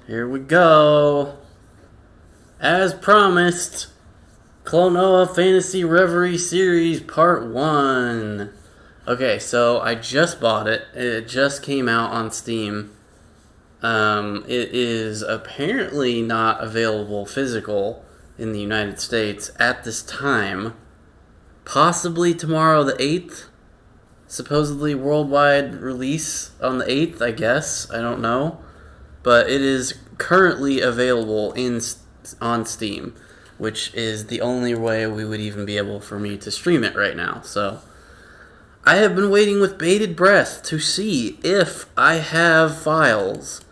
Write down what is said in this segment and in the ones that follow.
Here we go. As promised, Klonoa Phantasy Reverie Series Part 1. Okay, so I just bought it. It just came out on Steam. It is apparently not available physical in the United States at this time. Possibly tomorrow the 8th. Supposedly worldwide release on the 8th, I guess. I don't know. But it is currently available on Steam, which is the only way we would even be able for me to stream it right now. So I have been waiting with bated breath to see if I have files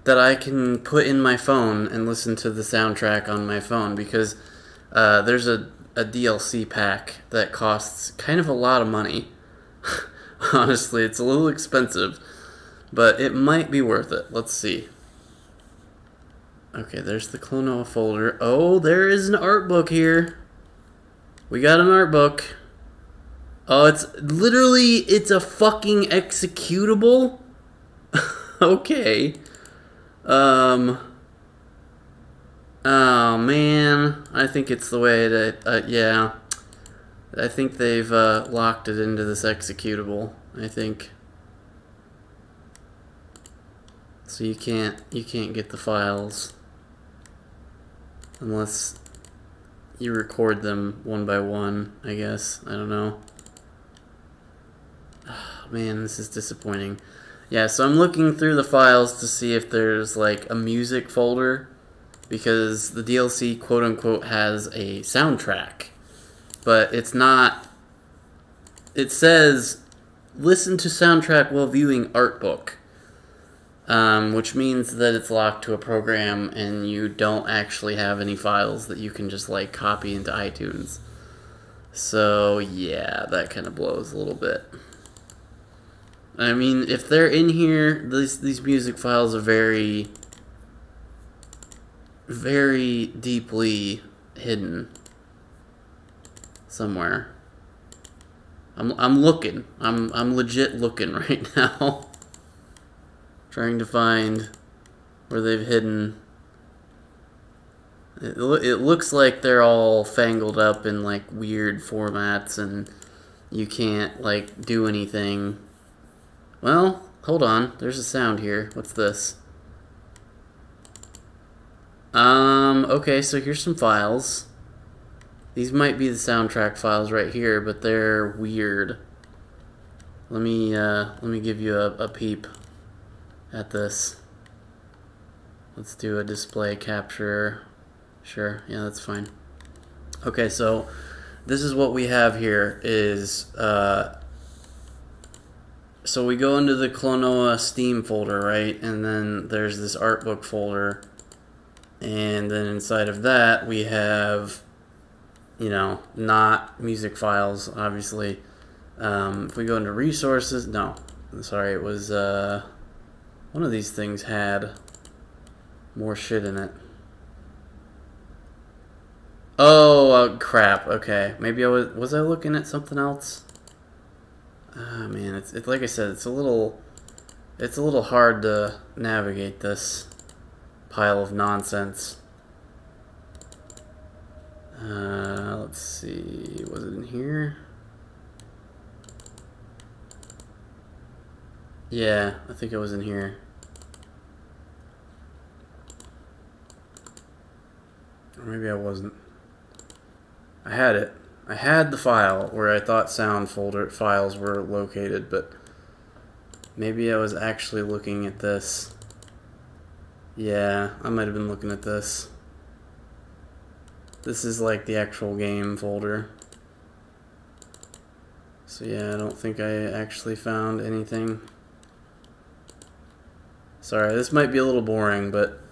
that I can put in my phone and listen to the soundtrack on my phone, because there's a DLC pack that costs kind of a lot of money. Honestly, it's a little expensive, but it might be worth it. Let's see. Okay, there's the Klonoa folder. Oh, there is an art book here. We got an art book. Oh, it's a fucking executable? Okay. Oh, man. I think it's the way that, yeah. I think they've locked it into this executable, I think. So you can't get the files unless you record them one by one, I guess. I don't know. Oh, man, this is disappointing. Yeah, so I'm looking through the files to see if there's like a music folder, because the DLC quote unquote has a soundtrack, but it's not. It says listen to soundtrack while viewing art book. Which means that it's locked to a program and you don't actually have any files that you can just like copy into iTunes. So yeah, that kind of blows a little bit. I mean, if they're in here, these music files are very, very deeply hidden somewhere. I'm looking. I'm legit looking right now. Trying to find where they've hidden. It looks like they're all fangled up in like weird formats and you can't like do anything. Well, hold on. There's a sound here. What's this? Okay, so here's some files. These might be the soundtrack files right here, but they're weird. Let me give you a peep at this. Let's do a display capture. Sure, yeah, that's fine. Okay, so this is what we have here is, so we go into the Klonoa Steam folder, right? And then there's this art book folder. And then inside of that, we have, you know, not music files, obviously. If we go into resources, no, sorry, it was, one of these things had more shit in it. Oh, crap. Okay, maybe I was I looking at something else? Ah, man, it's like I said, it's a little hard to navigate this pile of nonsense. Let's see, was it in here? Yeah, I think it was in here. Or maybe I wasn't. I had it. I had the file where I thought sound folder files were located, but maybe I was actually looking at this. Yeah, I might have been looking at this. This is like the actual game folder. So yeah, I don't think I actually found anything. Sorry, this might be a little boring, but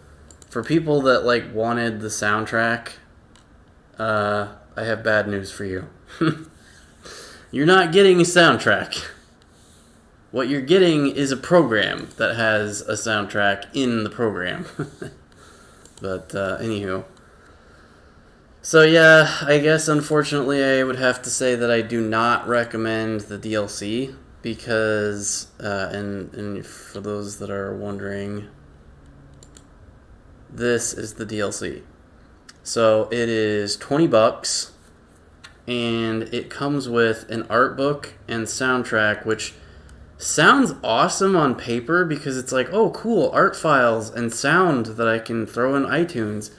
for people that like wanted the soundtrack, I have bad news for you. You're not getting a soundtrack. What you're getting is a program that has a soundtrack in the program. But anywho. So yeah, I guess unfortunately I would have to say that I do not recommend the DLC, because and for those that are wondering, this is the DLC. So it is $20, and it comes with an art book and soundtrack, which sounds awesome on paper because it's like, oh, cool, art files and sound that I can throw in iTunes.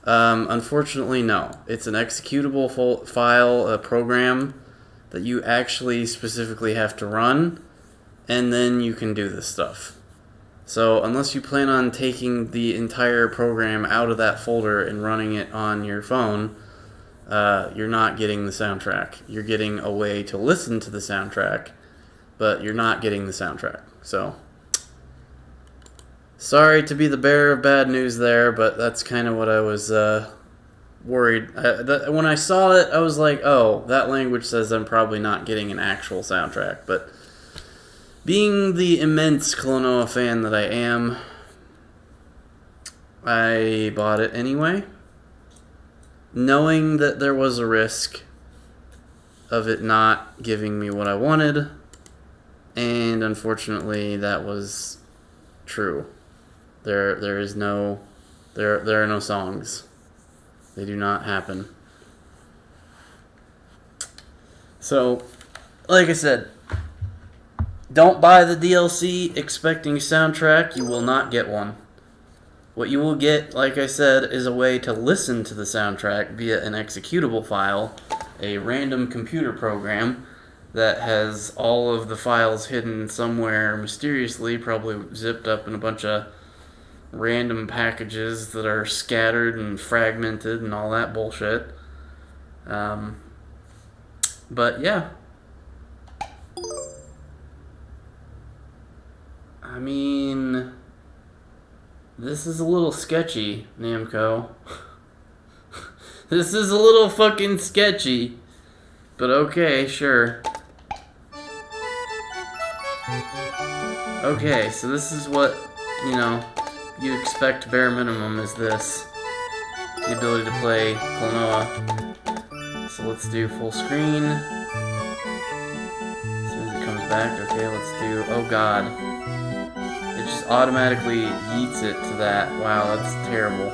Unfortunately, no. It's an executable file, a program that you actually specifically have to run, and then you can do this stuff. So unless you plan on taking the entire program out of that folder and running it on your phone, you're not getting the soundtrack. You're getting a way to listen to the soundtrack, but you're not getting the soundtrack. So, sorry to be the bearer of bad news there, but that's kind of what I was worried. When I saw it, I was like, oh, that language says I'm probably not getting an actual soundtrack. But being the immense Klonoa fan that I am, I bought it anyway, knowing that there was a risk of it not giving me what I wanted, and unfortunately that was true. There are no songs. They do not happen. So, like I said, don't buy the DLC expecting a soundtrack. You will not get one. What you will get, like I said, is a way to listen to the soundtrack via an executable file, a random computer program that has all of the files hidden somewhere mysteriously, probably zipped up in a bunch of random packages that are scattered and fragmented and all that bullshit. But yeah. I mean, this is a little sketchy, Namco. This is a little fucking sketchy. But okay, sure. Okay, so this is what, you expect bare minimum is this. The ability to play Klonoa. So let's do full screen. As soon as it comes back, okay, let's do, oh god. It just automatically yeets it to that. Wow, that's terrible.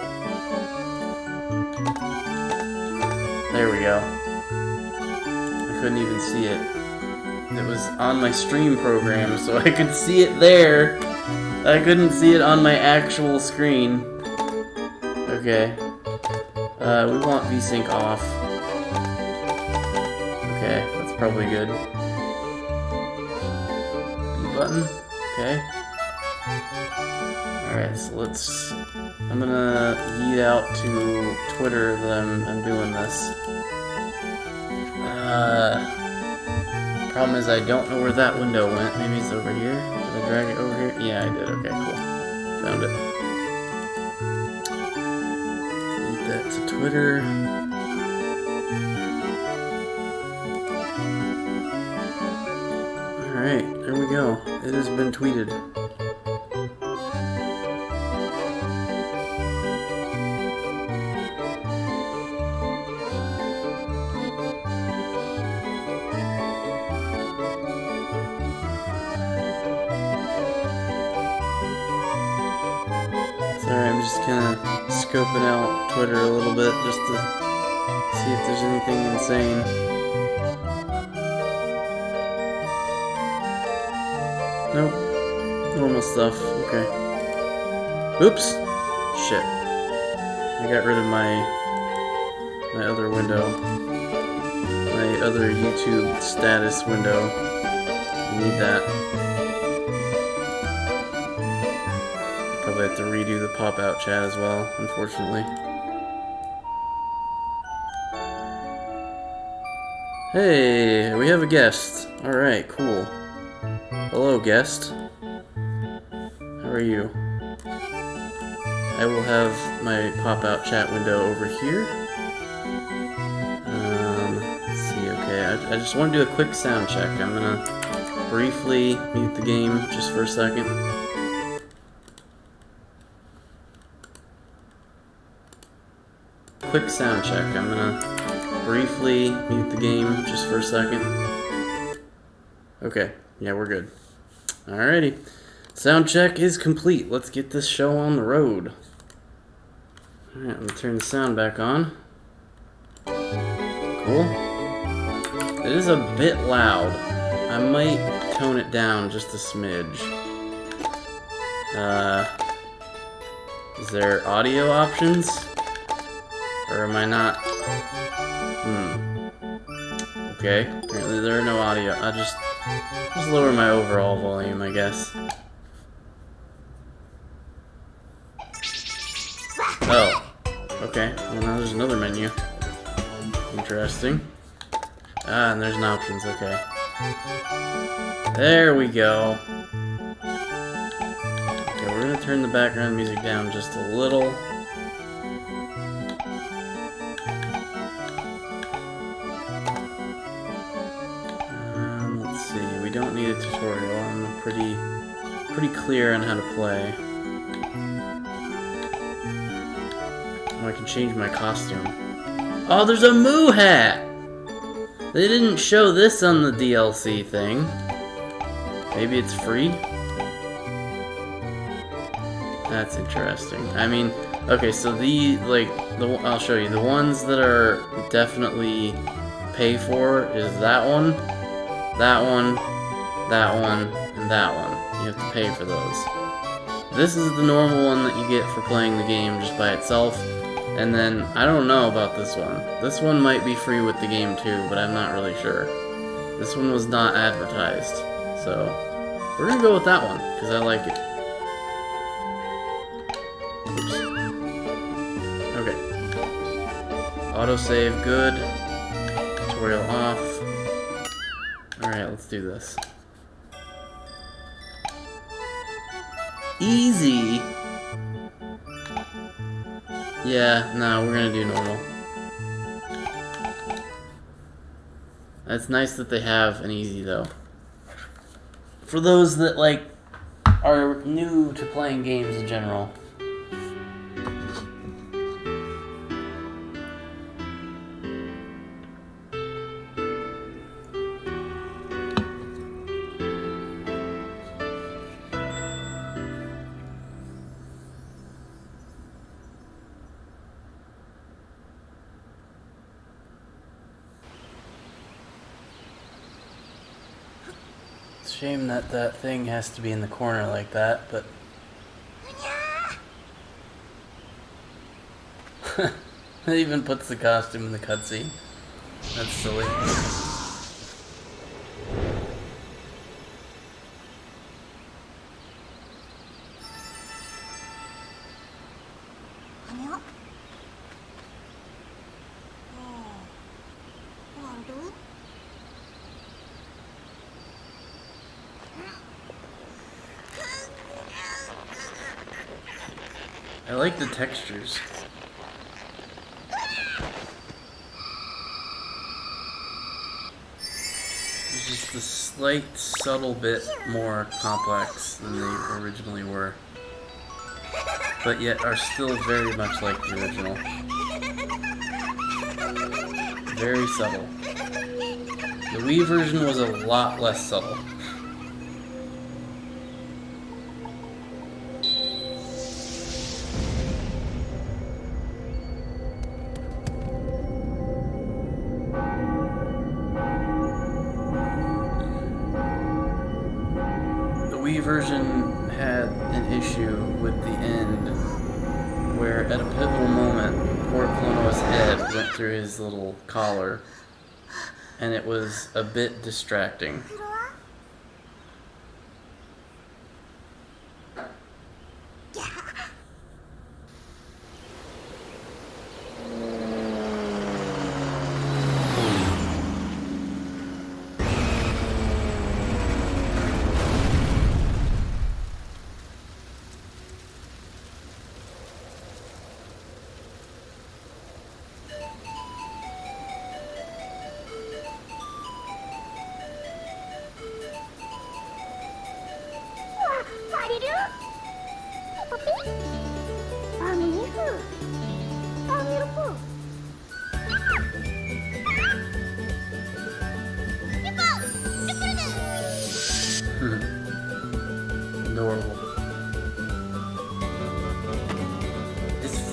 There we go. I couldn't even see it. It was on my stream program, so I could see it there. I couldn't see it on my actual screen. Okay. We want VSync off. Okay, that's probably good. B button. Okay. Alright, so I'm gonna yeet out to Twitter that I'm doing this. Problem is I don't know where that window went. Maybe it's over here. Did I drag it over here? Yeah, I did. Okay, cool. Found it. Yeet that to Twitter. Alright, there we go. It has been tweeted. Sorry, I'm just kind of scoping out Twitter a little bit just to see if there's anything insane. Nope. Normal stuff. Okay. Oops. Shit. I got rid of my other window. My other YouTube status window. I need that. Probably have to redo the pop-out chat as well, unfortunately. Hey, we have a guest. Alright, cool. Hello, guest. How are you? I will have my pop-out chat window over here. Let's see, okay, I just want to do a quick sound check. I'm gonna briefly mute the game just for a second. Quick sound check. I'm gonna briefly mute the game just for a second. Okay, yeah, we're good. Alrighty. Sound check is complete. Let's get this show on the road. Alright, let me turn the sound back on. Cool. It is a bit loud. I might tone it down just a smidge. Is there audio options? Or am I not? Okay, apparently there are no audio. I'll just lower my overall volume, I guess. Oh, okay. Well, now there's another menu. Interesting. Ah, and there's an options, okay. There we go. Okay, we're gonna turn the background music down just a little. Let's see, we don't need a tutorial. I'm pretty clear on how to play. Oh, I can change my costume. Oh, there's a Moo hat! They didn't show this on the DLC thing. Maybe it's free? That's interesting. I mean, okay, so I'll show you. The ones that are definitely pay for is that one, that one, that one, and that one. You have to pay for those. This is the normal one that you get for playing the game just by itself. And then, I don't know about this one. This one might be free with the game too, but I'm not really sure. This one was not advertised. So, we're gonna go with that one, because I like it. Oops. Okay. Autosave, good. Tutorial off. Alright, let's do this. Easy! Yeah, no, we're gonna do normal. It's nice that they have an easy, though. For those that, are new to playing games in general. Shame that that thing has to be in the corner like that, but... It even puts the costume in the cutscene. That's silly. I like the textures. It's just a slight, subtle bit more complex than they originally were. But yet are still very much like the original. Very subtle. The Wii version was a lot less subtle. Version had an issue with the end where at a pivotal moment poor Klonoa's head went through his little collar and it was a bit distracting.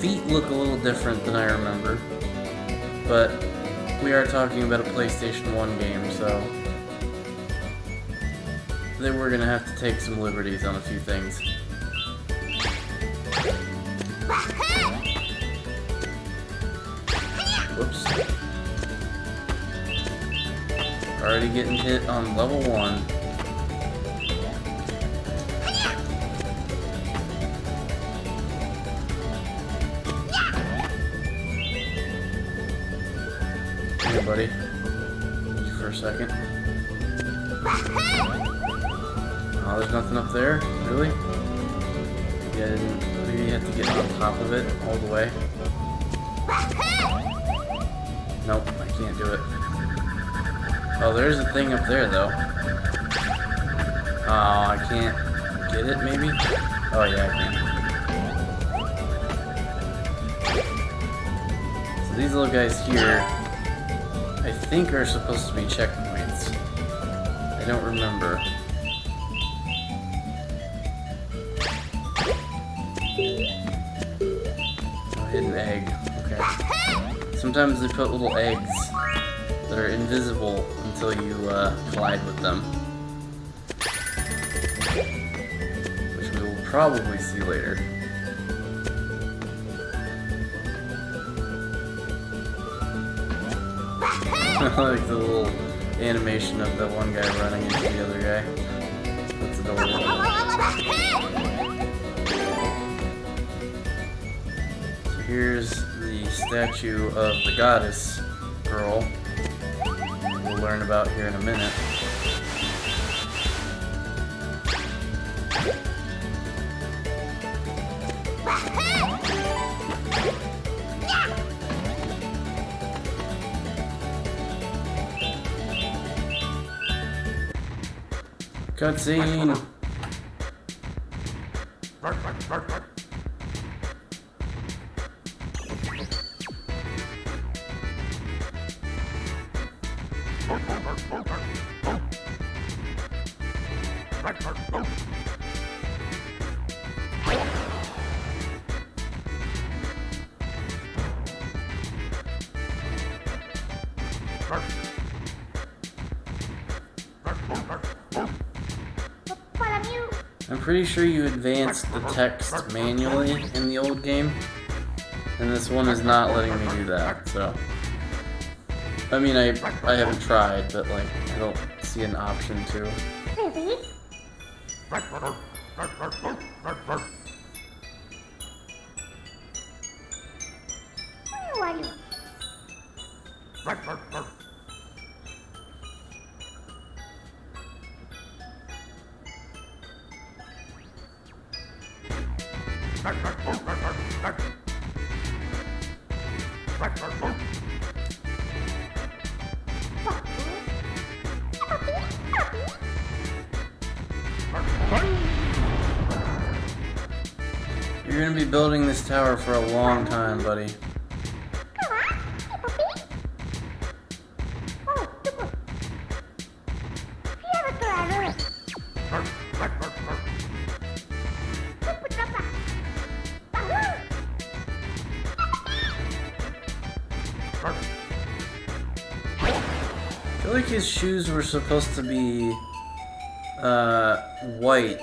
feet look a little different than I remember, but we are talking about a PlayStation 1 game, so then we're gonna have to take some liberties on a few things. Whoops. Already getting hit on level 1. Hey, buddy. Just for a second. Oh, there's nothing up there? Really? Yeah, maybe you have to get on top of it all the way. Nope, I can't do it. Oh, there's a thing up there, though. Oh, I can't get it, maybe? Oh, yeah, I can. So these little guys here, I think are supposed to be checkpoints. I don't remember. Oh, hidden egg. Okay. Sometimes they put little eggs that are invisible until you collide with them. Which we will probably see later. I like the little animation of that one guy running into the other guy. That's adorable. So here's the statue of the goddess girl. We'll learn about here in a minute. Cutscene! I'm pretty sure you advanced the text manually in the old game, and this one is not letting me do that, so... I mean, I haven't tried, but, like, I don't see an option to. You're gonna be building this tower for a long time, buddy. I feel like his shoes were supposed to be white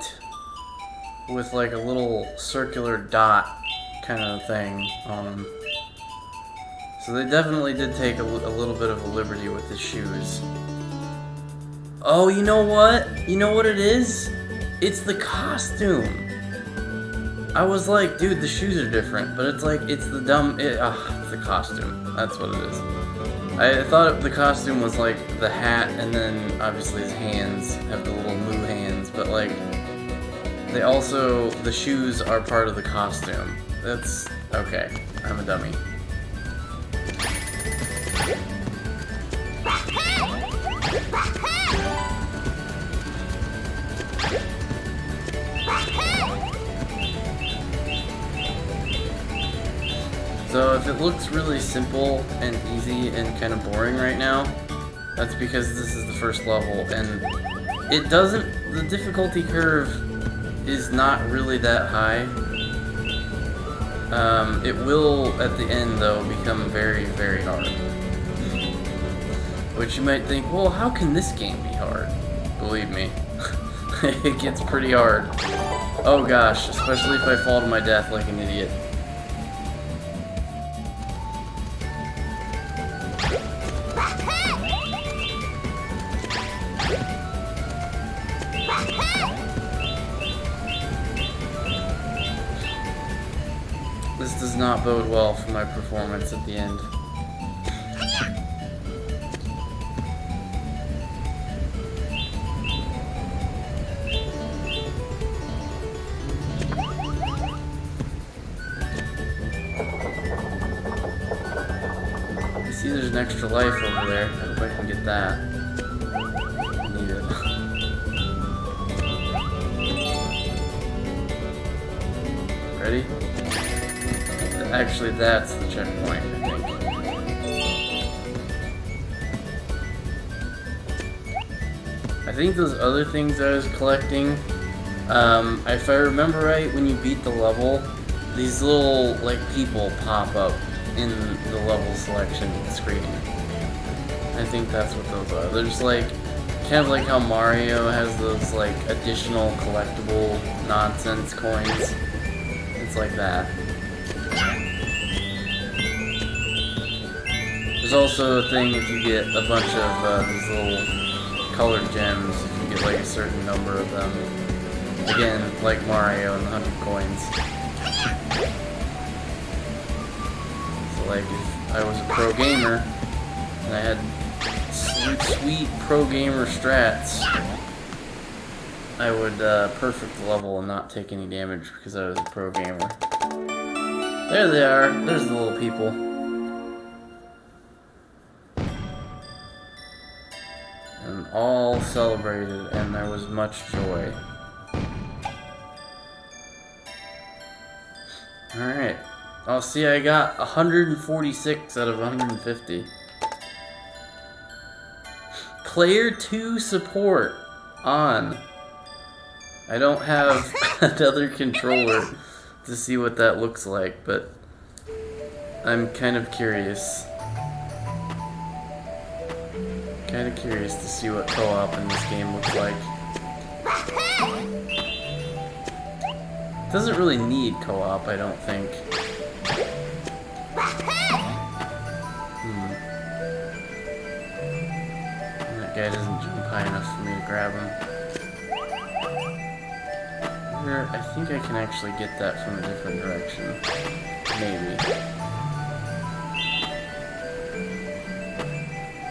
with like a little circular dot kind of thing on them. So they definitely did take a little bit of a liberty with his shoes. Oh, you know what? You know what it is? It's the costume. I was like, dude, the shoes are different, but it's like, it's the it's the costume. That's what it is. I thought the costume was like the hat, and then obviously his hands have the little moo hands, but like, they also, the shoes are part of the costume. That's, okay, I'm a dummy. So if it looks really simple and easy and kind of boring right now, that's because this is the first level, and it doesn't, the difficulty curve is not really that high. It will, at the end, though, become very, very hard. Which you might think, well, how can this game be hard? Believe me, it gets pretty hard. Oh gosh, especially if I fall to my death like an idiot. This does not bode well for my performance at the end. I see there's an extra life over there. I hope I can get that. I need it. Ready? Actually, that's the checkpoint, I think. I think those other things I was collecting, if I remember right, when you beat the level, these little, like, people pop up in the level selection screen. I think that's what those are. They're just like, kind of like how Mario has those, like, additional collectible nonsense coins. It's like that. There's also a thing if you get a bunch of these little colored gems, if you get like a certain number of them. Again, like Mario and the 100 coins. So like if I was a pro gamer and I had sweet pro gamer strats, I would perfect the level and not take any damage because I was a pro gamer. There they are. There's the little people. And all celebrated, and there was much joy. Alright. Oh, see, I got 146 out of 150. Player 2 support on. I don't have another controller to see what that looks like, but I'm kind of curious. Kind of curious to see what co-op in this game looks like. It doesn't really need co-op, I don't think. That guy doesn't jump high enough for me to grab him. I think I can actually get that from a different direction. Maybe.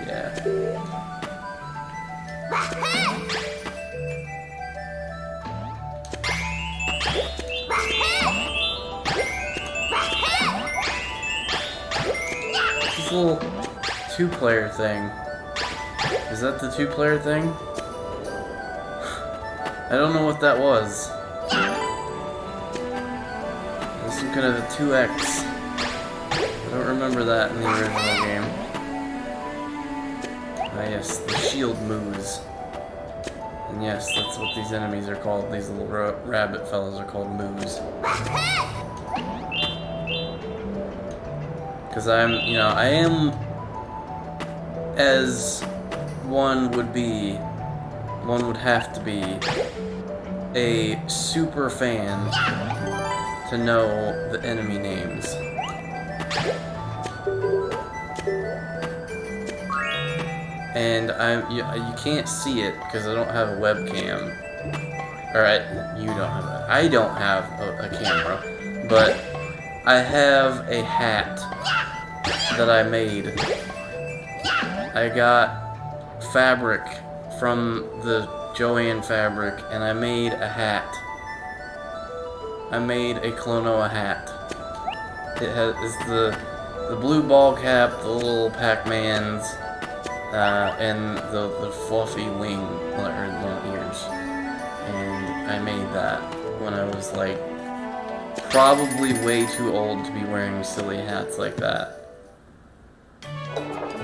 Yeah. This little two-player thing. Is that the two-player thing? I don't know what that was. There's some kind of a 2X. I don't remember that in the original game. Ah yes, the shield moves. And yes, that's what these enemies are called. These little rabbit fellas are called moves. Because I am, as one would have to be, a super fan to know the enemy names. And you can't see it because I don't have a webcam. Alright, I don't have a camera, but I have a hat that I made. I got fabric from the Joanne fabric, and I made a hat. I made a Klonoa hat. It is the blue ball cap, the little Pac-Mans, and the fluffy wing or ears. And I made that when I was like probably way too old to be wearing silly hats like that.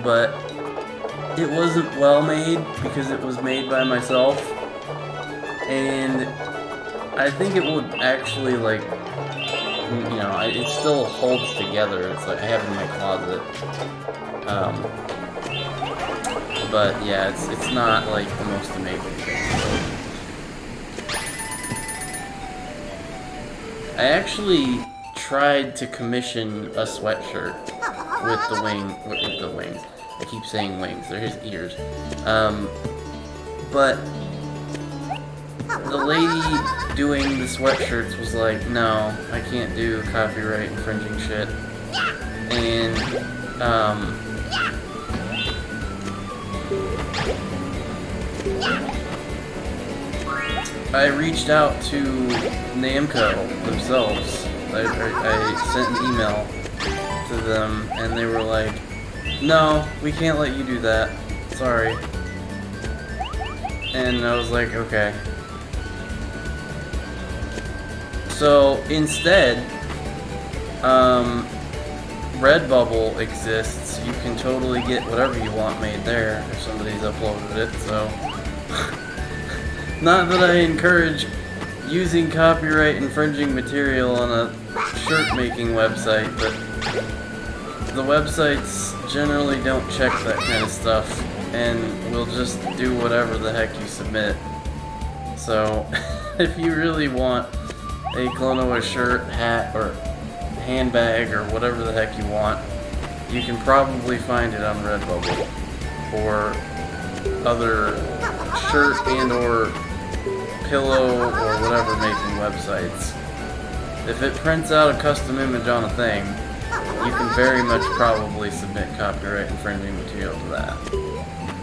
But it wasn't well made because it was made by myself, and I think it would actually like you know, it still holds together. It's like I have it in my closet. But yeah, it's not like the most amazing thing. I actually tried to commission a sweatshirt with the wings. I keep saying wings, they're his ears. But the lady doing the sweatshirts was like, no, I can't do copyright infringing shit. And, I reached out to Namco themselves. I sent an email to them, and they were like, no, we can't let you do that. Sorry. And I was like, okay. So, instead, Redbubble exists. You can totally get whatever you want made there if somebody's uploaded it, so... Not that I encourage using copyright infringing material on a shirt making website, but the websites generally don't check that kind of stuff and will just do whatever the heck you submit. So if you really want a Klonoa shirt, hat, or handbag, or whatever the heck you want, you can probably find it on Redbubble or other shirt and or pillow or whatever making websites. If it prints out a custom image on a thing, you can very much probably submit copyright infringing material to that.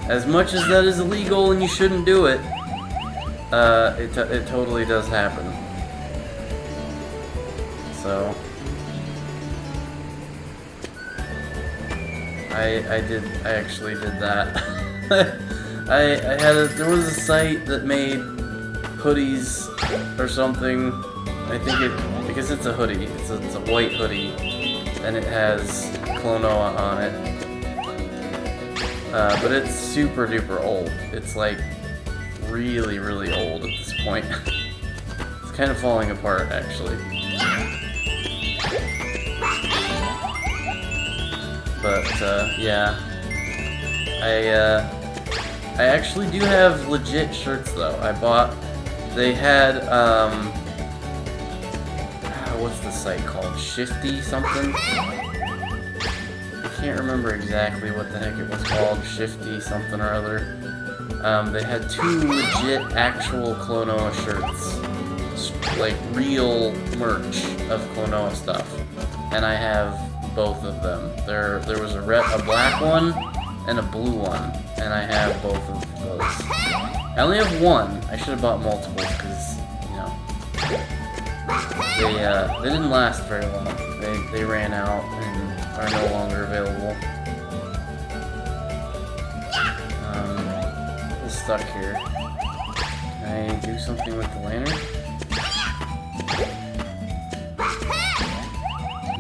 As much as that is illegal and you shouldn't do it, it totally does happen. So I actually did that. there was a site that made hoodies or something. I think because it's a hoodie. It's a white hoodie, and it has Klonoa on it. But it's super duper old. It's like really, really old at this point. It's kind of falling apart, actually. But yeah, I actually do have legit shirts though. They had what's the site called? Shifty something? I can't remember exactly what the heck it was called. Shifty something or other. They had 2 legit actual Klonoa shirts, like real merch of Klonoa stuff, and I have both of them. There was a black one and a blue one, and I have both of those. I only have one. I should have bought multiples because, you know, they didn't last very long. They ran out and are no longer available. I'm stuck here. Can I do something with the lantern?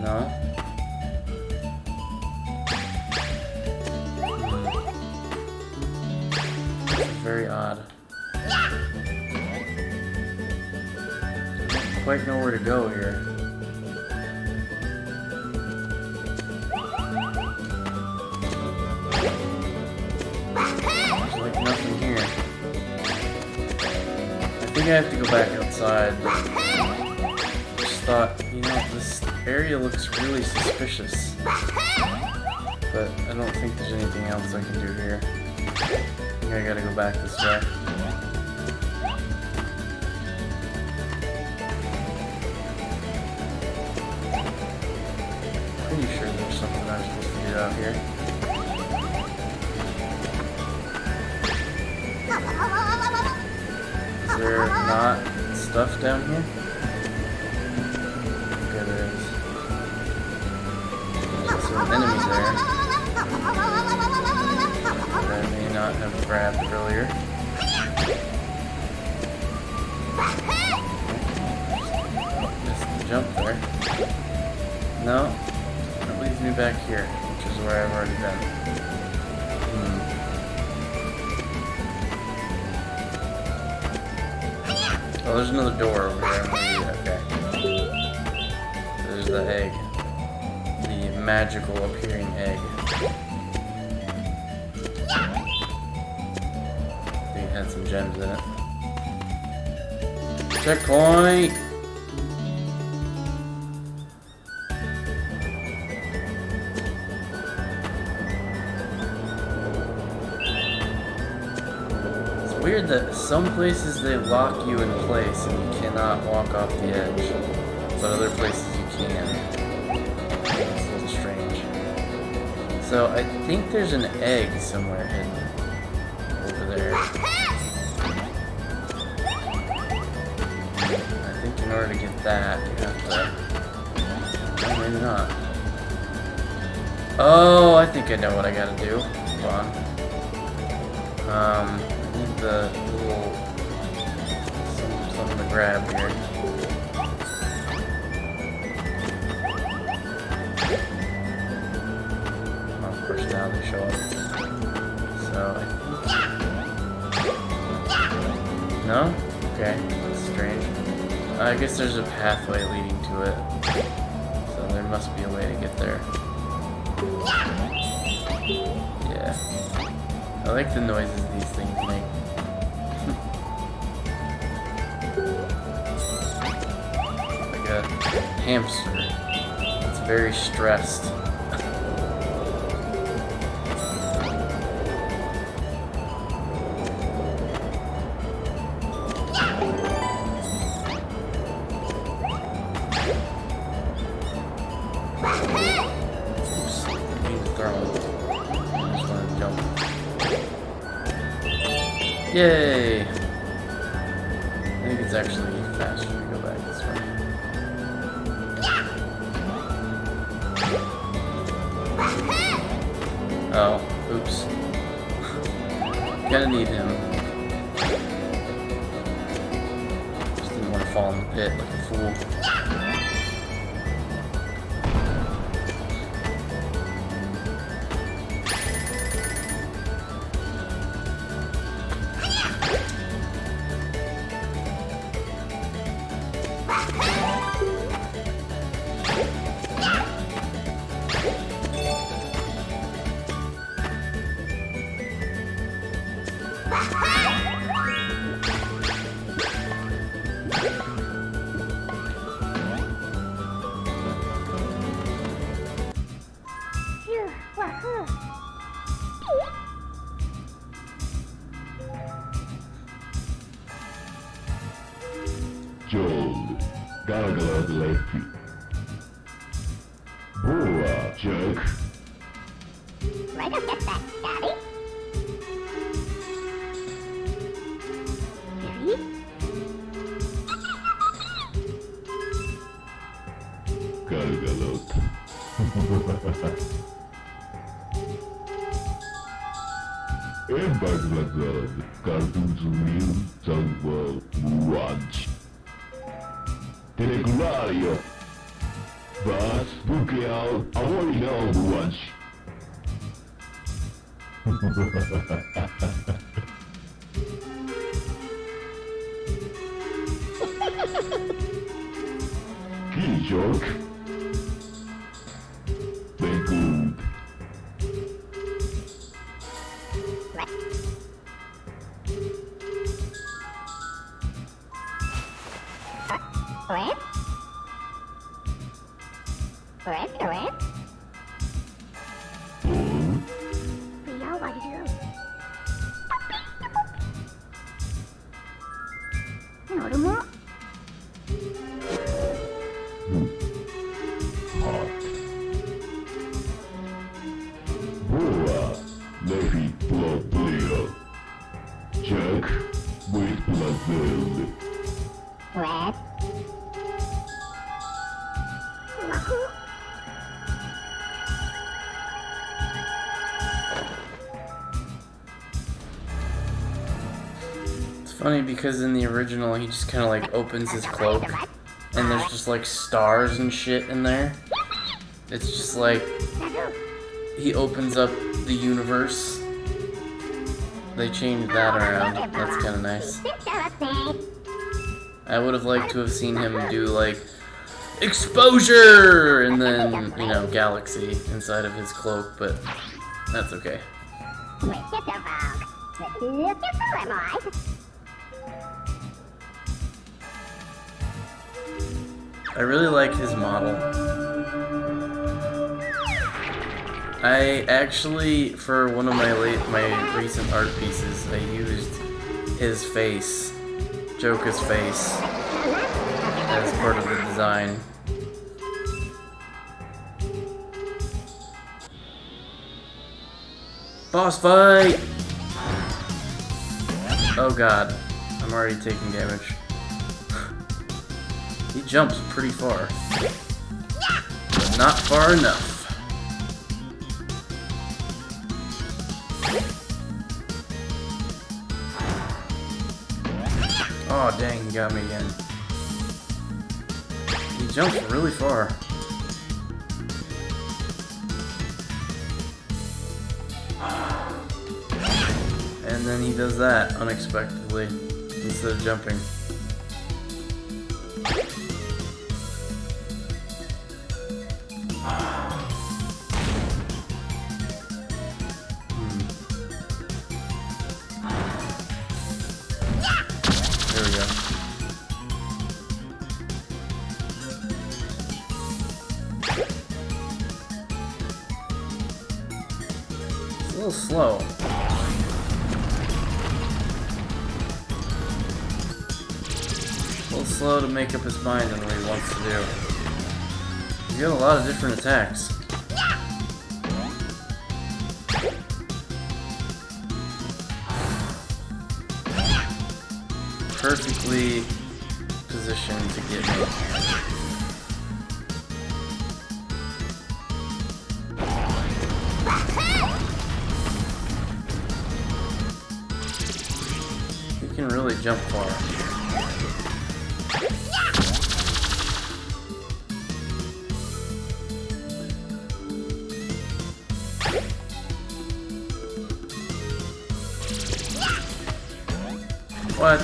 No? Very odd. Don't quite know where to go here. There's like nothing here. I think I have to go back outside. Just thought, you know, this area looks really suspicious. But I don't think there's anything else I can do here. I think I gotta go back this way. Pretty sure there's something I'm supposed to get out here. Is there not stuff down here? Okay, there is. There's some enemies there. That I may not have grabbed earlier. Just jump there. No, that leads me back here, which is where I've already been. Oh, there's another door over here. Okay. there's the egg. The magical appearing egg. I think it had some gems in it. Checkpoint! It's weird that some places they lock you in place and you cannot walk off the edge, but other places you can. It's a little strange. So I think there's an egg somewhere hidden over there. In order to get that, you have to... Oh, maybe not. Oh, I think I know what I gotta do. Hold on. I need the little... something to grab here. Oh, of course now they show up. So, I think... No? Okay, that's strange. I guess there's a pathway leading to it, so there must be a way to get there. Yeah. I like the noises these things make. Like a hamster. It's very stressed. Yay! I think it's actually faster to go back this way. Oh, oops. Kinda need him. Just didn't want to fall in the pit like a fool. Joel, Gargoyle Lefty. Boa, jerk. Where did you get that, Daddy? Daddy? Gargoyle. Embaglador, cartoons real, Zangwell, Watch. Teleculario. But, Bukeal, I already know who wants. Key joke. Very good. What? What? What? We know what to do. No more. Hot. Boa, Levi blood player. Jack, with blood build. What? Funny because in the original he just kind of like opens his cloak and there's just like stars and shit in there. It's just like he opens up the universe. They changed that around. That's kind of nice. I would have liked to have seen him do like exposure, and then, you know, galaxy inside of his cloak, but that's okay. I really like his model. I actually, for one of my recent art pieces, I used his face, Joker's face, as part of the design. Boss fight! Oh god, I'm already taking damage. He jumps pretty far, but not far enough. Oh dang, he got me again. He jumps really far. And then he does that unexpectedly instead of jumping. There we go. It's a little slow. Slow to make up his mind on what he wants to do. He's got a lot of different attacks. Perfectly positioned to get me. He can really jump far. What?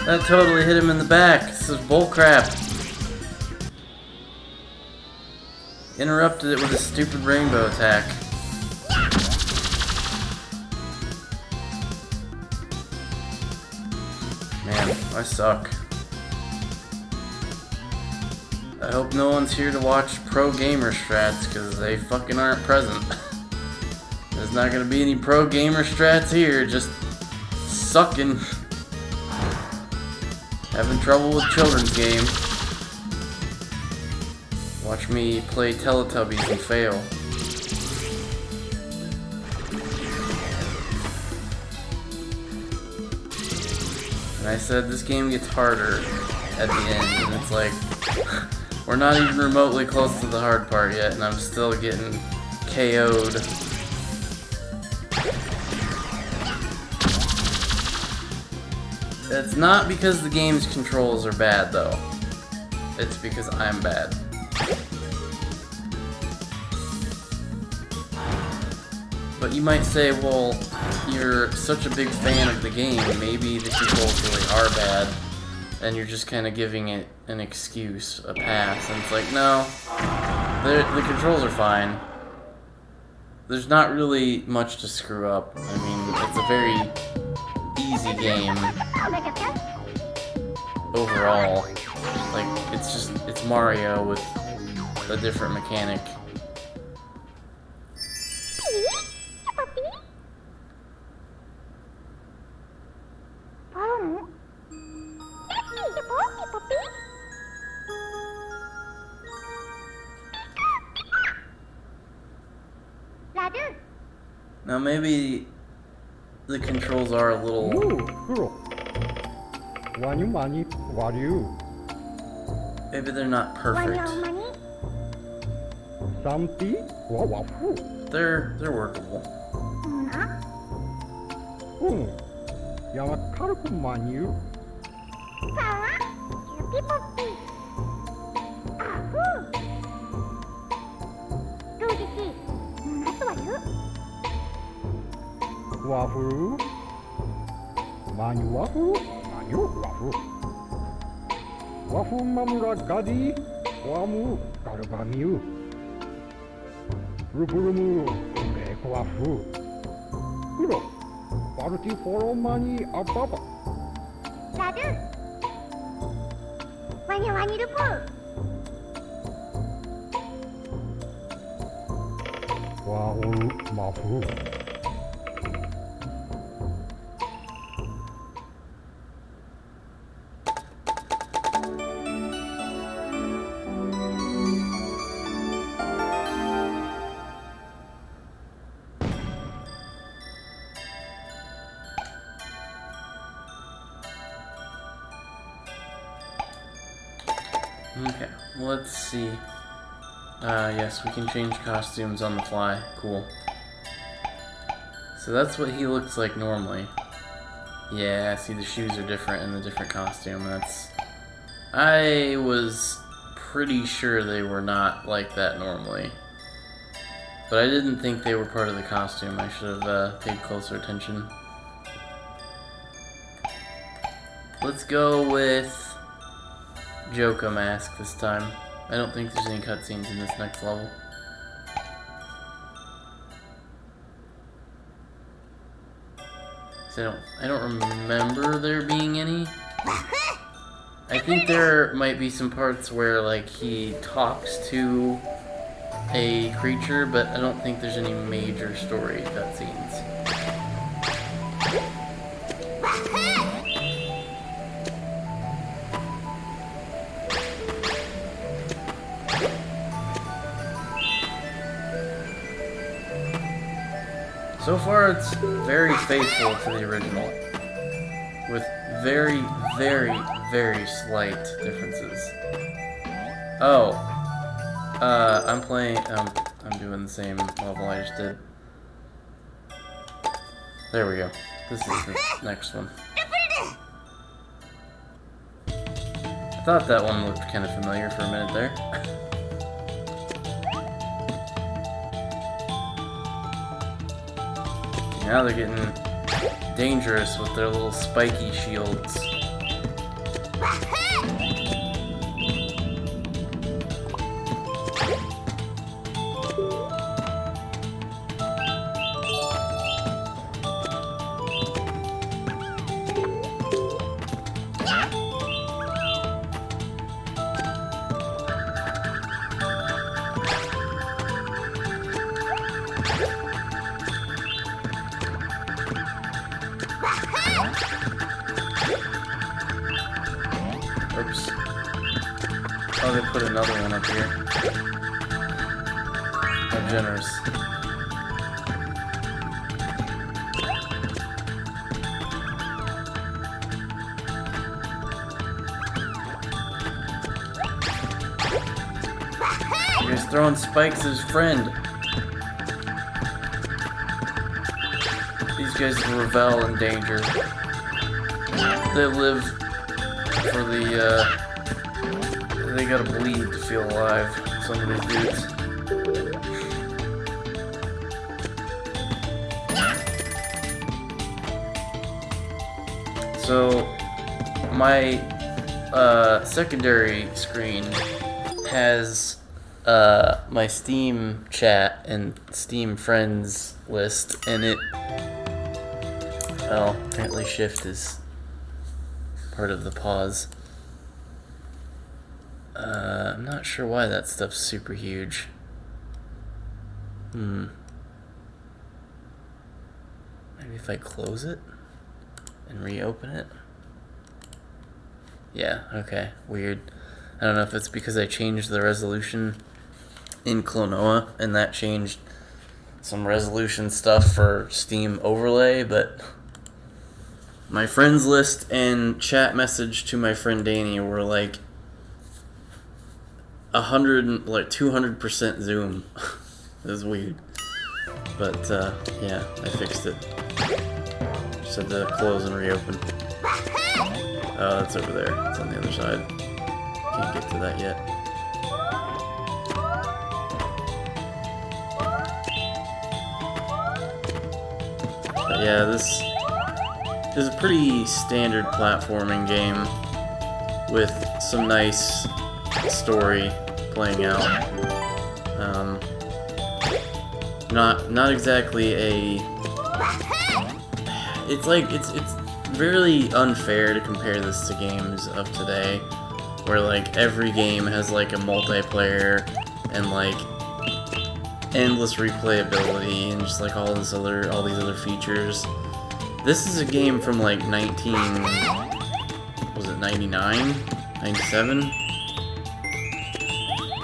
That totally hit him in the back. This is bullcrap. Interrupted it with a stupid rainbow attack. Man, I suck. I hope no one's here to watch pro gamer strats, because they fucking aren't present. There's not gonna be any pro gamer strats here, just sucking. Having trouble with children's game. Watch me play Teletubbies and fail. And I said this game gets harder at the end, and it's like, we're not even remotely close to the hard part yet, and I'm still getting KO'd. It's not because the game's controls are bad, though. It's because I'm bad. But you might say, well, you're such a big fan of the game, maybe the controls really are bad, and you're just kind of giving it an excuse, a pass. And it's like, no, the controls are fine. There's not really much to screw up. I mean, it's a very easy game overall. Like, it's Mario with a different mechanic. Now maybe the controls are a little... Maybe they're not perfect. They're workable. 와훈마무라 가디 와무 가르바미우 루부르무 메고아후 그로 파르티 포로마니 아빠바 나도. 와니 루프. 와우 마후 Okay, let's see. Yes, we can change costumes on the fly. Cool. So that's what he looks like normally. Yeah, see the shoes are different in the different costume. I was pretty sure they were not like that normally. But I didn't think they were part of the costume. I should have paid closer attention. Let's go with Joka mask this time. I don't think there's any cutscenes in this next level. So I don't remember there being any. I think there might be some parts where like he talks to a creature, but I don't think there's any major story cutscenes. So far, it's very faithful to the original, with very, very, very slight differences. Oh, I'm playing. I'm doing the same level I just did. There we go. This is the next one. I thought that one looked kind of familiar for a minute there. Now they're getting dangerous with their little spiky shields. Oops. Oh, they put another one up here. How generous. He's throwing spikes at his friend. These guys revel in danger. They live for the, they gotta bleed to feel alive, some of these dudes. So, my, secondary screen has, my Steam chat and Steam friends list, and it, well, apparently shift is part of the pause. I'm not sure why that stuff's super huge. Maybe if I close it and reopen it? Yeah, okay, weird. I don't know if it's because I changed the resolution in Klonoa and that changed some resolution stuff for Steam overlay, but my friends list and chat message to my friend Danny were like 200% zoom. It was weird. But yeah, I fixed it. Just had to close and reopen. Oh, that's over there. It's on the other side. Can't get to that yet. But yeah, this is a pretty standard platforming game with some nice story playing out. Not exactly a. It's like it's really unfair to compare this to games of today, where like every game has like a multiplayer and like endless replayability and just like all these other features. This is a game from like 99, 97,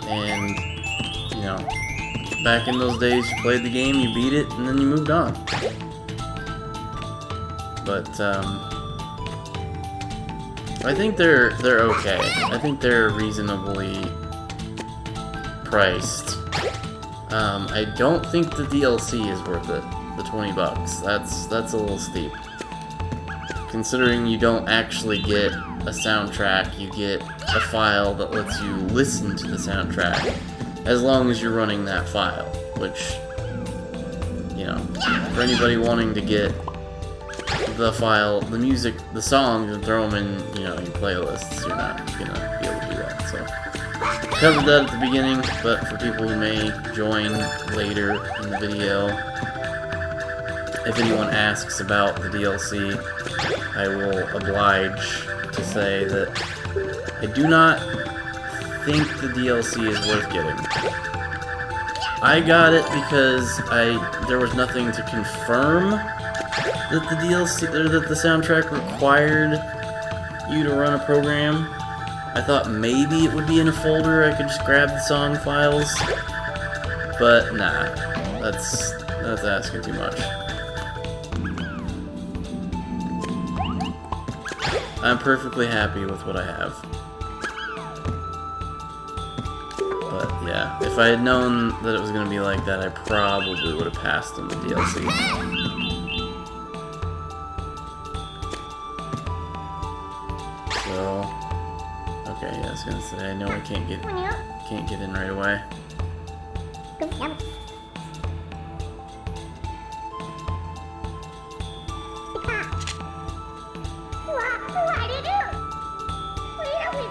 and you know, back in those days, you played the game, you beat it, and then you moved on. But I think they're okay. I think they're reasonably priced. I don't think the DLC is worth it. The $20. That's a little steep. Considering you don't actually get a soundtrack, you get a file that lets you listen to the soundtrack, as long as you're running that file. Which, you know, for anybody wanting to get the file, the music, the songs, and throw them in, you know, your playlists, you're not gonna be able to do that. So, covered that at the beginning, but for people who may join later in the video, if anyone asks about the DLC, I will oblige to say that I do not think the DLC is worth getting. I got it because there was nothing to confirm that the DLC or that the soundtrack required you to run a program. I thought maybe it would be in a folder, I could just grab the song files, but nah, that's asking too much. I'm perfectly happy with what I have. But yeah, if I had known that it was going to be like that, I probably would have passed on the DLC. So, okay, yeah, I was gonna say, I know I can't get in right away.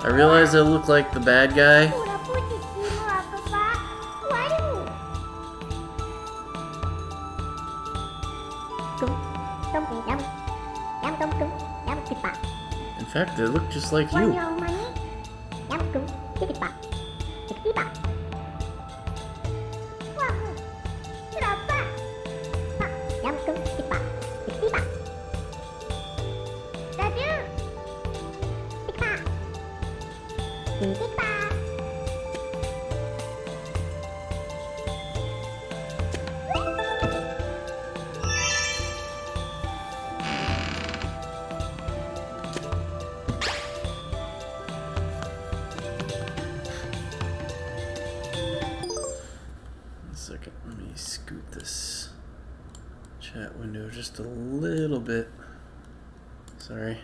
I realize I look like the bad guy. In fact, they look just like you. Second, let me scoot this chat window just a little bit. Sorry.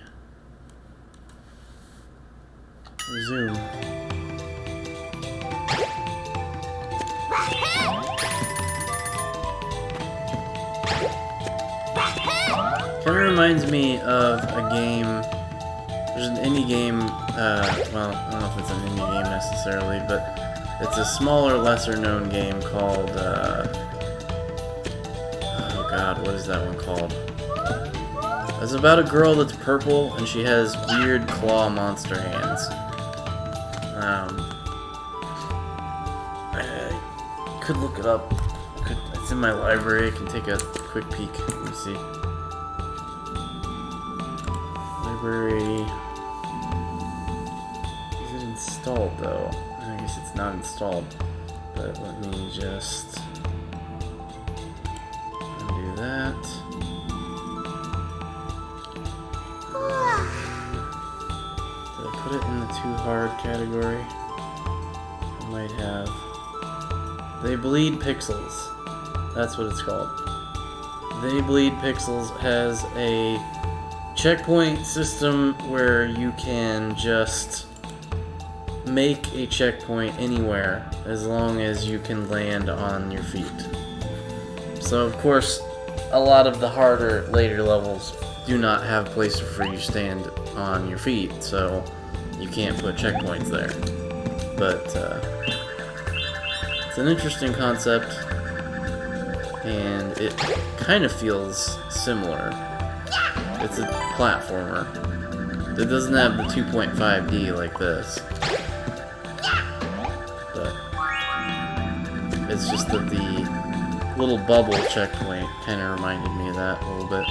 Resume. Kind of reminds me of a game. There's an indie game. Well, I don't know if it's an indie game necessarily, but it's a smaller, lesser-known game called, oh god, what is that one called? It's about a girl that's purple, and she has weird claw monster hands. I could look it up. It's in my library, I can take a quick peek. Let me see. Library... Is it installed, though? I guess it's not installed, but let me just undo that. Did I put it in the too hard category? I might have. They Bleed Pixels. That's what it's called. They Bleed Pixels has a checkpoint system where you can just make a checkpoint anywhere as long as you can land on your feet. So of course, a lot of the harder later levels do not have places for you to stand on your feet, so you can't put checkpoints there. But it's an interesting concept, and it kind of feels similar. It's a platformer. It doesn't have the 2.5D like this. But it's just that the little bubble checkpoint kind of reminded me of that a little bit.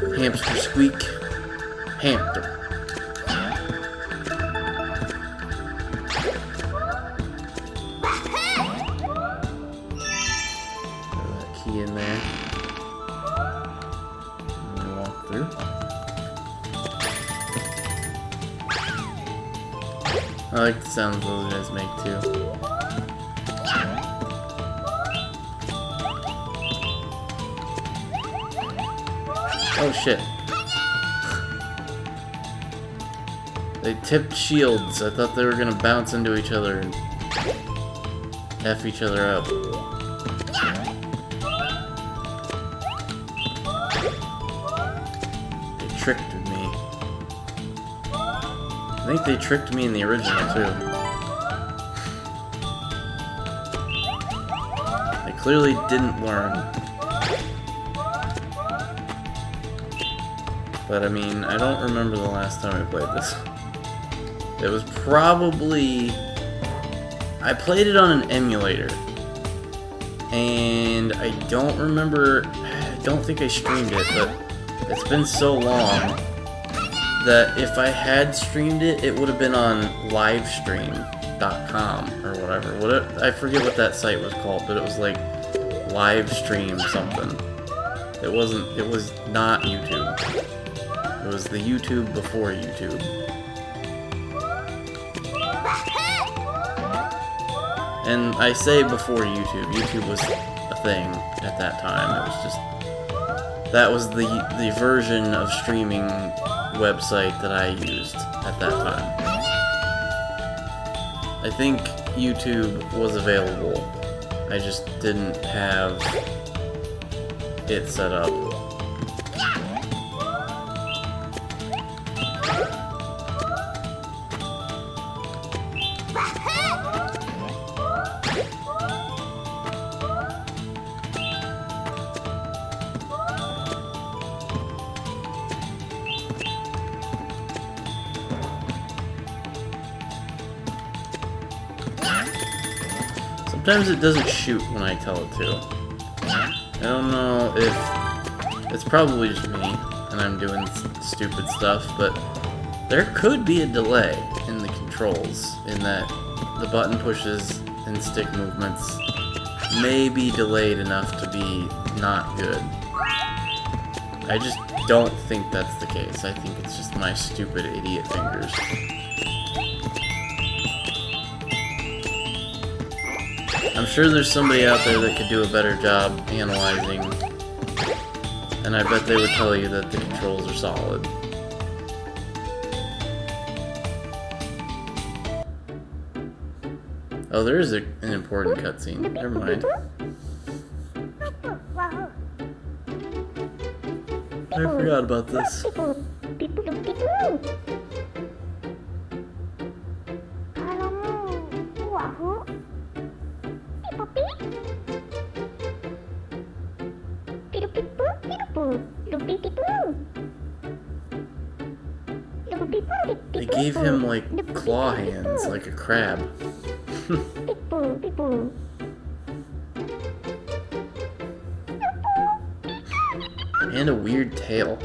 The hamster squeak. Hamster. Key in there. And then walk through. I like the sounds those guys make too. Oh shit. They tipped shields. I thought they were gonna bounce into each other and F each other up. Tricked me. I think they tricked me in the original too. I clearly didn't learn. But I mean, I don't remember the last time I played this. It was probably... I played it on an emulator. And I don't remember... I don't think I streamed it, but... It's been so long that if I had streamed it, it would have been on livestream.com or whatever. I forget what that site was called, but it was like livestream something. It was not YouTube. It was the YouTube before YouTube. And I say before YouTube. YouTube was a thing at that time. It was just... That was the version of streaming website that I used at that time. I think YouTube was available. I just didn't have it set up. Sometimes it doesn't shoot when I tell it to. I don't know if... It's probably just me, and I'm doing stupid stuff, but there could be a delay in the controls, in that the button pushes and stick movements may be delayed enough to be not good. I just don't think that's the case. I think it's just my stupid idiot fingers. I'm sure there's somebody out there that could do a better job analyzing, and I bet they would tell you that the controls are solid. Oh, there is an important cutscene. Never mind. I forgot about this. They gave him, like, claw hands, like a crab. And a weird tail.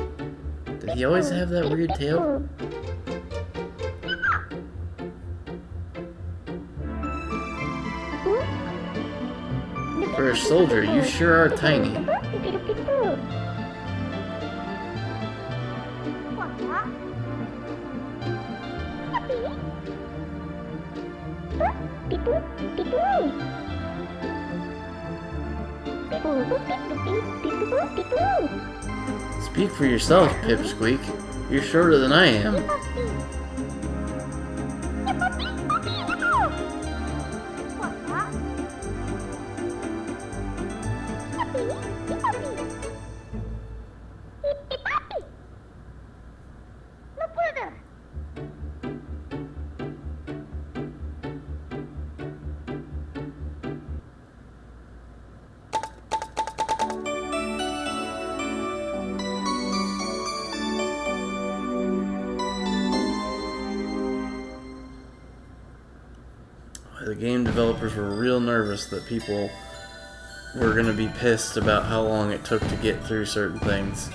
Did he always have that weird tail? For a soldier, you sure are tiny. Speak for yourself, Pipsqueak. You're shorter than I am. the game developers were real nervous that people were gonna be pissed about how long it took to get through certain things.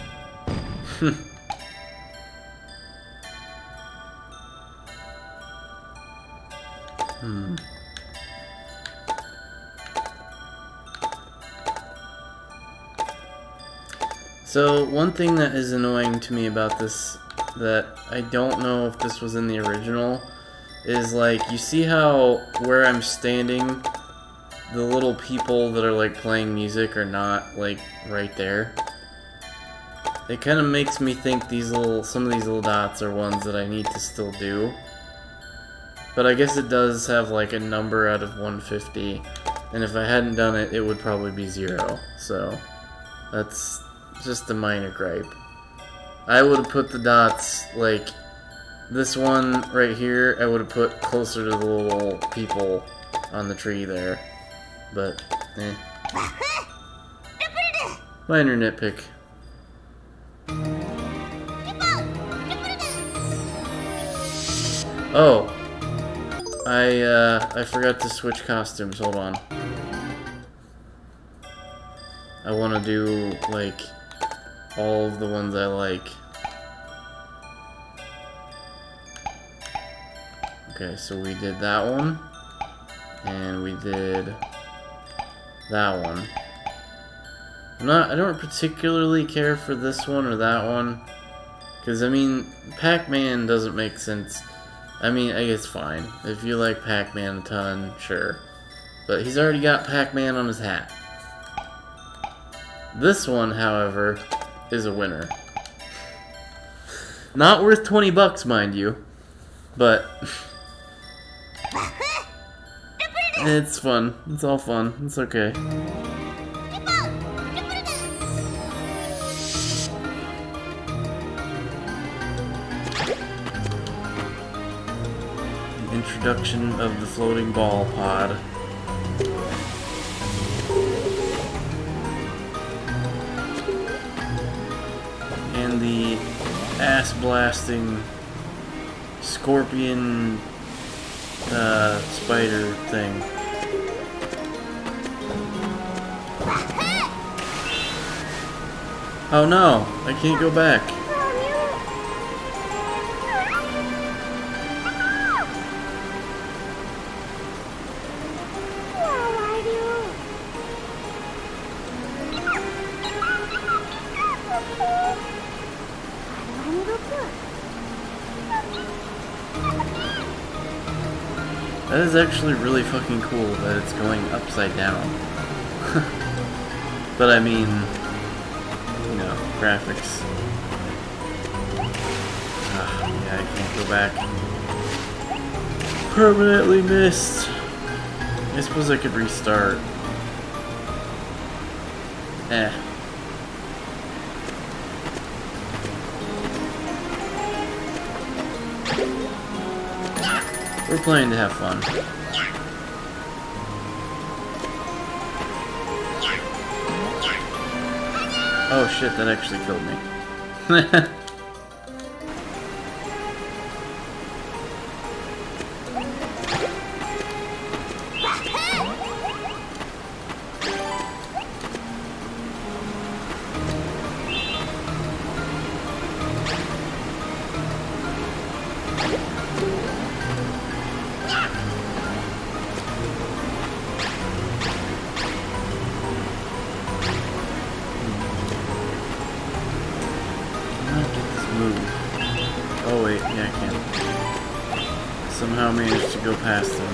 So, one thing that is annoying to me about this, that I don't know if this was in the original, is like, you see how where I'm standing, the little people that are like playing music are not like right there? It kind of makes me think some of these little dots are ones that I need to still do. But I guess it does have like a number out of 150, and if I hadn't done it, it would probably be 0. So, that's just a minor gripe. I would have put the dots, like, this one right here, I would have put closer to the little people on the tree there. But, eh. Minor nitpick. Oh. I forgot to switch costumes. Hold on. I want to do, like, all of the ones I like. Okay, so we did that one. And we did that one. I don't particularly care for this one or that one. Because, I mean, Pac-Man doesn't make sense. I mean, I guess fine. If you like Pac-Man a ton, sure. But he's already got Pac-Man on his hat. This one, however, is a winner. Not worth 20 bucks, mind you. But it's fun. It's all fun. It's okay. Introduction of the floating ball pod. And the ass-blasting scorpion spider thing. Oh no, I can't go back. That is actually really fucking cool that it's going upside down. But I mean, you know, graphics. Yeah, I can't go back. Permanently missed. I suppose I could restart. Eh. We're playing to have fun. Oh shit, that actually killed me. Oh wait, yeah I can. Somehow managed to go past him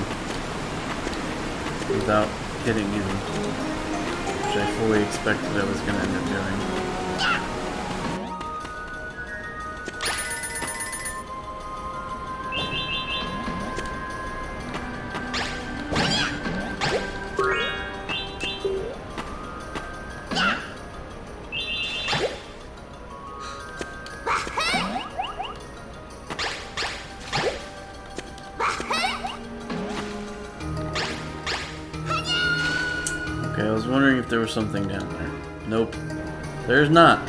without hitting him, which I fully expected I was going to end up doing. Okay, I was wondering if there was something down there. Nope. There's not.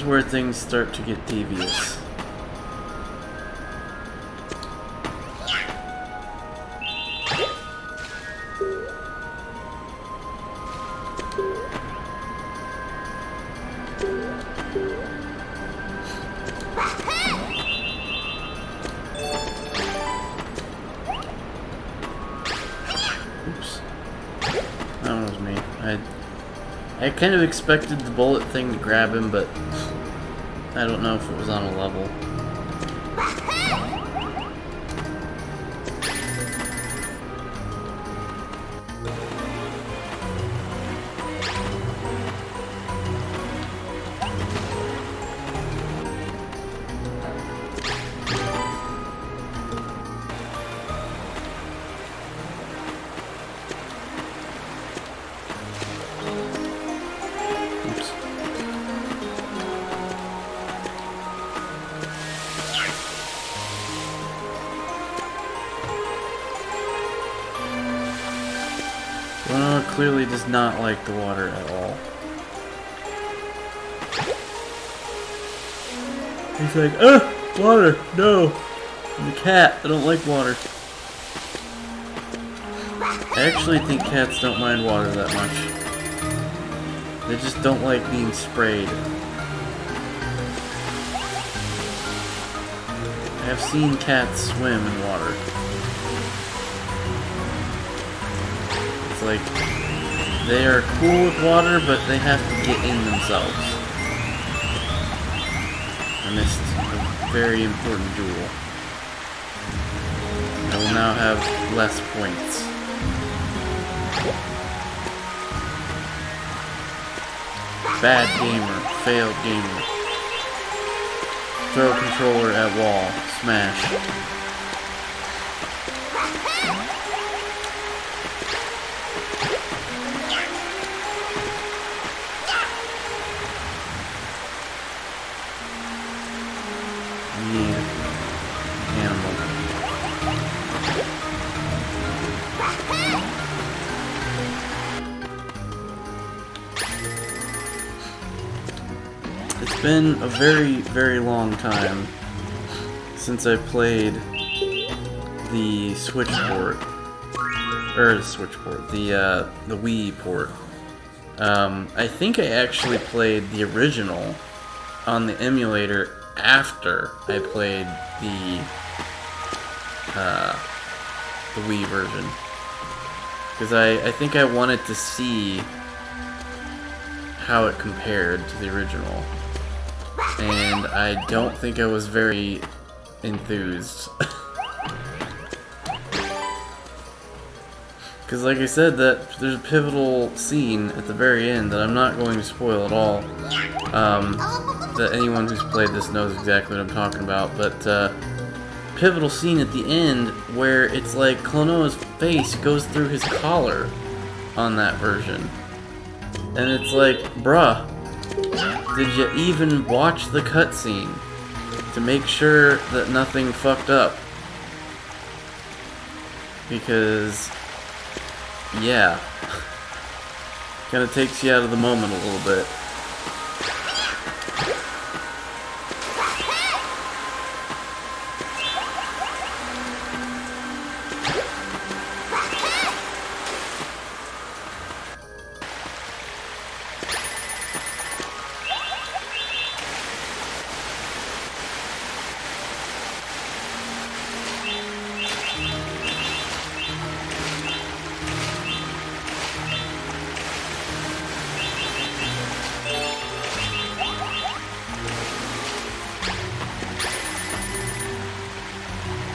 where things start to get devious. Oops. That was me. I kind of expected the bullet thing to grab him, but I don't know if it was on a level. Klonoa clearly does not like the water at all. He's like, water, no! I'm a cat, I don't like water. I actually think cats don't mind water that much. They just don't like being sprayed. I have seen cats swim in water. It's like, they are cool with water, but they have to get in themselves. I missed a very important duel. I will now have less points. Bad gamer, failed gamer. Throw controller at wall, smash. Animal. It's been a very, very long time since I played the Switch port. Or the Switch port, the Wii port. I think I actually played the original on the emulator after I played the Wii version, because I think I wanted to see how it compared to the original, and I don't think I was very enthused. Because like I said, that there's a pivotal scene at the very end that I'm not going to spoil at all. That anyone who's played this knows exactly what I'm talking about, but pivotal scene at the end where it's like Klonoa's face goes through his collar on that version. And it's like, bruh, did you even watch the cutscene to make sure that nothing fucked up? Because, yeah, kind of takes you out of the moment a little bit.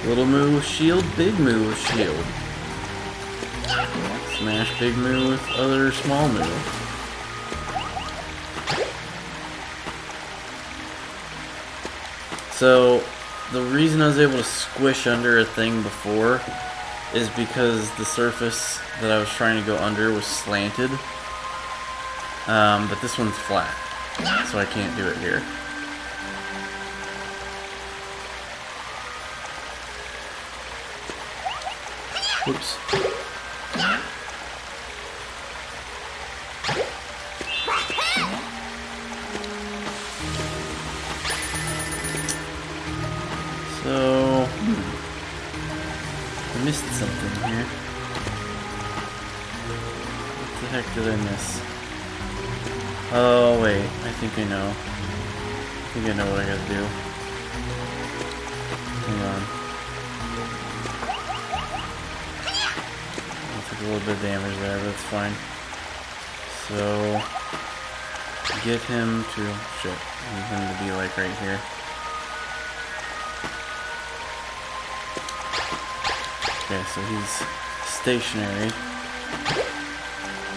Little Moo with shield, Big Moo with shield. Smash Big Moo with other small Moo. So, the reason I was able to squish under a thing before is because the surface that I was trying to go under was slanted. But this one's flat, so I can't do it here. Whoops. So, I missed something here. What the heck did I miss? Oh wait, I think I know. I think I know what I gotta do. Hang on. I took a little bit of damage there, but that's fine. So, get him to... shit. I need him to be like right here. Okay, so he's stationary.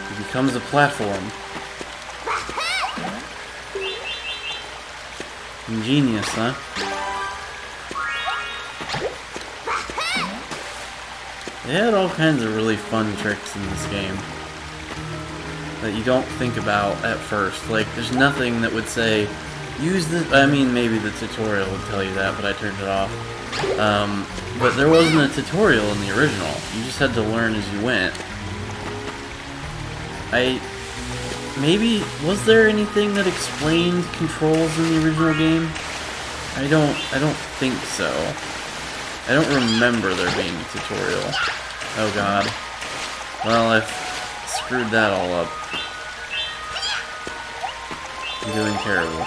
He becomes a platform. Ingenious, huh? They had all kinds of really fun tricks in this game that you don't think about at first. Like, there's nothing that would say, use this. I mean, maybe the tutorial would tell you that, but I turned it off. But there wasn't a tutorial in the original. You just had to learn as you went. Maybe, was there anything that explained controls in the original game? I don't think so. I don't remember there being a tutorial. Oh god. Well, I've screwed that all up. I'm doing terrible.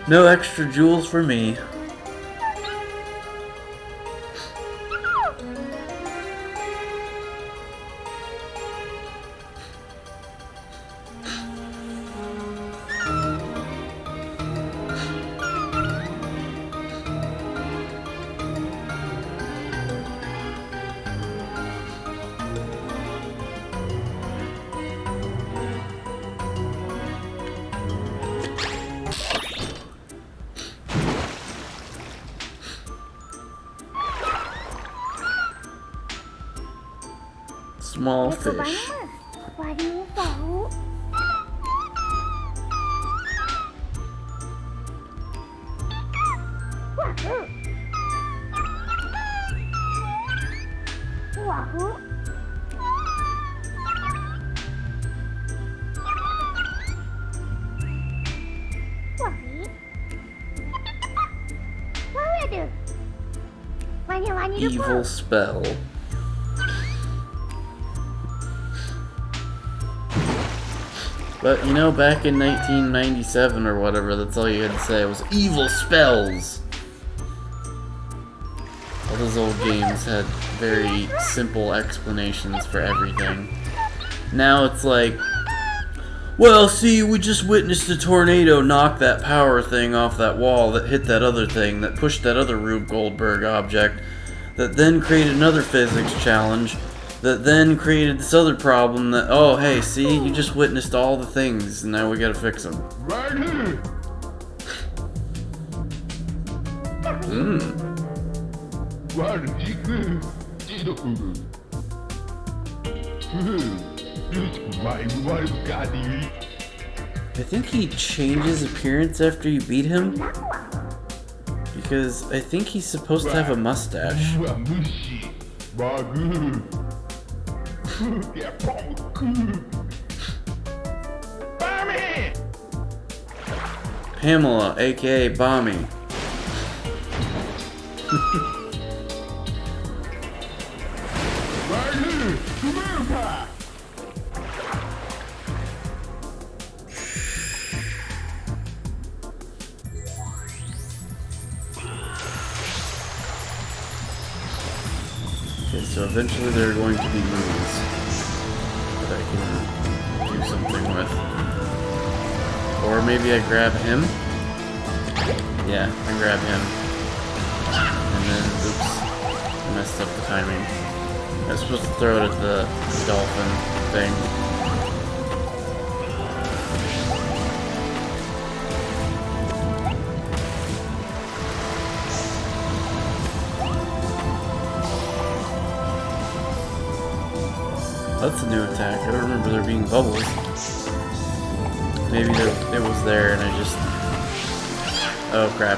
No extra jewels for me. Small fish. Evil spell. But, you know, back in 1997 or whatever, that's all you had to say was evil spells. All those old games had very simple explanations for everything. Now it's like, well, see, we just witnessed a tornado knock that power thing off that wall that hit that other thing, that pushed that other Rube Goldberg object, that then created another physics challenge, that then created this other problem that, oh, hey, see, you just witnessed all the things, and now we gotta fix them. Right here. I think he changes appearance after you beat him, because I think he's supposed to have a mustache. Pamela, aka Bommy. Okay, so eventually there are going to be moves that I can do something with. Or maybe I grab him. Yeah, I grab him. And then, oops, I messed up the timing. I was supposed to throw it at the dolphin thing. That's a new attack. I don't remember there being bubbles. Maybe it was there and I just... Oh crap.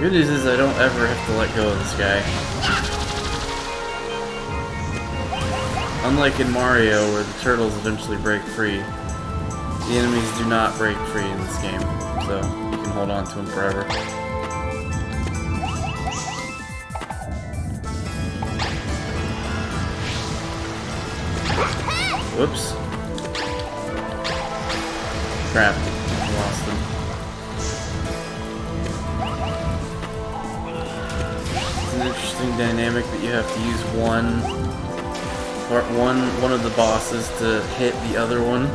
Good news is I don't ever have to let go of this guy. Unlike in Mario where the turtles eventually break free. The enemies do not break free in this game, so you can hold on to them forever. Whoops. Crap. I lost them. It's an interesting dynamic that you have to use one of the bosses to hit the other one.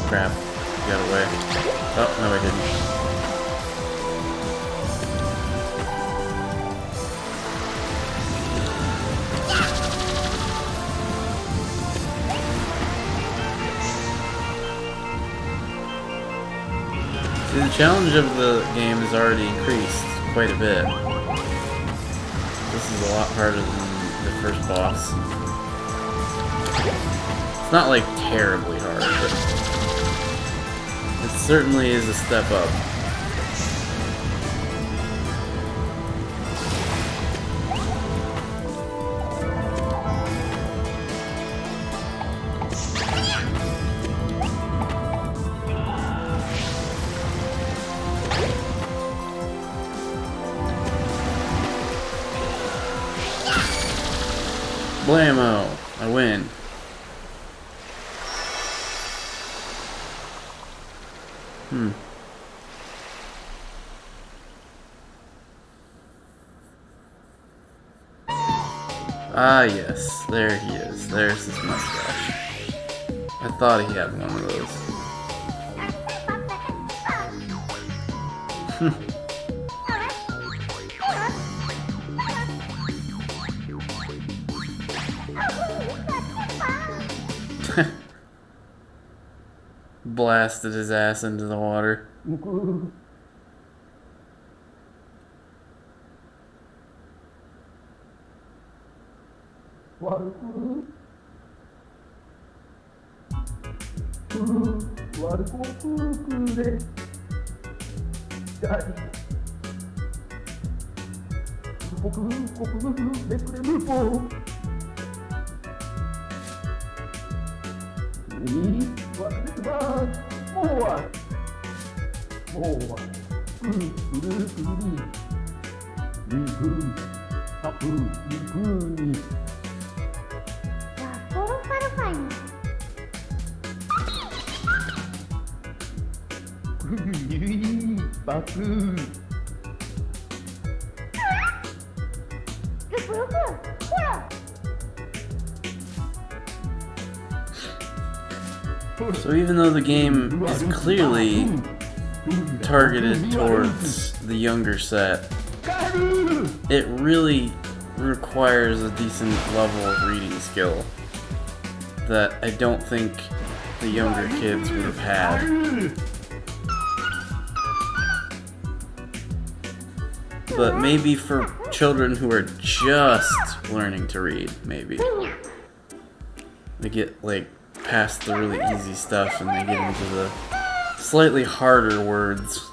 Crap. Got away. Oh, no I didn't. See, the challenge of the game has already increased quite a bit. This is a lot harder than the first boss. It's not like terribly hard, but it certainly is a step up. Blammo! I win. Ah, yes. There he is. There's his mustache. I thought he had one of those. Blasted his ass into the water. So even though the game is clearly targeted towards the younger set, it really requires a decent level of reading skill that I don't think the younger kids would have had. But maybe for children who are just learning to read, maybe. They get, like, past the really easy stuff and they get into the slightly harder words.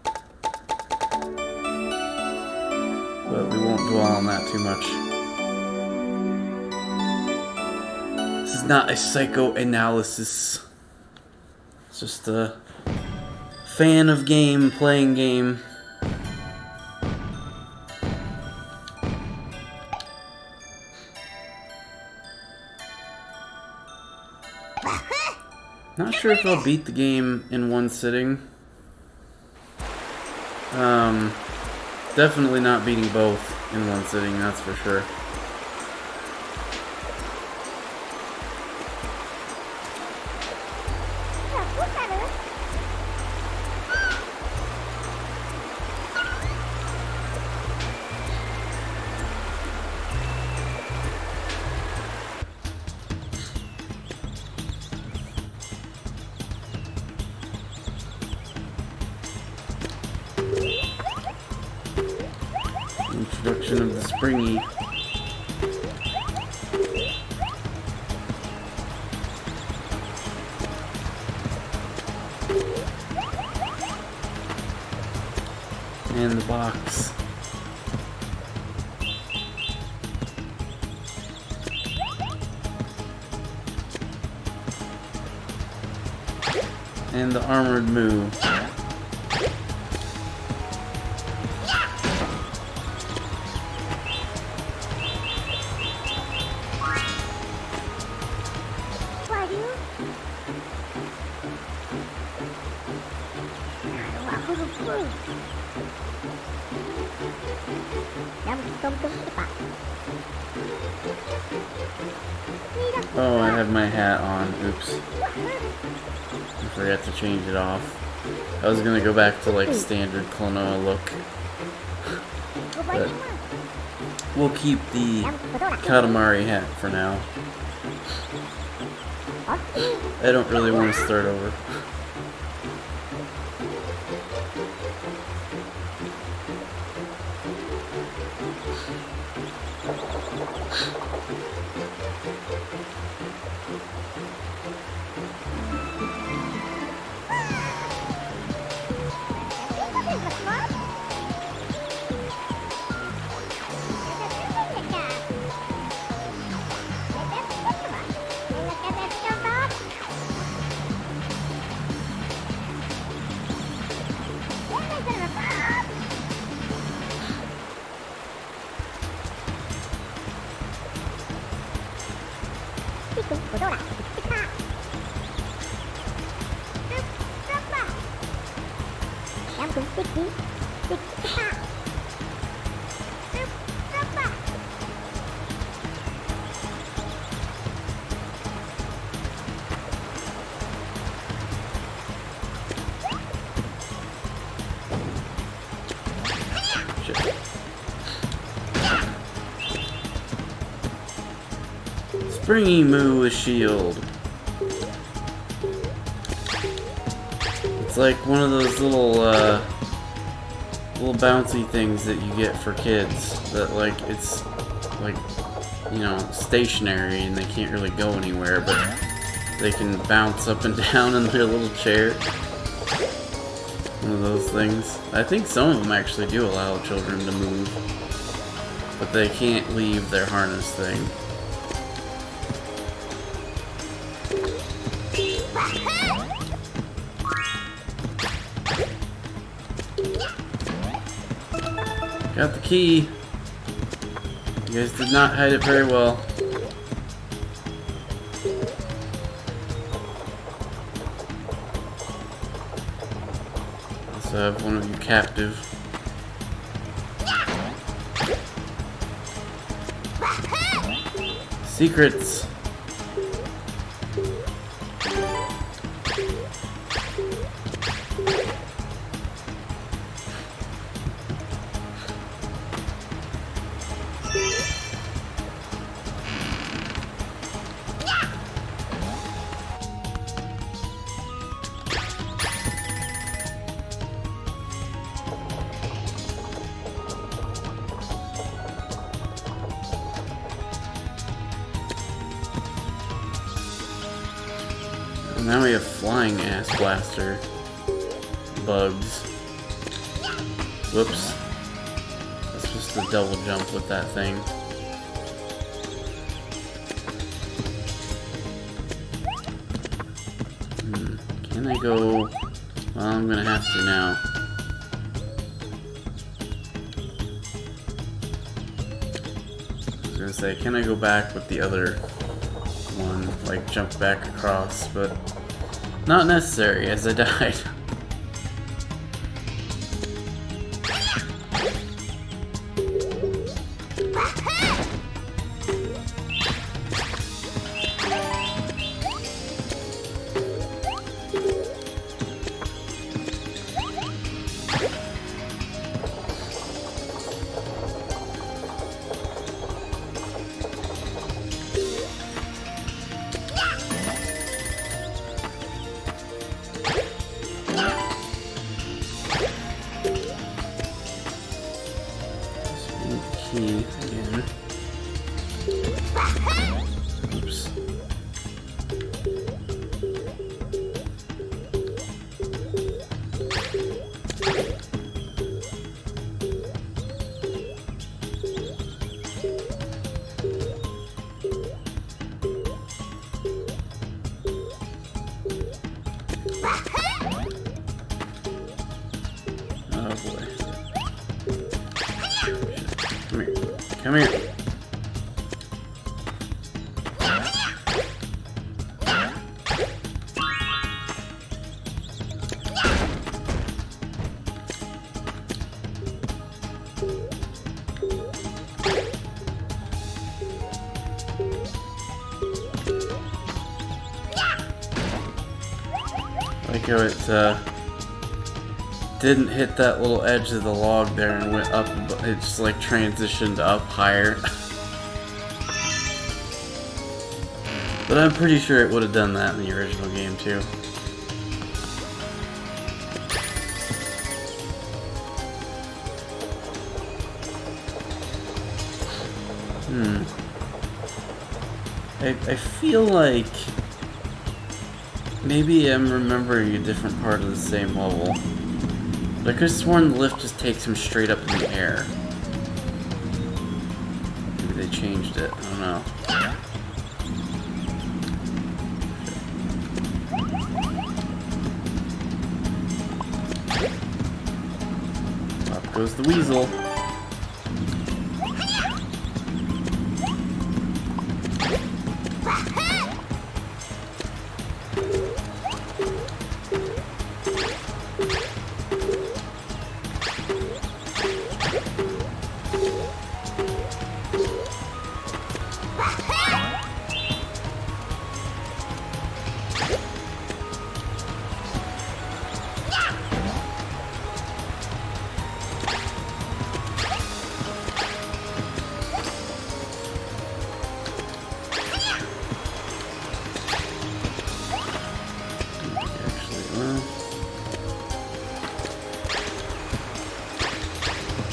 But we won't dwell on that too much. This is not a psychoanalysis. It's just a fan of game playing game. Not sure if I'll beat the game in one sitting. Definitely not beating both in one sitting, that's for sure. Introduction of the springy. And the box. and the armored Moo. Oh, I have my hat on. Oops. I forgot to change it off. I was gonna go back to like standard Klonoa look. But we'll keep the Katamari hat for now. I don't really want to start over. Springy Moo with shield. It's like one of those little bouncy things that you get for kids that like it's like, you know, stationary and they can't really go anywhere, but they can bounce up and down in their little chair. One of those things. I think some of them actually do allow children to move, but they can't leave their harness thing. Got the key. You guys did not hide it very well. Also have one of you captive. Secrets. Now we have flying ass blaster bugs. Whoops. That's just a double jump with that thing. Can I go? Well, I'm gonna have to now. I was gonna say, can I go back with the other one, like jump back across, but not necessary as I died. Key again. Oops. Come here. Like how it didn't hit that little edge of the log there and went up, it just like transitioned up higher. But I'm pretty sure it would have done that in the original game too. I feel like maybe I'm remembering a different part of the same level. But I could have sworn the lift just takes him straight up in the air. Maybe they changed it. I don't know. Up goes the weasel.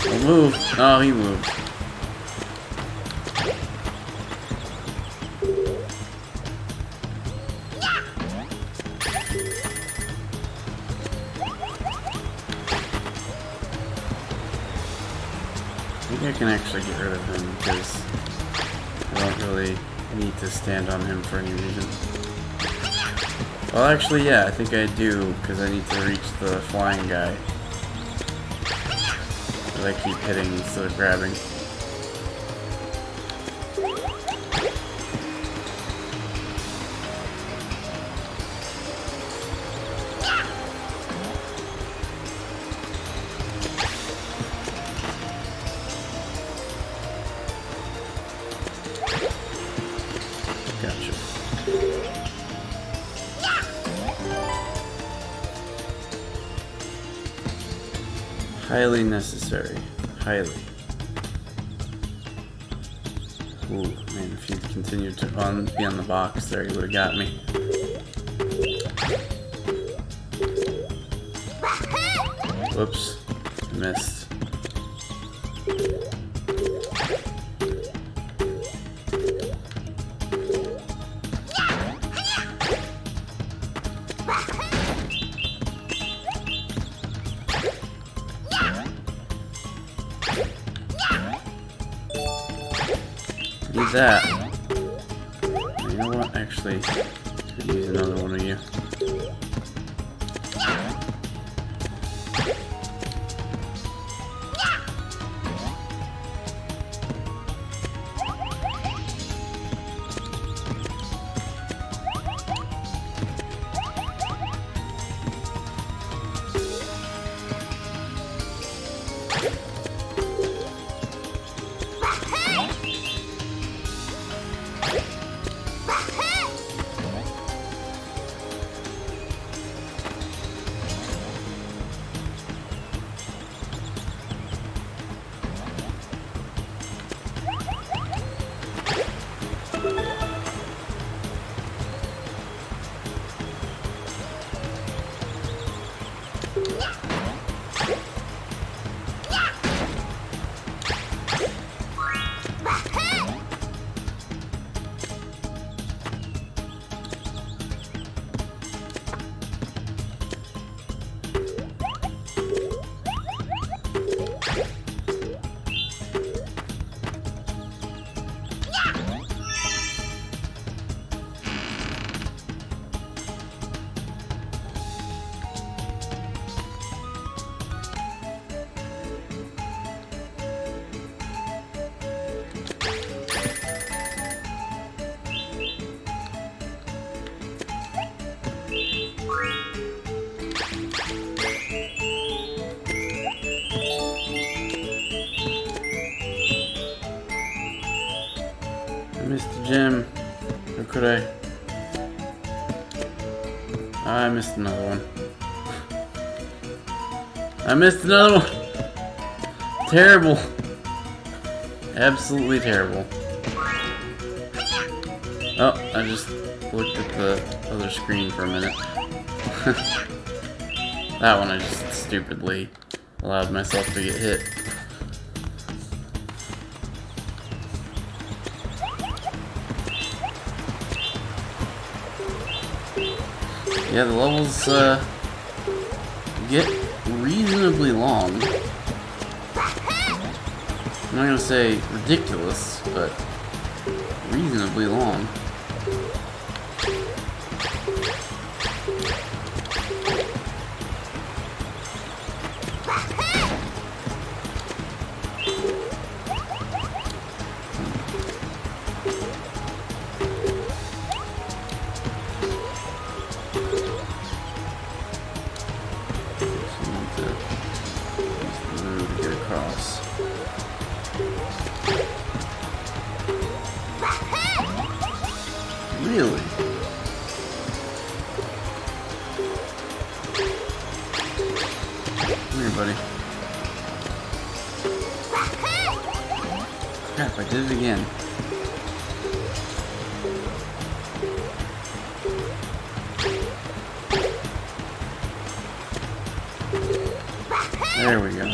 Don't move. Oh, he moved. I think I can actually get rid of him because I don't really need to stand on him for any reason. Well, actually, yeah, I think I do because I need to reach the flying guy that I keep hitting instead of grabbing. Gotcha. Highly necessary. Highly. Ooh, man, if he'd continued to be on the box there, he would have got me. Whoops. Missed. Need that. You know what? Actually, could use another one of you. missed the gem. Or could I? I missed another one. I missed another one! Terrible. Absolutely terrible. Oh, I just looked at the other screen for a minute. That one I just stupidly allowed myself to get hit. Yeah, the levels get reasonably long. I'm not gonna say ridiculous, but reasonably long. Really? Come here, buddy. Crap, I did it again. There we go.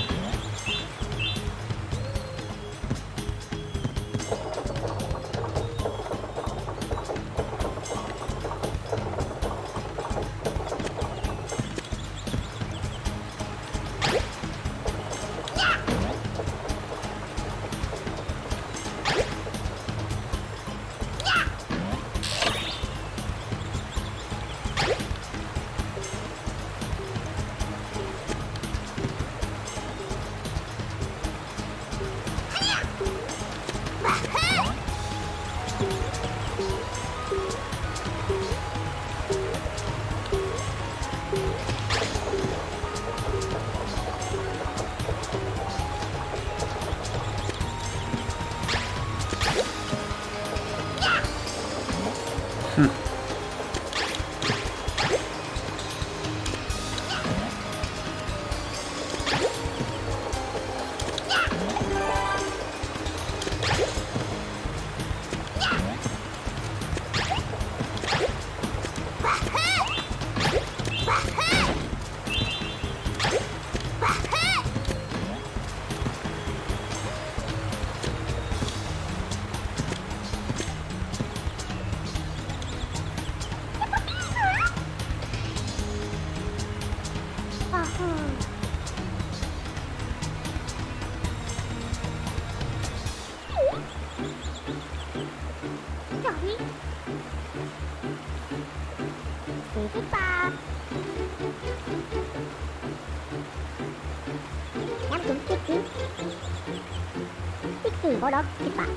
Có đó, kịp bạn.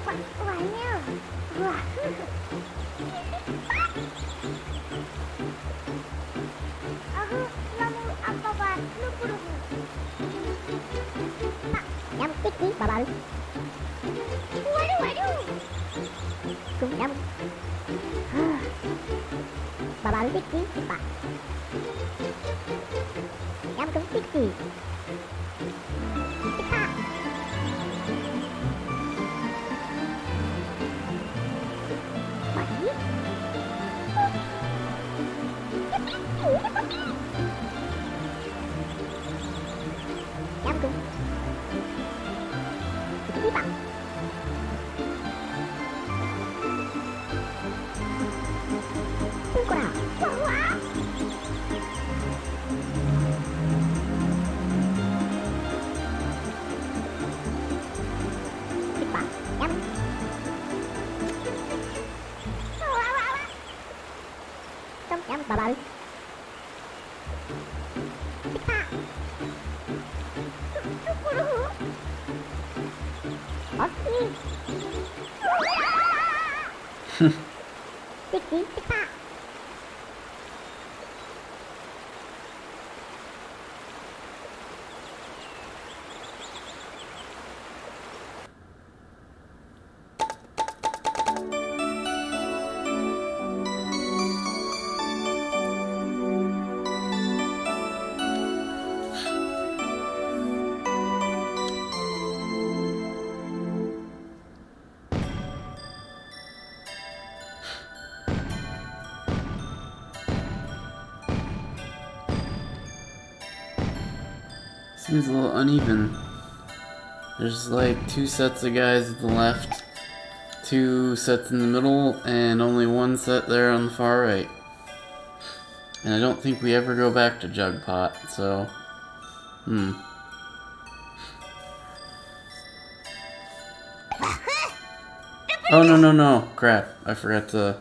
Quả nha. Namo apa lupa. Yang tiki babal. Waduh. Cùng yang. Babal tiki pak. Yang cũng tiki. Babal. Seems a little uneven. There's like 2 sets of guys at the left, 2 sets in the middle, and only 1 set there on the far right. And I don't think we ever go back to Jugpot, so... Oh, no. Crap. I forgot to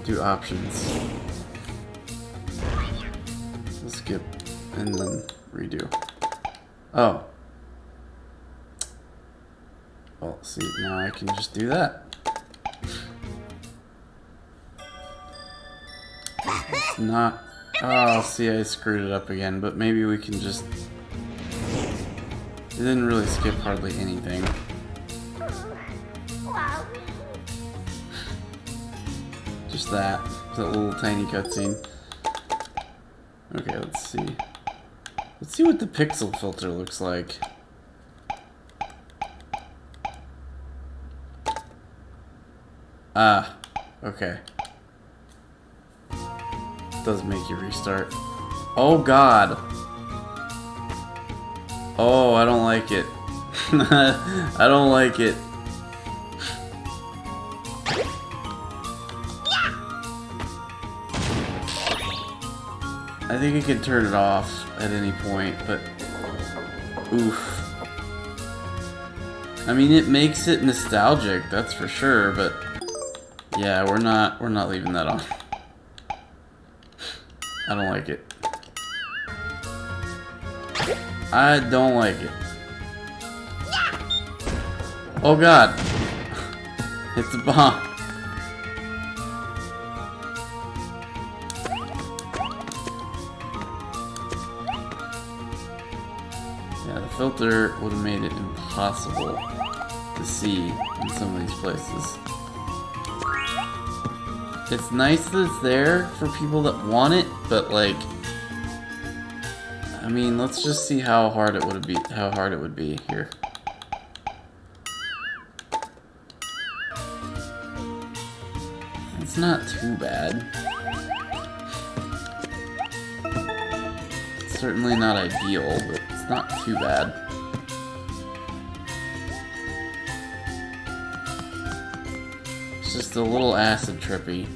do options. We'll skip and then redo. Oh. Well, see, now I can just do that. It's not... Oh, see, I screwed it up again, but maybe we can just... It didn't really skip hardly anything. Just that little tiny cutscene. Okay, let's see. Let's see what the pixel filter looks like. Ah, okay. Does make you restart. Oh god. Oh, I don't like it. I don't like it. I think I could turn it off at any point, but oof. I mean, it makes it nostalgic, that's for sure, but yeah, we're not leaving that on. I don't like it. I don't like it. Oh god. It's a bomb. Yeah, the filter would have made it impossible to see in some of these places. It's nice that it's there for people that want it, but like, I mean, let's just see how hard it would be here. It's not too bad. It's certainly not ideal, but it's not too bad. It's just a little acid trippy.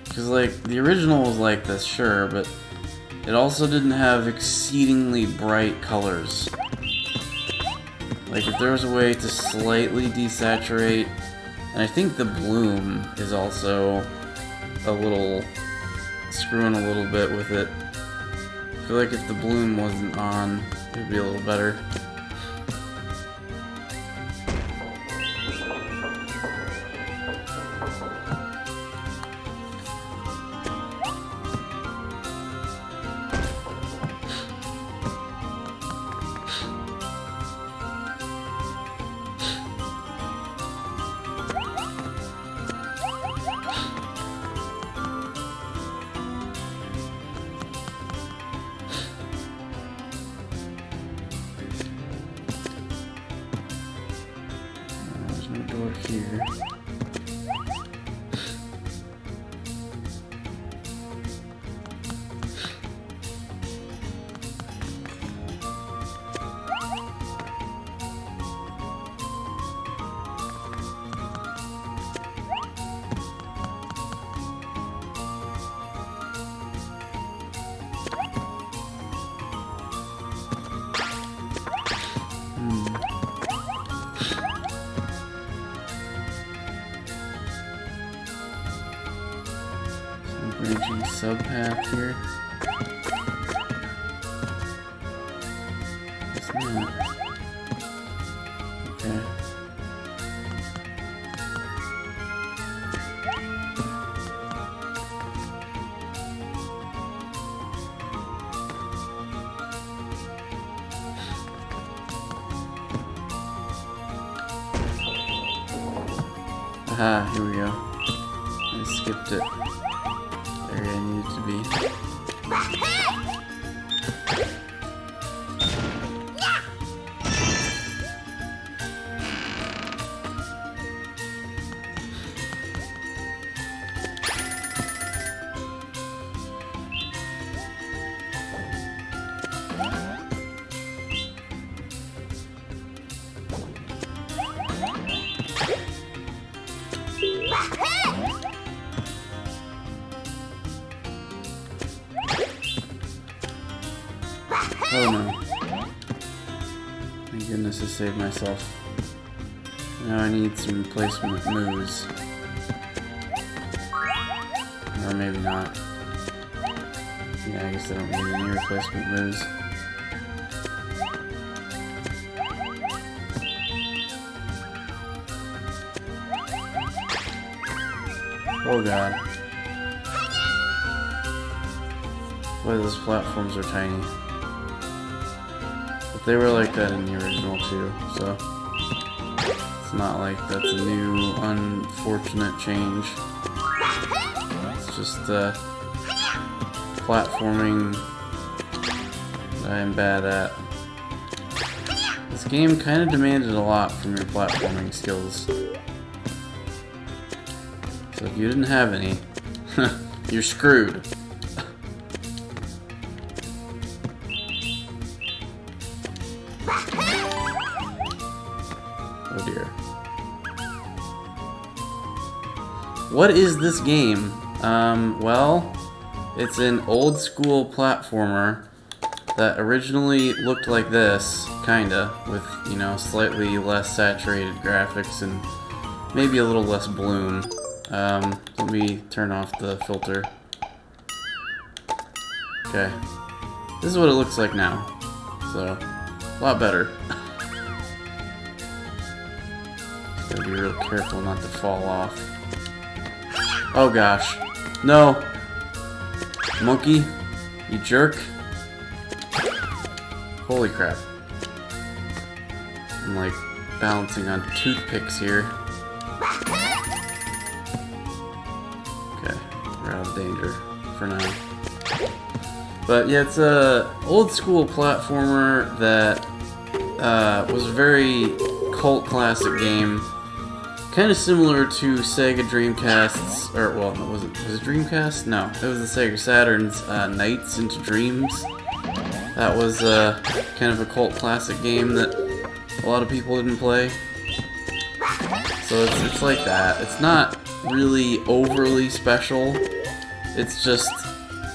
Because, like, the original was like this, sure, but it also didn't have exceedingly bright colors. Like, if there was a way to slightly desaturate, and I think the bloom is also a little, screwing a little bit with it. I feel like if the bloom wasn't on, it would be a little better. Door here. Branching subpath here. It's not. Okay. Aha, here we go. I skipped it. Area I needed to be. save myself. Now I need some replacement moves. Or maybe not. Yeah, I guess I don't need any replacement moves. Oh god. Boy, those platforms are tiny. But they were like that in the original too, so it's not like that's a new unfortunate change. It's just platforming that I am bad at. This game kind of demanded a lot from your platforming skills. So if you didn't have any, you're screwed. Oh dear. What is this game? Well, it's an old school platformer that originally looked like this, kinda, with, you know, slightly less saturated graphics and maybe a little less bloom. Let me turn off the filter. Okay. This is what it looks like now. So, a lot better. Just gotta be real careful not to fall off. Oh gosh. No! Monkey, you jerk. Holy crap. I'm like balancing on toothpicks here. Okay, we're out of danger for now. But yeah, it's a old school platformer that was a very cult classic game. Kind of similar to Sega Dreamcast's, or well, was it Dreamcast? No, it was the Sega Saturn's Nights into Dreams. That was kind of a cult classic game that a lot of people didn't play. So it's like that. It's not really overly special. It's just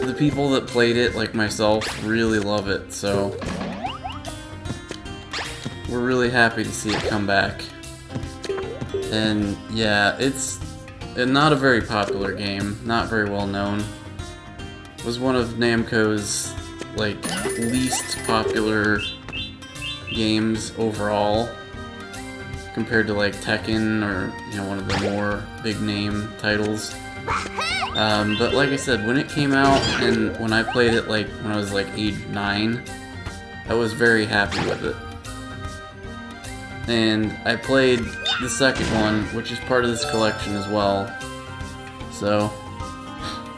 the people that played it, like myself, really love it. So we're really happy to see it come back. And yeah, it's not a very popular game, not very well known. It was one of Namco's like least popular games overall, compared to like Tekken or, you know, one of the more big name titles. But like I said, when it came out and when I played it, like when I was like age 9, I was very happy with it. And I played the second one, which is part of this collection as well. So,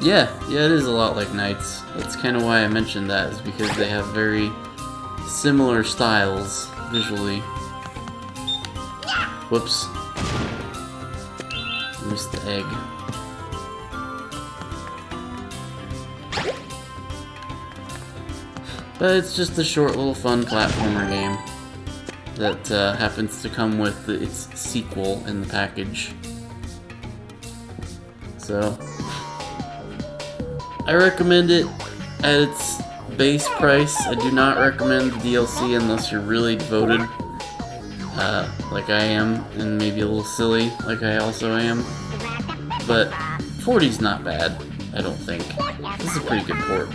yeah, it is a lot like Knights. That's kind of why I mentioned that, is because they have very similar styles visually. Whoops. Missed the egg. But it's just a short little fun platformer game that happens to come with its sequel in the package. So, I recommend it at its base price. I do not recommend the DLC unless you're really devoted, like I am, and maybe a little silly, like I also am. But 40's not bad, I don't think. This is a pretty good port.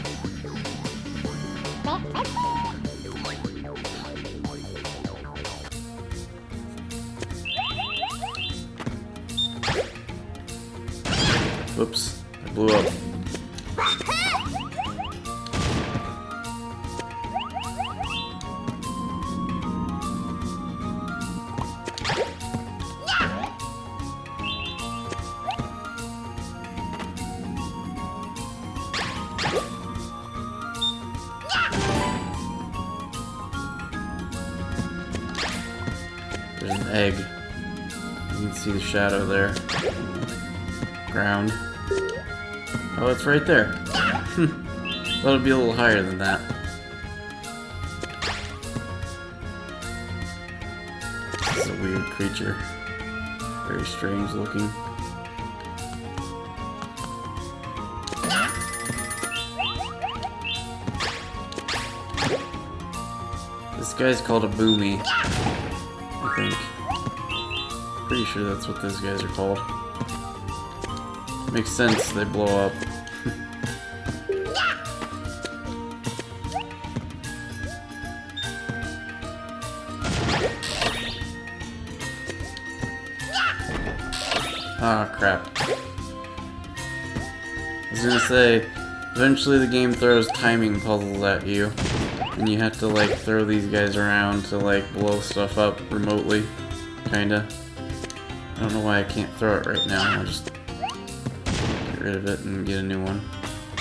Whoops, I blew up. There's an egg. You can see the shadow there. Ground. Oh, it's right there. Thought it'd be a little higher than that. It's a weird creature. Very strange looking. This guy's called a boomy. think. Pretty sure that's what those guys are called. Makes sense, they blow up. Ah, crap. I was gonna say, eventually the game throws timing puzzles at you, and you have to like throw these guys around to like blow stuff up remotely, kinda. I don't know why I can't throw it right now. I'll just get rid of it and get a new one.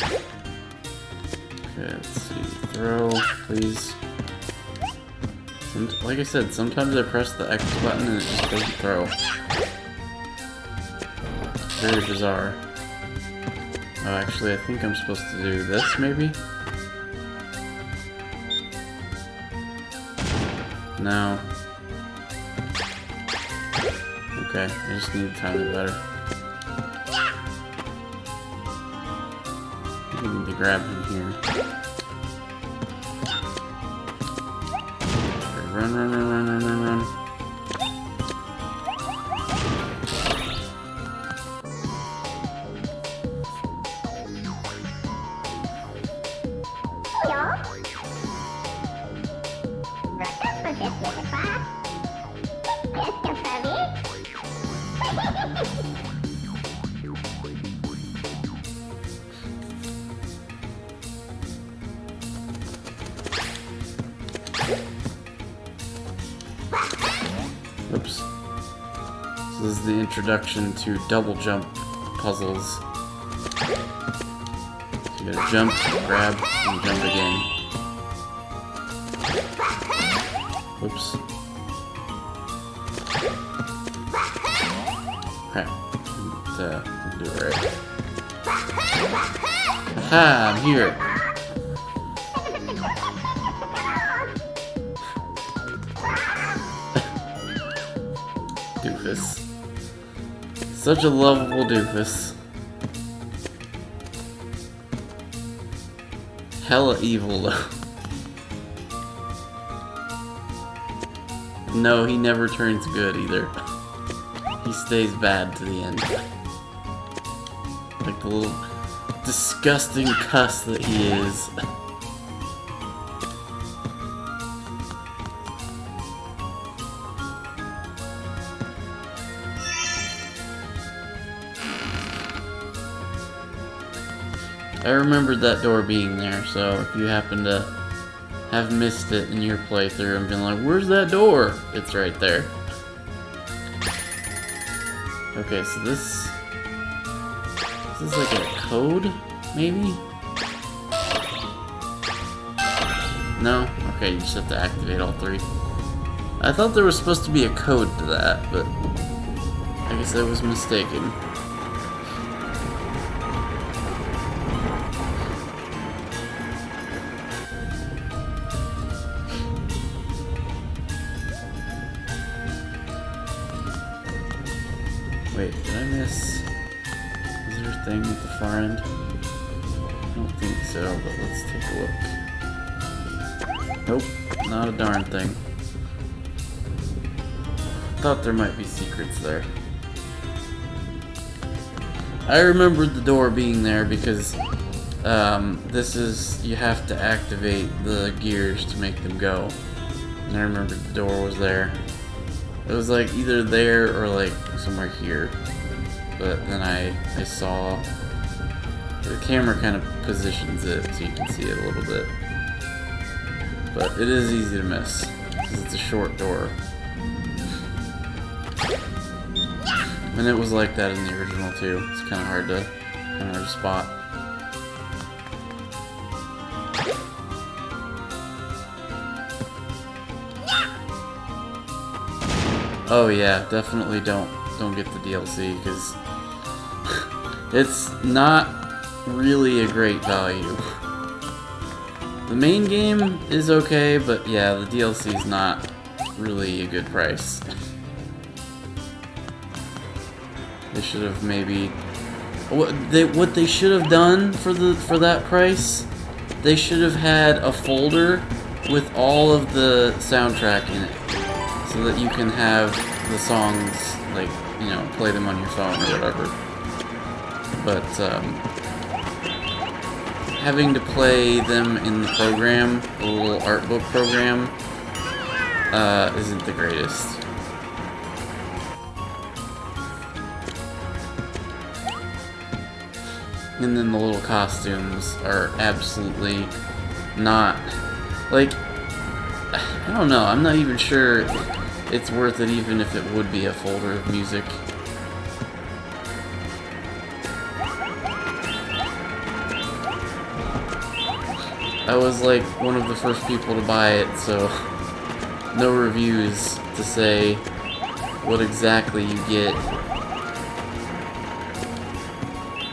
Okay, let's see. Throw, please. Like I said, sometimes I press the X button and it just doesn't throw. Very bizarre. Oh, actually, I think I'm supposed to do this, maybe? No. Okay, I just need to time it better. I need to grab him here. Okay, run, run, run, run, run, run, run. Oops. So this is the introduction to double jump puzzles. So you gotta jump, grab, and jump again. Oops. Okay. Didn't do it right. Aha! I'm here! Doofus. Such a lovable doofus. Hella evil though. No, he never turns good either. He stays bad to the end. Like the little disgusting cuss that he is. I remembered that door being there, so if you happen to have missed it in your playthrough and been like, where's that door? It's right there. Okay, so this is like a code, maybe? No? Okay, you just have to activate all three. I thought there was supposed to be a code to that, but I guess I was mistaken. Wait, did I miss? Is there a thing at the far end? I don't think so, but let's take a look. Nope, not a darn thing. Thought there might be secrets there. I remembered the door being there because this is, you have to activate the gears to make them go. And I remembered the door was there. It was like either there or like somewhere here. But then I saw the camera kind of positions it so you can see it a little bit. But it is easy to miss because it's a short door. And it was like that in the original too. It's kind of hard to spot. Oh yeah, definitely don't get the DLC because it's not really a great value. The main game is okay, but yeah, the DLC is not really a good price. They should have maybe what they should have done for that price. They should have had a folder with all of the soundtrack in it. So so that you can have the songs, like, you know, play them on your phone or whatever. But having to play them in the program, the little art book program, isn't the greatest. And then the little costumes are absolutely not, like, I don't know, I'm not even sure it's worth it even if it would be a folder of music. I was like one of the first people to buy it, so no reviews to say what exactly you get.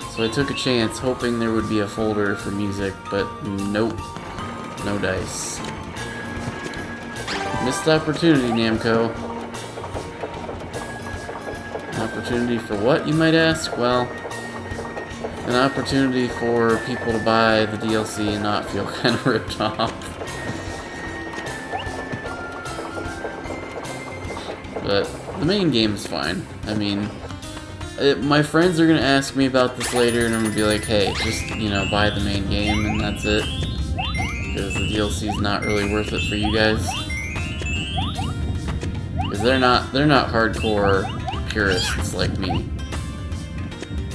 So I took a chance, hoping there would be a folder for music, but nope. No dice. Missed opportunity, Namco. Opportunity for what, you might ask? Well, an opportunity for people to buy the DLC and not feel kind of ripped off. But the main game's fine. I mean, my friends are gonna ask me about this later, and I'm gonna be like, hey, just, you know, buy the main game, and that's it. Because the DLC's not really worth it for you guys. Because they're not hardcore purists like me.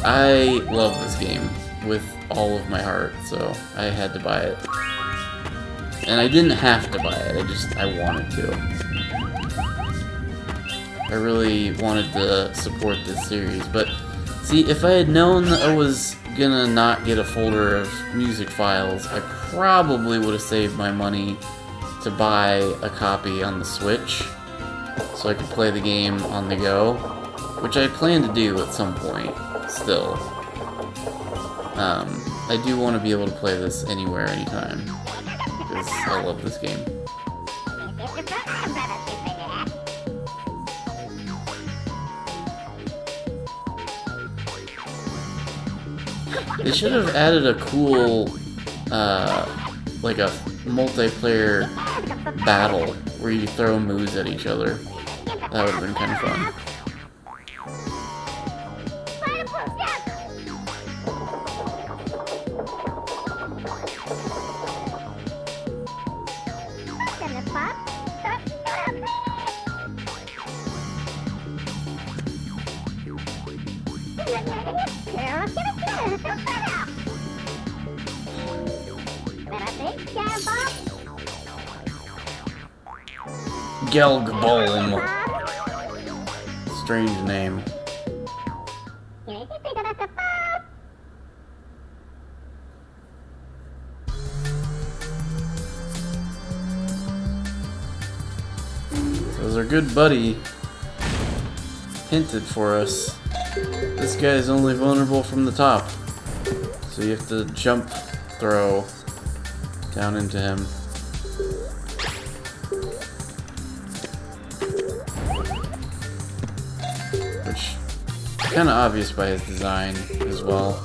I love this game with all of my heart, so I had to buy it. And I didn't have to buy it, I wanted to. I really wanted to support this series, but see, if I had known that I was gonna not get a folder of music files, I probably would have saved my money to buy a copy on the Switch, so I could play the game on the go, which I plan to do at some point, still. I do want to be able to play this anywhere, anytime, because I love this game. They should have added a cool, like a multiplayer battle where you throw moves at each other. That would have been kind of fun. Gelgbolm. Strange name. As our good buddy hinted for us, this guy is only vulnerable from the top. So you have to jump throw down into him. Which is kind of obvious by his design as well.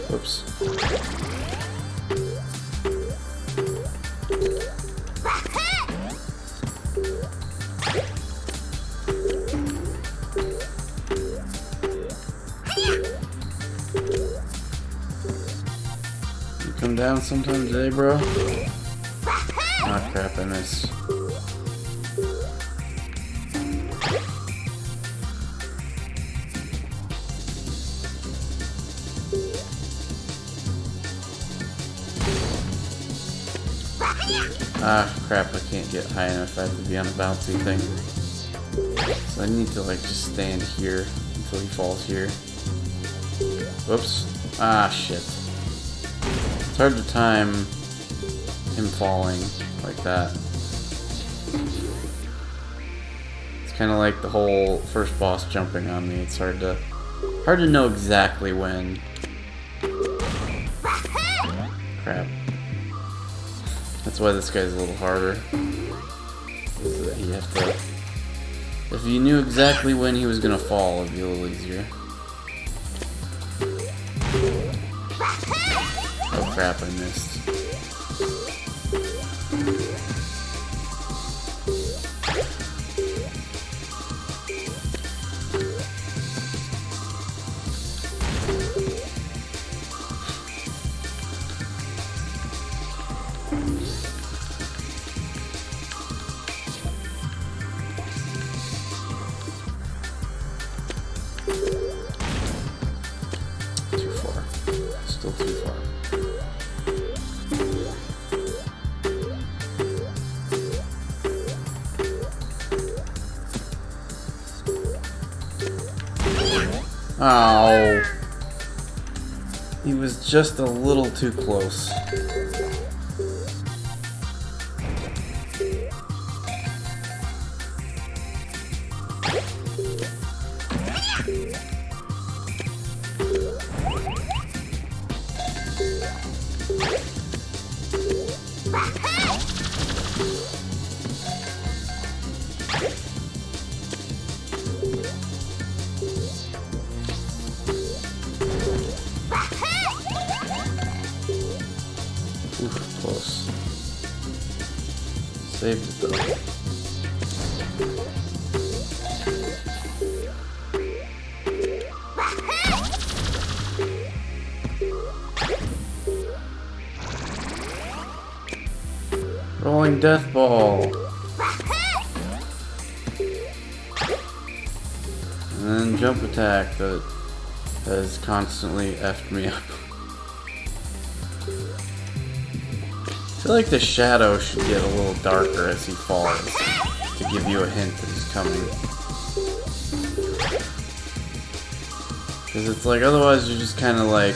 Whoops. You come down sometime today, bro? Ah, crap, I missed. Ah, crap, I can't get high enough. I have to be on a bouncy thing. So I need to, like, just stand here until he falls here. Whoops. Ah, shit. It's hard to time him falling like that. It's kind of like the whole first boss jumping on me. It's hard to know exactly when. Crap. That's why this guy's a little harder. You have to. If you knew exactly when he was gonna fall, it'd be a little easier. Oh crap! I missed. Too far. Still too far. Oh. He was just a little too close. Oof, close. Saved it though. Rolling death ball. And then jump attack that has constantly effed me up. I feel like the shadow should get a little darker as he falls to give you a hint that he's coming. Because it's like, otherwise you're just kind of like,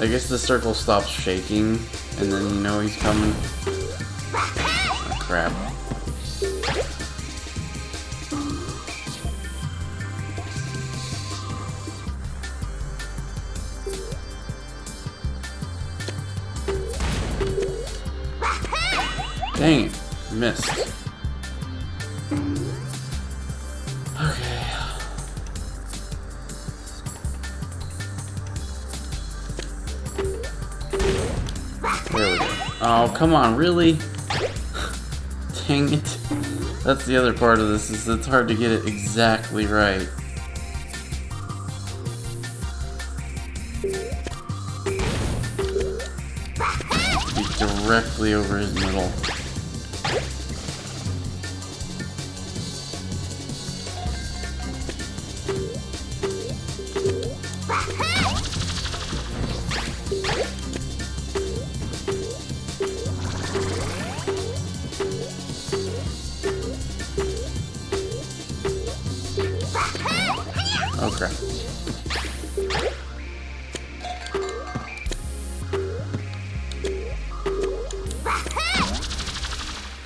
I guess the circle stops shaking and then you know he's coming. Oh, crap. Dang it, missed. Okay. There we go. Oh, come on, really? Dang it. That's the other part of this, is it's hard to get it exactly right. Be directly over his middle. Oh crap.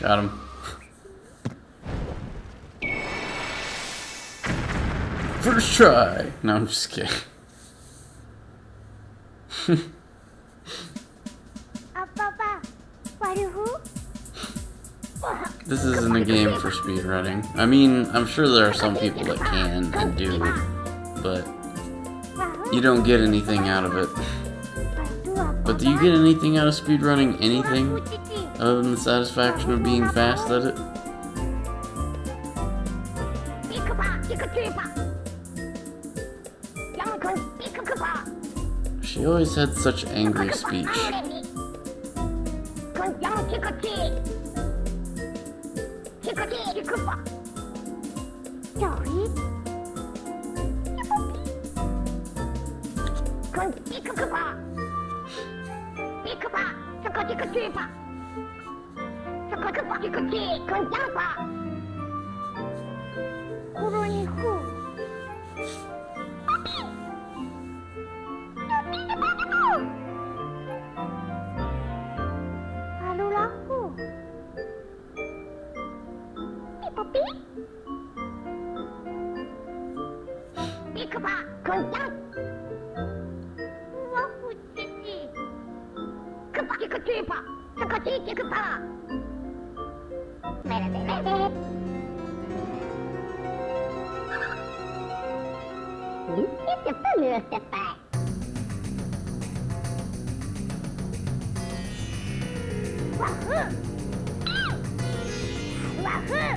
Got him. First try! No, I'm just kidding. This isn't a game for speedrunning. I mean, I'm sure there are some people that can and do, but you don't get anything out of it. But do you get anything out of speedrunning anything other than the satisfaction of being fast at it? She always had such angry speech. It's a familiar step back. Wahoo! Wahoo!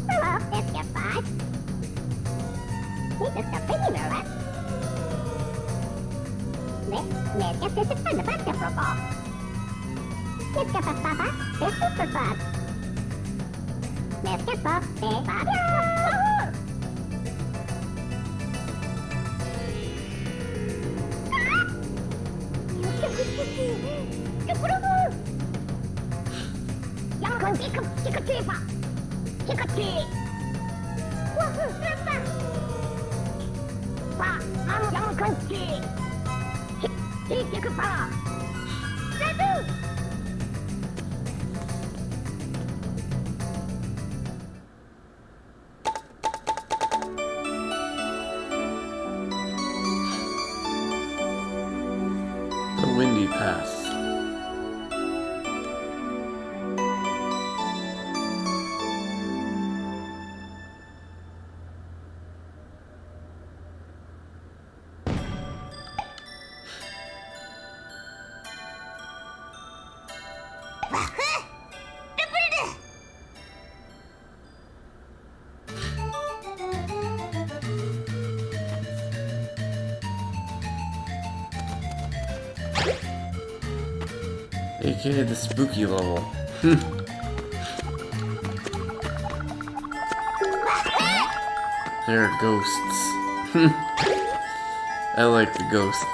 Hello, step 5. This is the pretty right? Let's get this in the basketball ball. Let's get the papa, this super fun. Let's get the big Fabio! The Windy Pass. AKA the spooky level. There are ghosts. I like the ghosts.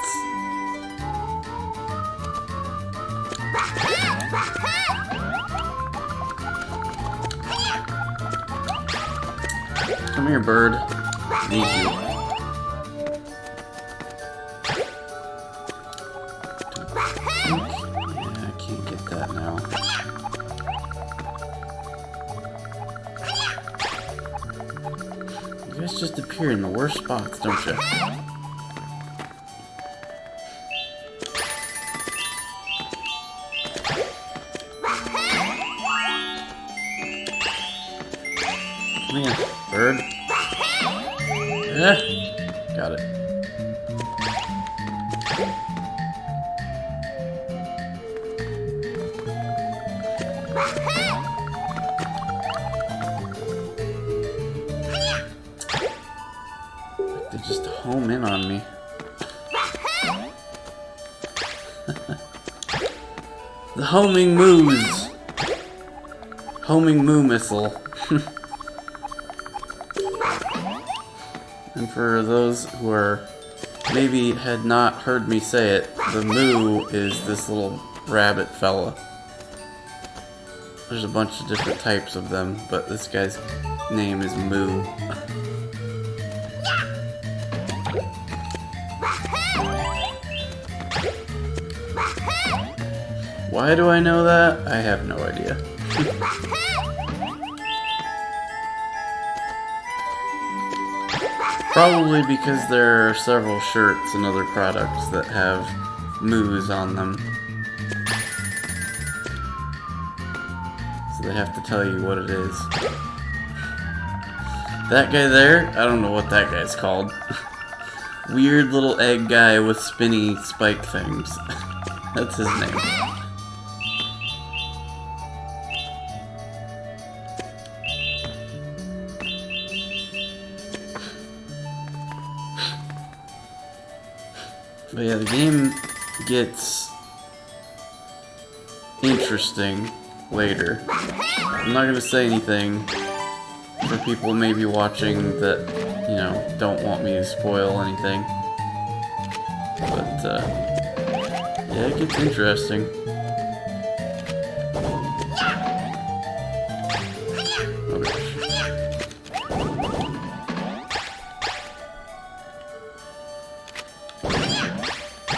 Come here, bird. Need you. You guys just appear in the worst spots, don't you? Come here, bird. Got it. They just home in on me. The homing moos. Homing moo missile. And for those who are maybe had not heard me say it, the moo is this little rabbit fella. There's a bunch of different types of them, but this guy's name is Moo. Why do I know that? I have no idea. Probably because there are several shirts and other products that have moos on them. So they have to tell you what it is. That guy there? I don't know what that guy's called. Weird little egg guy with spinny spike things. That's his name. But yeah, the game gets interesting later. I'm not gonna say anything for people maybe watching that, you know, don't want me to spoil anything. But, yeah, it gets interesting. Oh gosh.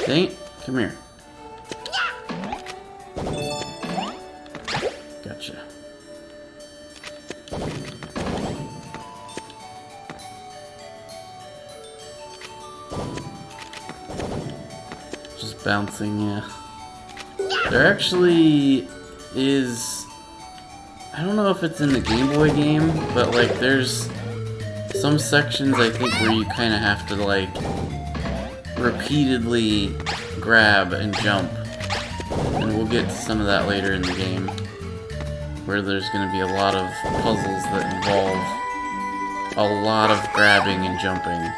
Dang it, come here. Gotcha. Just bouncing, yeah. They're actually is... I don't know if it's in the Game Boy game, but like there's some sections I think where you kind of have to like repeatedly grab and jump. And we'll get to some of that later in the game, where there's going to be a lot of puzzles that involve a lot of grabbing and jumping.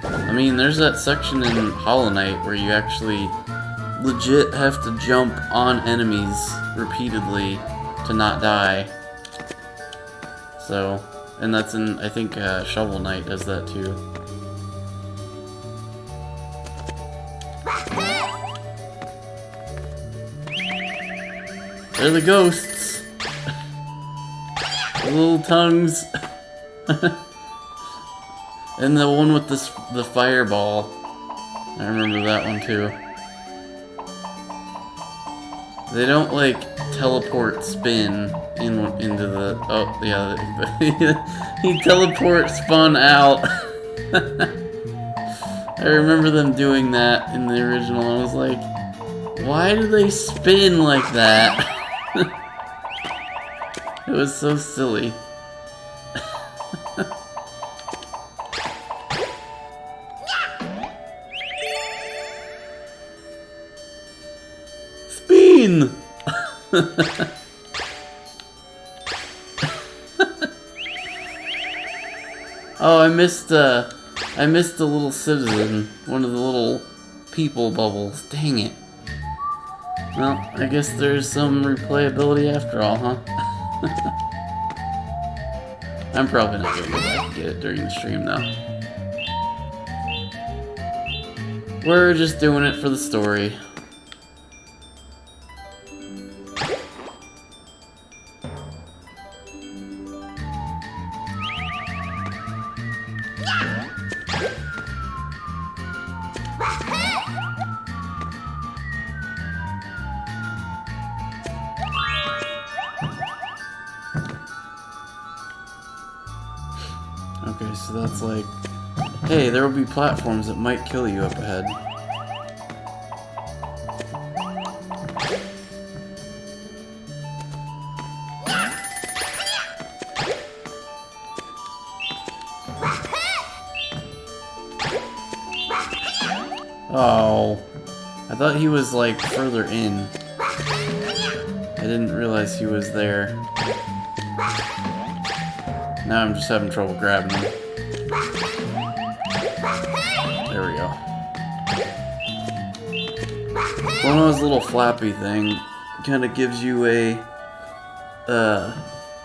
I mean, there's that section in Hollow Knight where you actually legit have to jump on enemies repeatedly to not die. So, and that's in, I think, Shovel Knight does that too. They're the ghosts! The little tongues! And the one with the fireball. I remember that one too. They don't like teleport spin into the... Oh, yeah. He teleport spun out. I remember them doing that in the original. I was like, why do they spin like that? It was so silly. Spin! Oh, I missed the little citizen, one of the little people bubbles. Dang it. Well, I guess there's some replayability after all, huh? I'm probably not gonna go back and get it during the stream, though. We're just doing it for the story. Okay, so that's like, hey, there will be platforms that might kill you up ahead. Oh, I thought he was like further in. I didn't realize he was there. Now I'm just having trouble grabbing him. There we go. Klonoa's little flappy thing kind of gives you a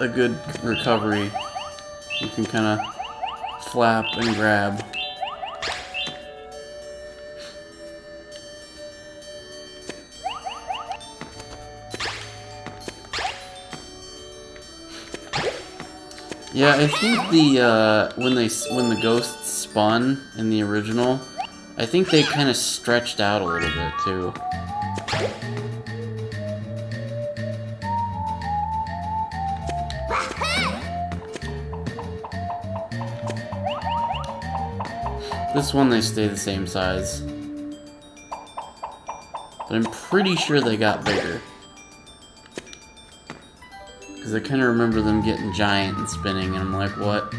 good recovery. You can kind of flap and grab. Yeah, I think the when the ghosts spun in the original, I think they kind of stretched out a little bit too. This one they stay the same size, but I'm pretty sure they got bigger. Because I kind of remember them getting giant and spinning, and I'm like, what?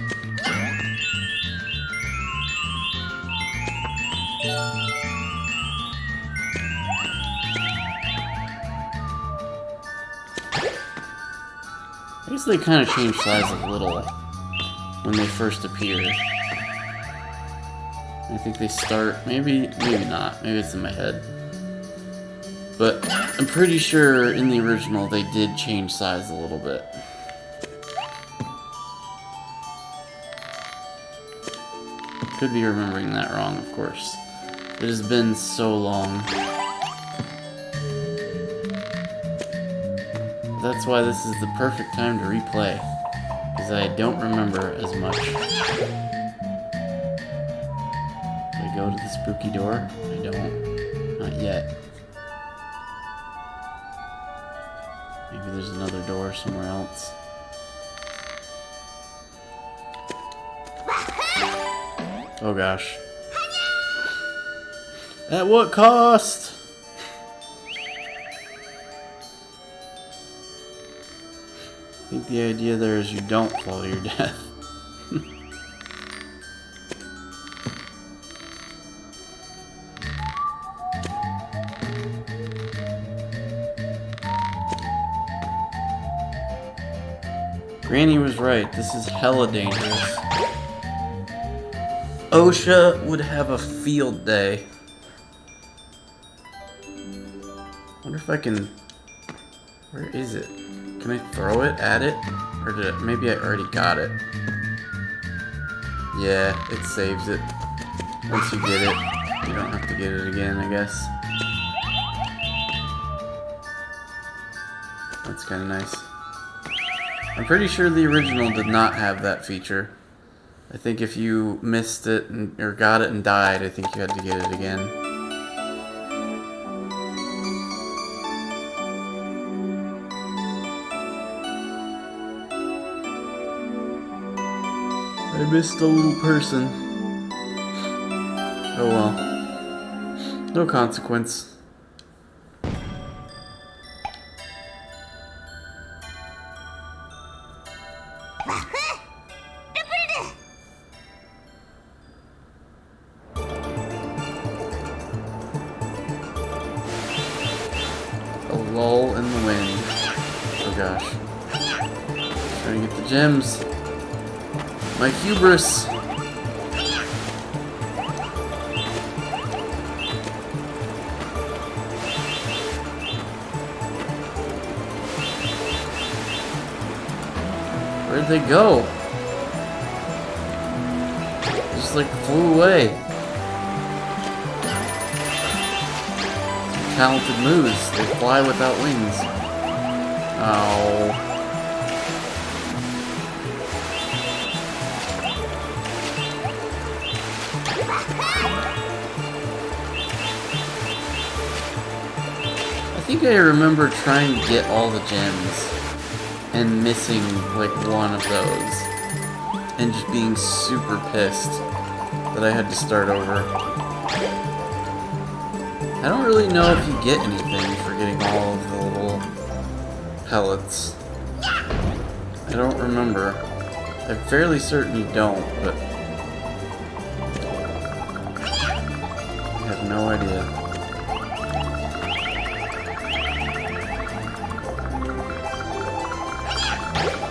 I guess they kind of change size a little when they first appear. I think they start, maybe not, maybe it's in my head. But I'm pretty sure in the original they did change size a little bit. Could be remembering that wrong, of course. It has been so long. That's why this is the perfect time to replay, because I don't remember as much. Do I go to the spooky door? I don't. Not yet. Maybe there's another door somewhere else. Oh gosh. At what cost? I think the idea there is you don't fall to your death. Granny was right, this is hella dangerous. OSHA would have a field day. Wonder if I can... Where is it? Can I throw it at it? Or did it... Maybe I already got it. Yeah, it saves it. Once you get it, you don't have to get it again, I guess. That's kind of nice. I'm pretty sure the original did not have that feature. I think if you missed it or got it and died, I think you had to get it again. I missed a little person. Oh well. No consequence. A lull in the wind. Oh gosh. Trying to get the gems. My hubris. Where'd they go? Just like flew away. Talented moves. They fly without wings. Oh. I think I remember trying to get all the gems and missing like one of those and just being super pissed that I had to start over. I don't really know if you get anything for getting all of the little pellets. I don't remember. I'm fairly certain you don't, but I have no idea.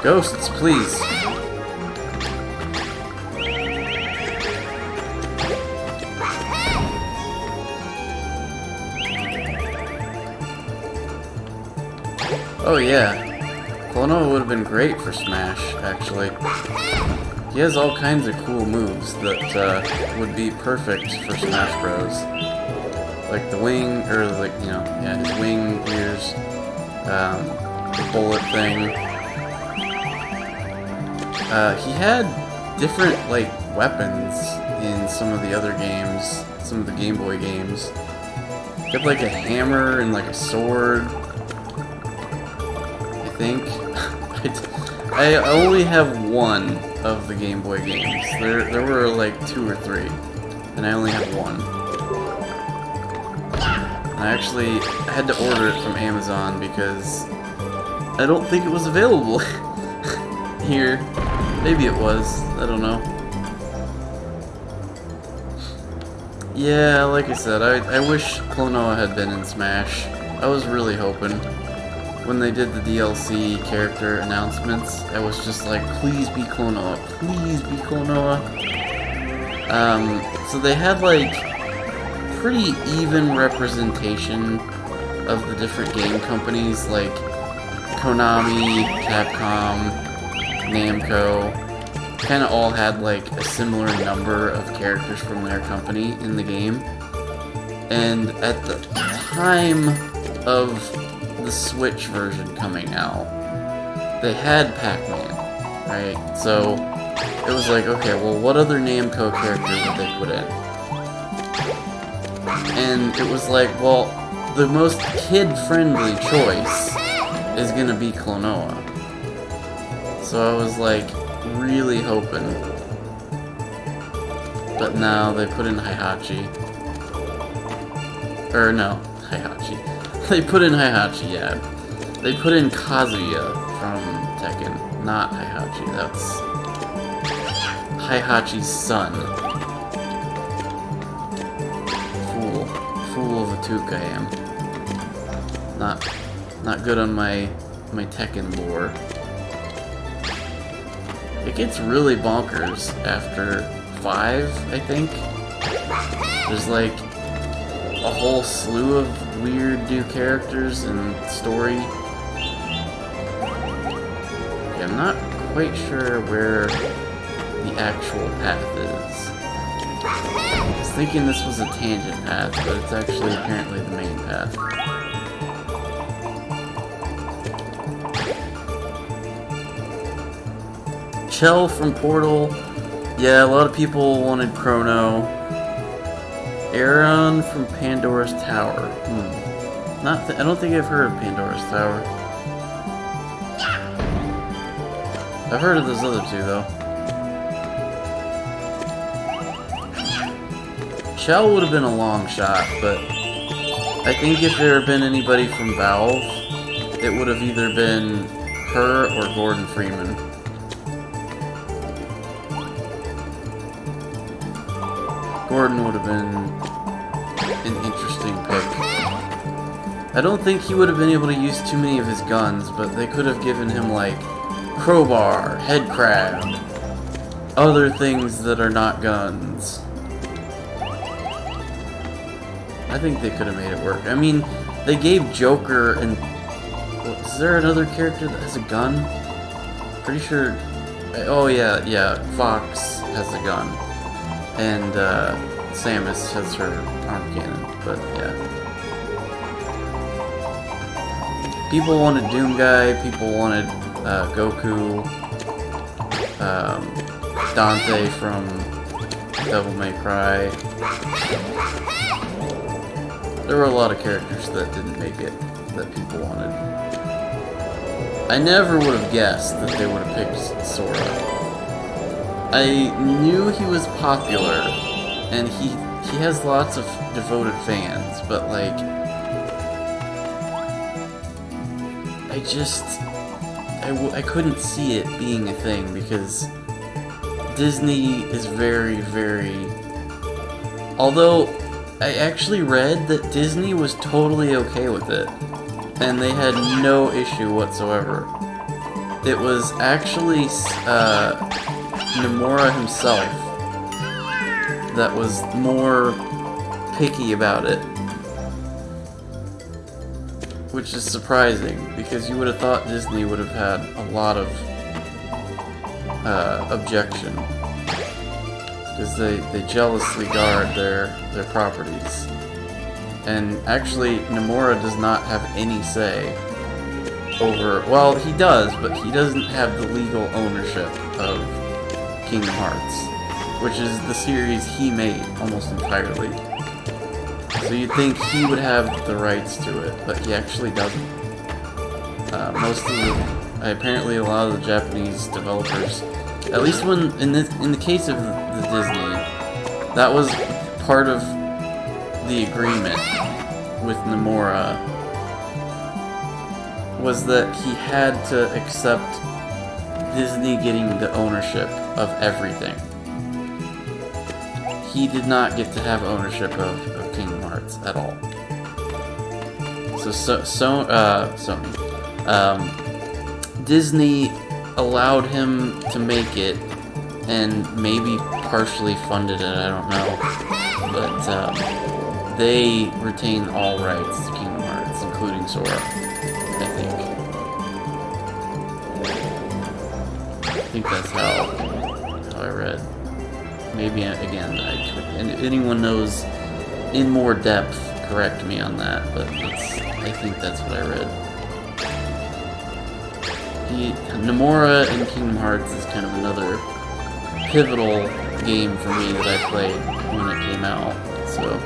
Ghosts, please. Oh yeah. Klonoa would have been great for Smash, actually. He has all kinds of cool moves that would be perfect for Smash Bros. Like the wing, or like, you know, yeah, his wing ears, the bullet thing. He had different, like, weapons in some of the other games, some of the Game Boy games. He had, like, a hammer and, like, a sword, I think. I only have one of the Game Boy games. There were, like, 2 or 3, and I only have one. I actually had to order it from Amazon because I don't think it was available here. Maybe it was. I don't know. Yeah, like I said, I wish Klonoa had been in Smash. I was really hoping. When they did the DLC character announcements, I was just like, please be Klonoa. Please be Klonoa. So they had like pretty even representation of the different game companies, like Konami, Capcom, Namco, kind of all had like a similar number of characters from their company in the game. And at the time of the Switch version coming out, they had Pac-Man, right? So it was like, okay, well, what other Namco character would they put in? And it was like, well, the most kid-friendly choice is gonna be Klonoa. So I was like, really hoping. But now they put in Heihachi. Or no, Heihachi. They put in Heihachi, yeah. They put in Kazuya from Tekken, not Heihachi. That's Heihachi's son. Fool of a Took I am. Not good on my Tekken lore. It gets really bonkers after 5, I think. There's like a whole slew of weird new characters and story. Okay, I'm not quite sure where the actual path is. I was thinking this was a tangent path, but it's actually apparently the main path. Chell from Portal. Yeah, a lot of people wanted Chrono. Aaron from Pandora's Tower. I don't think I've heard of Pandora's Tower. I've heard of those other two though. Chell would have been a long shot, but I think if there had been anybody from Valve, it would have either been her or Gordon Freeman. Gordon would have been an interesting pick. I don't think he would have been able to use too many of his guns, but they could have given him like crowbar, head crab, other things that are not guns. I think they could have made it work. I mean, they gave Joker and... Is there another character that has a gun? Pretty sure... Oh yeah, Fox has a gun. And Samus has her arm cannon, but yeah. People wanted Doom Guy, people wanted Goku, Dante from Devil May Cry. There were a lot of characters that didn't make it, that people wanted. I never would have guessed that they would have picked Sora. I knew he was popular, and he has lots of devoted fans, but like, I couldn't see it being a thing because Disney is very, very... Although, I actually read that Disney was totally okay with it, and they had no issue whatsoever. It was actually Nomura himself that was more picky about it, which is surprising because you would have thought Disney would have had a lot of objection because they jealously guard their properties. And actually, Nomura does not have any say over... Well, he does, but he doesn't have the legal ownership of Kingdom Hearts, which is the series he made almost entirely. So you'd think he would have the rights to it, but he actually doesn't. Most of the... Apparently a lot of the Japanese developers, at least when in the case of the Disney, that was part of the agreement with Nomura, was that he had to accept Disney getting the ownership of everything. He did not get to have ownership of Kingdom Hearts at all. Sony. Disney allowed him to make it and maybe partially funded it, I don't know. But they retain all rights to Kingdom Hearts, including Sora, I think that's how I read. Maybe, again, and if anyone knows in more depth, correct me on that, but I think that's what I read. Nomura in Kingdom Hearts is kind of another pivotal game for me that I played when it came out, so...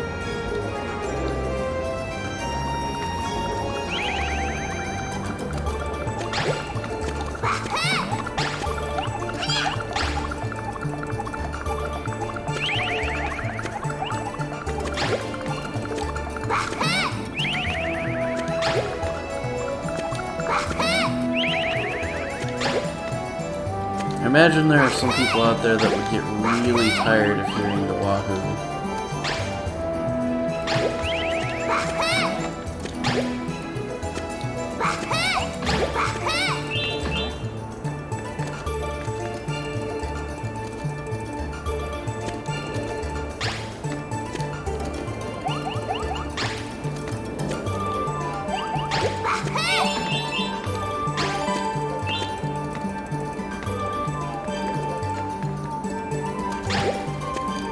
imagine there are some people out there that would get really tired of hearing the Wahoo.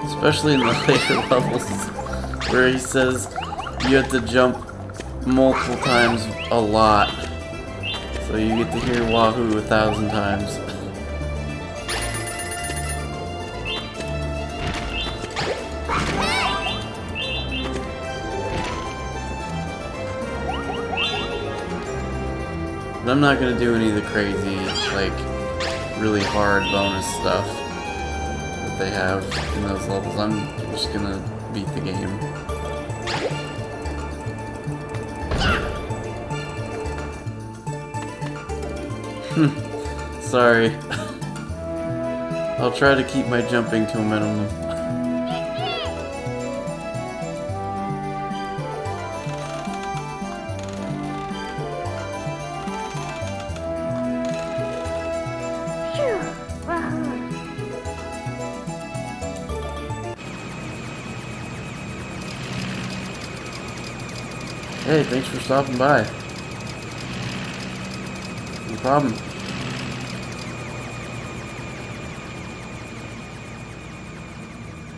Especially in the later levels, where he says you have to jump multiple times a lot. So you get to hear Wahoo 1,000 times. But I'm not gonna do any of the crazy, like, really hard bonus stuff that they have in those levels. I'm just gonna beat the game. Sorry. I'll try to keep my jumping to a minimum. Hey, thanks for stopping by. No problem.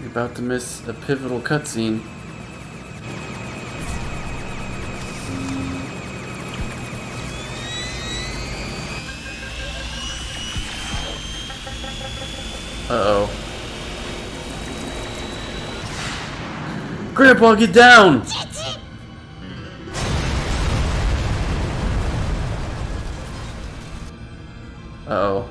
You're about to miss a pivotal cutscene. Uh-oh. Grandpa, get down! Uh-oh.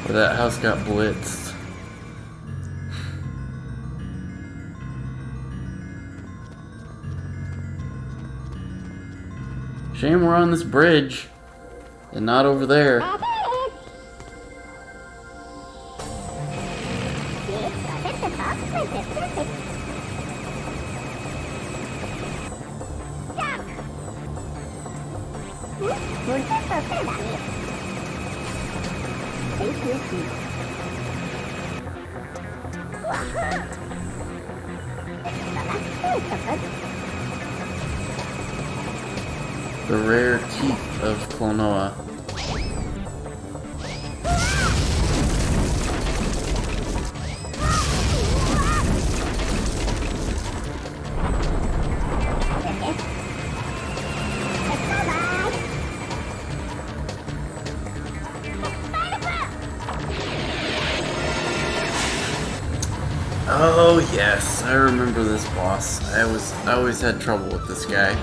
Or that house got blitzed. Shame we're on this bridge and not over there. The rare teeth of Klonoa. Oh yes, I remember this boss. I always had trouble with this guy.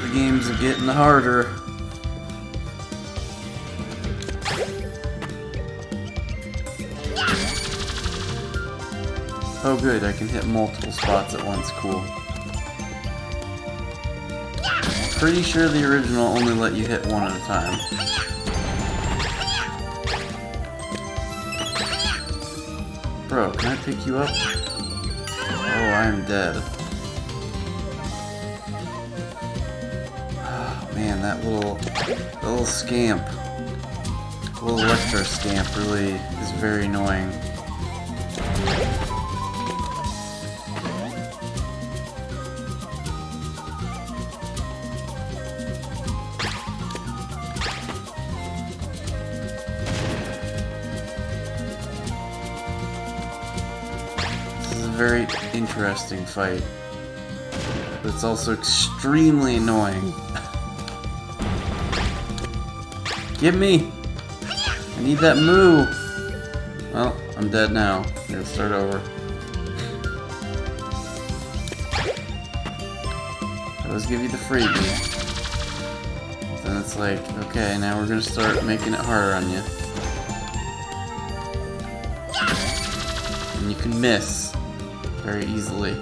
The games are getting harder. Oh good, I can hit multiple spots at once, cool. Pretty sure the original only let you hit one at a time. Bro, can I pick you up? Oh, I am dead. Oh, man, that little scamp, little electro scamp really is very annoying. Very interesting fight, but it's also extremely annoying. Give me! I need that moo! Well, I'm dead now. Gotta start over. I always give you the freebie. Then it's like, okay, now we're gonna start making it harder on you. And you can miss very easily.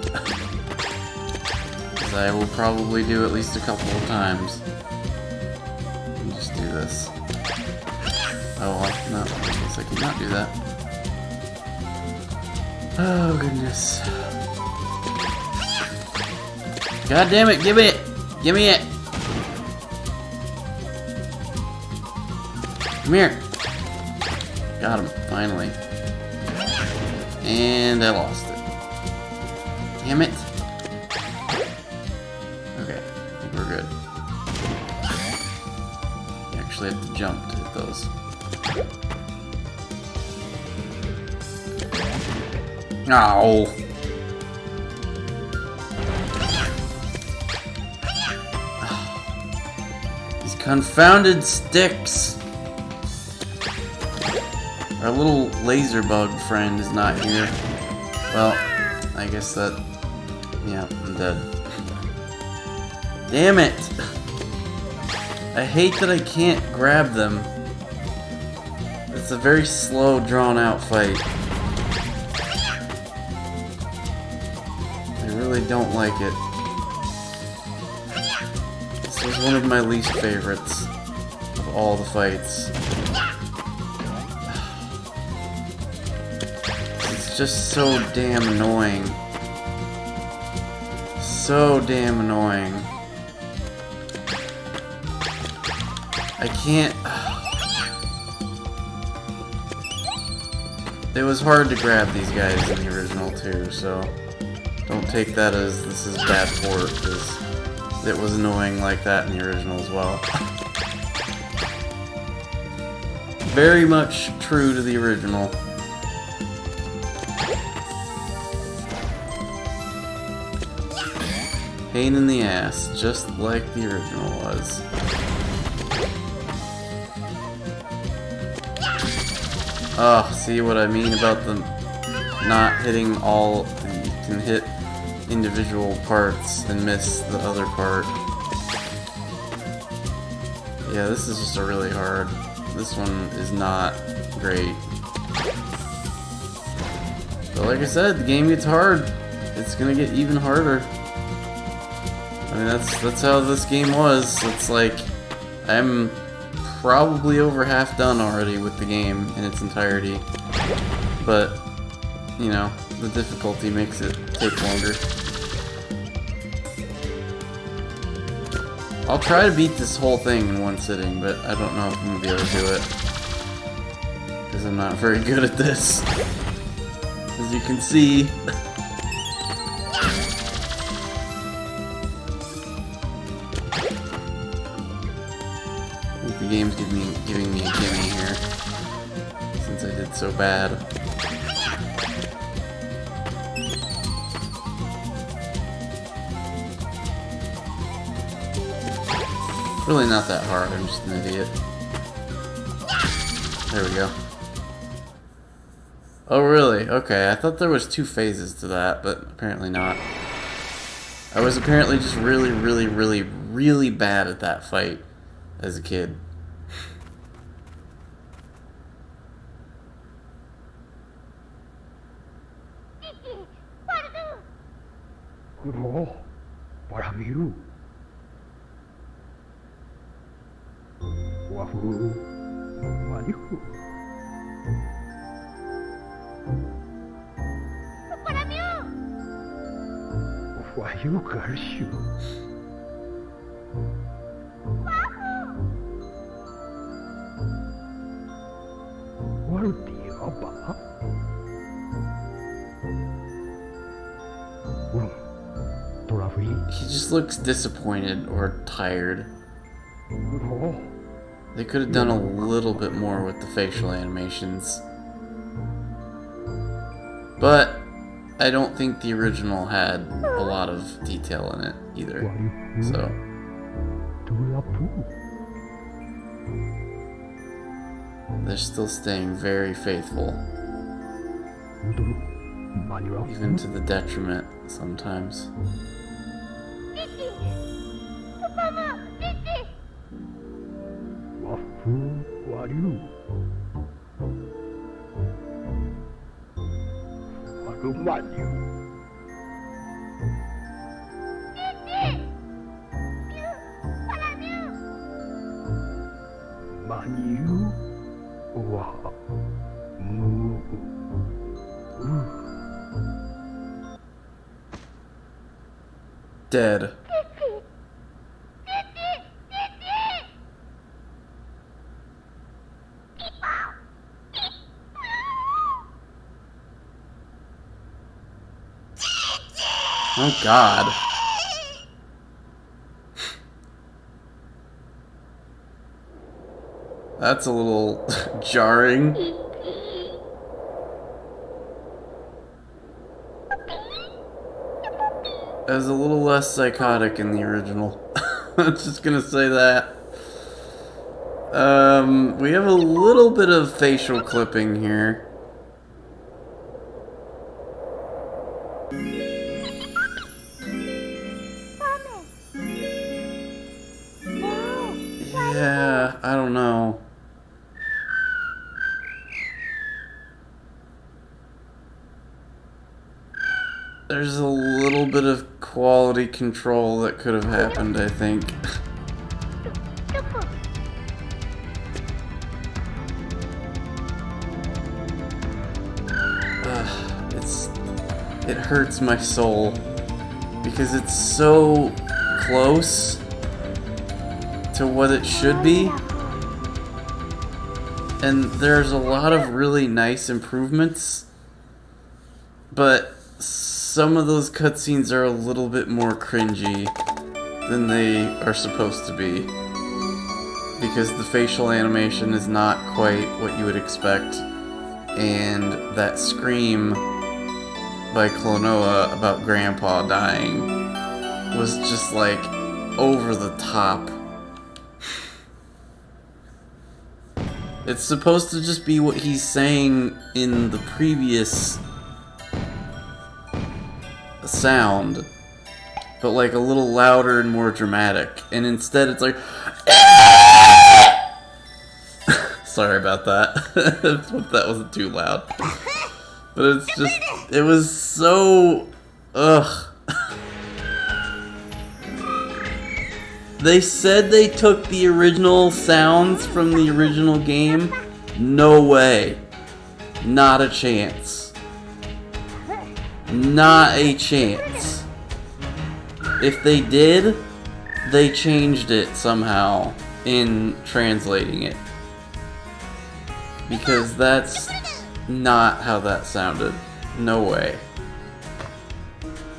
Because I will probably do at least a couple of times. Let me just do this. Oh, well, no, I guess I cannot do that. Oh, goodness. God damn it, give me it! Give me it! Come here! Got him, finally. And I lost it. Damn it! Okay, I think we're good. You actually have to jump to hit those. Ow! These confounded sticks! Our little laser bug friend is not here. Well, I guess that... yeah, I'm dead. Damn it! I hate that I can't grab them. It's a very slow, drawn-out fight. I really don't like it. This was one of my least favorites of all the fights. It's just so damn annoying. So damn annoying. I can't... It was hard to grab these guys in the original too, so don't take that as this is bad port, because it was annoying like that in the original as well. Very much true to the original. Pain in the ass, just like the original was. Oh, see what I mean about them not hitting all, and you can hit individual parts and miss the other part. Yeah, this is just a really hard. This one is not great. But like I said, the game gets hard. It's gonna get even harder. I mean, that's how this game was. It's like, I'm probably over half done already with the game in its entirety. But, you know, the difficulty makes it take longer. I'll try to beat this whole thing in one sitting, but I don't know if I'm gonna be able to do it. Because I'm not very good at this. As you can see. The game's giving me a gimme here, since I did so bad. Really not that hard, I'm just an idiot. There we go. Oh really? Okay, I thought there was 2 phases to that, but apparently not. I was apparently just really bad at that fight as a kid. Oh, para biru. Wafu, maju. Wahyu karshu. Waruti apa? He just looks disappointed or tired. They could have done a little bit more with the facial animations. But I don't think the original had a lot of detail in it either. So they're still staying very faithful 踊る間に合う even to the detriment sometimes. パパも父和風和流アロマニュマニュはむ Dead. Oh God. That's a little jarring. It was a little less psychotic in the original. I'm just gonna say that. We have a little bit of facial clipping here. Yeah, I don't know. There's a little bit of quality control that could have happened, I think. It hurts my soul because it's so close to what it should be, and there's a lot of really nice improvements, but some of those cutscenes are a little bit more cringy than they are supposed to be, because the facial animation is not quite what you would expect, and that scream by Klonoa about Grandpa dying was just like over the top. It's supposed to just be what he's saying in the previous sound, but like a little louder and more dramatic, and instead it's like sorry about that. Hope that wasn't too loud. But it's just, it was so, ugh. They said they took the original sounds from the original game. No way. Not a chance. Not a chance. If they did, they changed it somehow in translating it. Because that's not how that sounded. No way.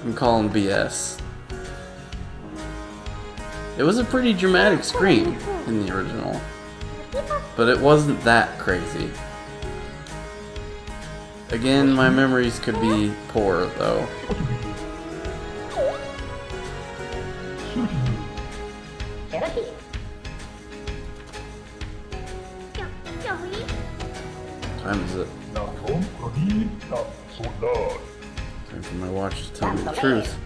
I'm calling BS. It was a pretty dramatic scream in the original, but it wasn't that crazy. Again, my memories could be poor, though. What time is it? Time for my watch to tell me the truth.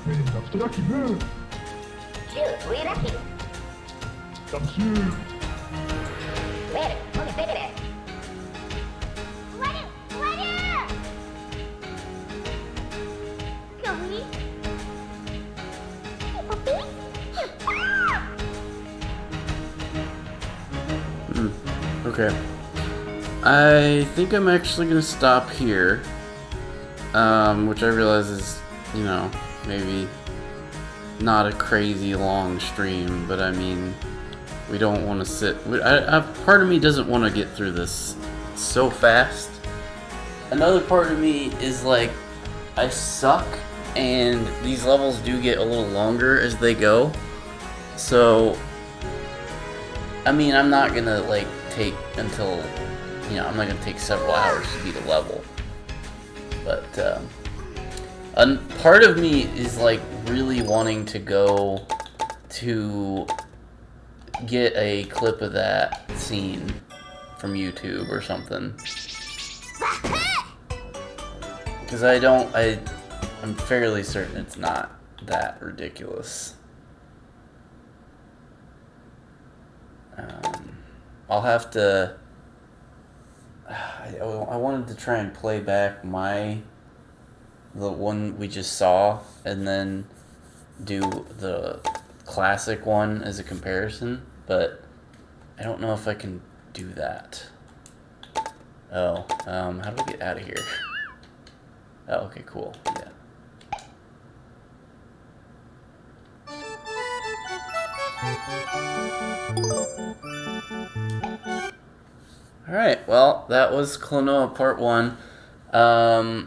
夏だ気分。Shoot, we're lucky. ダムシュー。 Well, okay, baby. Water! Water! Chloe? Hey, puppy? Ah! Okay. I think I'm actually gonna stop here. Which I realize is, you know, maybe not a crazy long stream, but I mean, we don't want to sit. Part of me doesn't want to get through this so fast. Another part of me is like, I suck, and these levels do get a little longer as they go. So, I mean, I'm not gonna like take until, you know, I'm not gonna take several hours to beat a level. But part of me is like really wanting to go to get a clip of that scene from YouTube or something. Because I'm fairly certain it's not that ridiculous. I'll have to... I wanted to try and play back the one we just saw, and then do the classic one as a comparison, but I don't know if I can do that. Oh, how do we get out of here? Oh, okay, cool, yeah. Alright, well, that was Klonoa Part 1.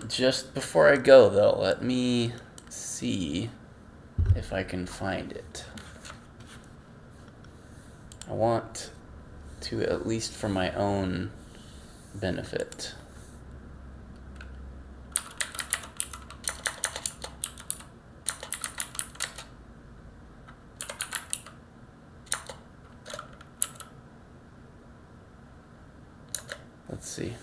Just before I go, though, let me see if I can find it. I want to, at least for my own benefit. Let's see.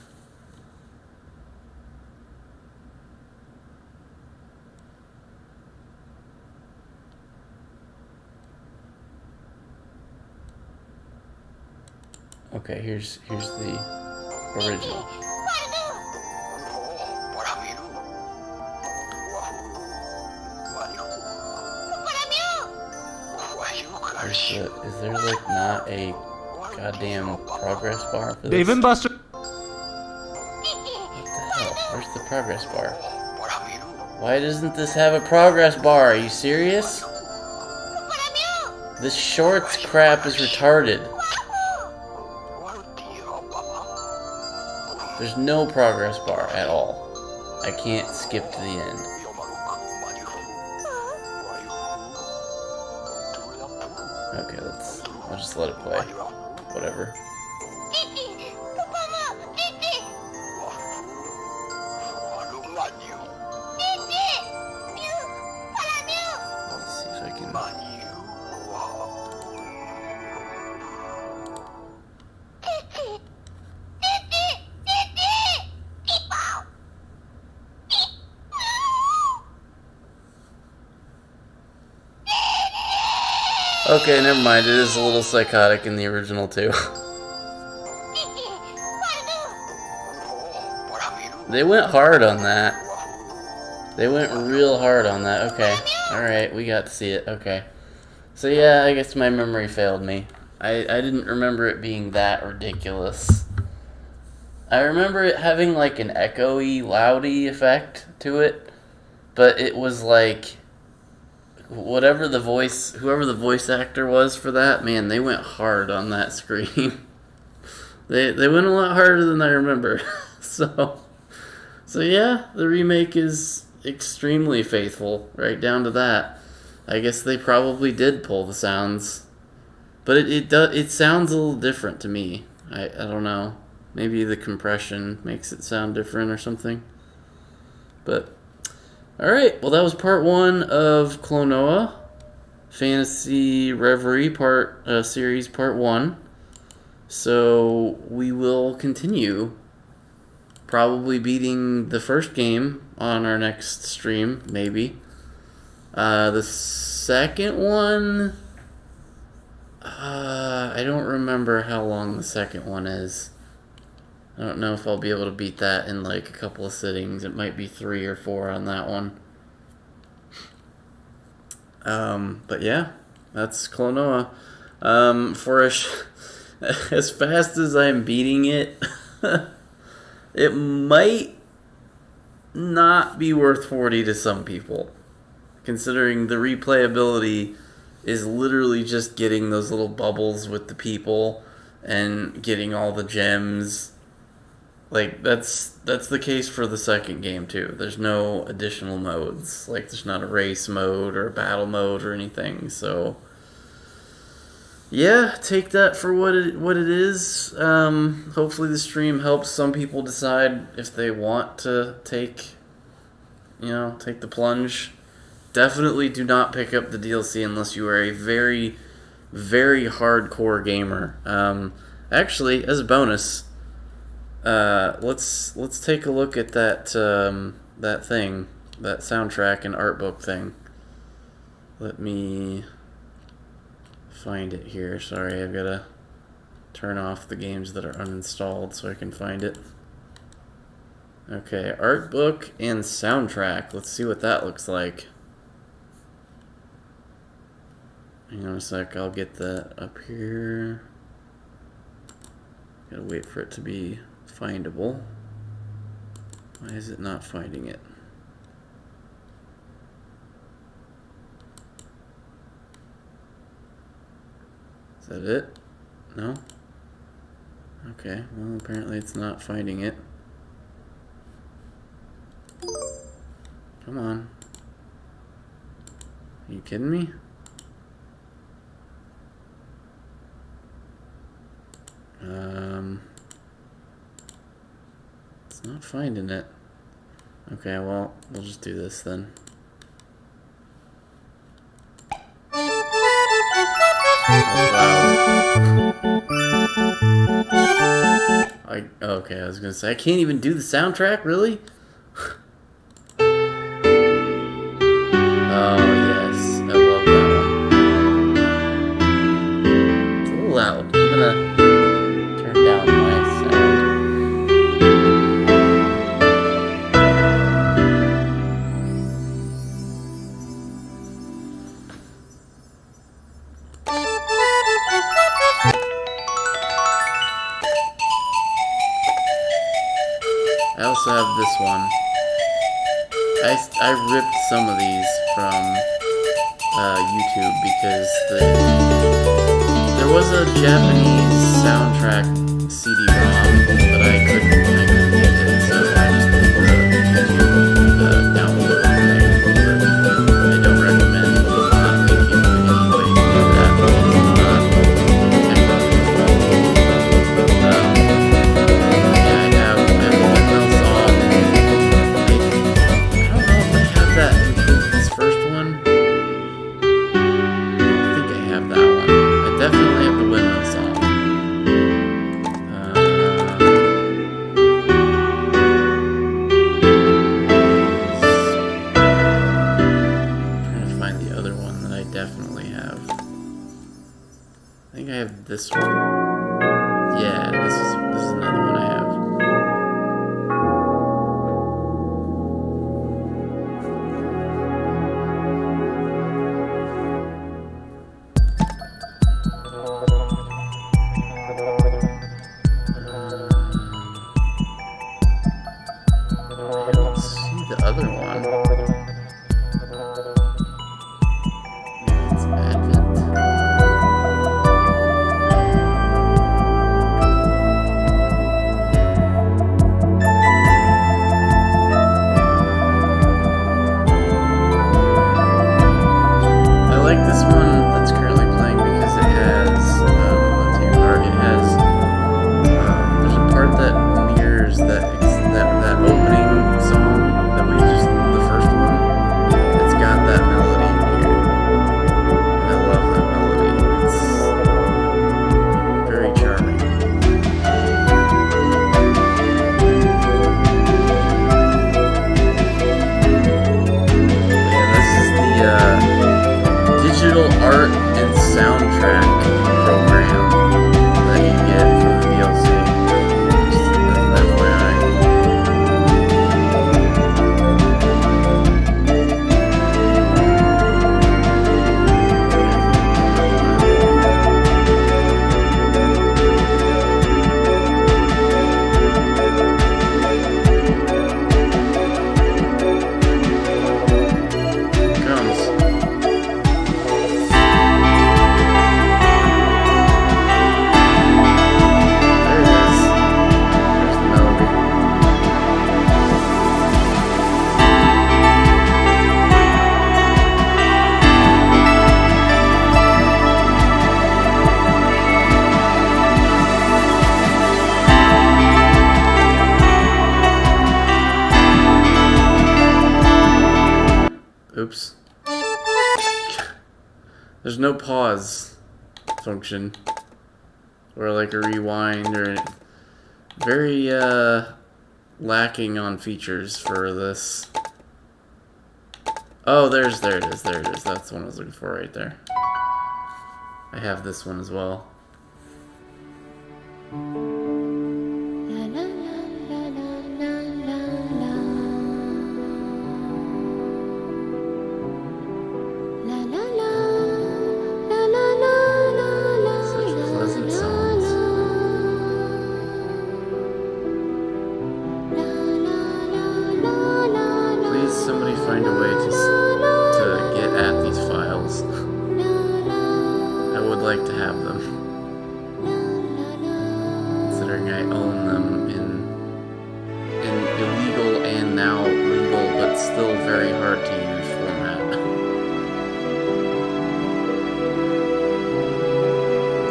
Okay, here's the original. Is there like not a goddamn progress bar for this? Dave and Buster. What the hell? Where's the progress bar? Why doesn't this have a progress bar? Are you serious? This shorts crap is retarded. There's no progress bar at all. I can't skip to the end. Okay, I'll just let it play. Whatever. Let's see if I can... Okay, never mind. It is a little psychotic in the original, too. They went hard on that. They went real hard on that. Okay. Alright, we got to see it. Okay. So yeah, I guess my memory failed me. I didn't remember it being that ridiculous. I remember it having like an echoey, loudy effect to it. But it was like... whoever the voice actor was for that, man, they went hard on that scream. They went a lot harder than I remember. So yeah, the remake is extremely faithful, right down to that. I guess they probably did pull the sounds, but it sounds a little different to me. I don't know. Maybe the compression makes it sound different or something. But alright, well that was part 1 of Klonoa Phantasy Reverie series part 1. So we will continue, probably beating the first game on our next stream, maybe. The second one, I don't remember how long the second one is. I don't know if I'll be able to beat that in like a couple of sittings. It might be 3 or 4 on that one. But yeah, that's Klonoa. For as fast as I'm beating it, it might not be worth 40 to some people, considering the replayability is literally just getting those little bubbles with the people and getting all the gems. Like, that's the case for the second game, too. There's no additional modes. Like, there's not a race mode or a battle mode or anything. So, yeah, take that for what it is. Hopefully the stream helps some people decide if they want to take the plunge. Definitely do not pick up the DLC unless you are a very, very hardcore gamer. Actually, as a bonus, let's take a look at that soundtrack and art book thing. Let me find it here. Sorry, I've got to turn off the games that are uninstalled so I can find it. Okay, art book and soundtrack. Let's see what that looks like. Hang on a sec, I'll get that up here. Gotta wait for it to be findable. Why is it not finding it? Is that it? No? Okay, well apparently it's not finding it. Come on. Are you kidding me? It's not finding it. Okay, well, we'll just do this then. Okay, I was gonna say, I can't even do the soundtrack, really? Oh, yes, I love that one. It's a little loud. I'm gonna turn down my sound. I also have this one. I ripped some of these from YouTube because there was a Japanese soundtrack CD-ROM, but I couldn't get it, so I just did the download thing. But I don't recommend not making any way to do that. Definitely have the windmill song. Trying to find the other one that I definitely have. I think I have this one. Yeah, this is another one I have. Oops. There's no pause function. Or like a rewind or... Very, lacking on features for this. Oh, there it is. That's the one I was looking for right there. I have this one as well. Such pleasant songs. Please, somebody find a way to get at these files. I would like to have them. Considering I own them in illegal and now legal, but still very hard to use format.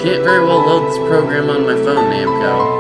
Can't very well load this program on my phone, Namco.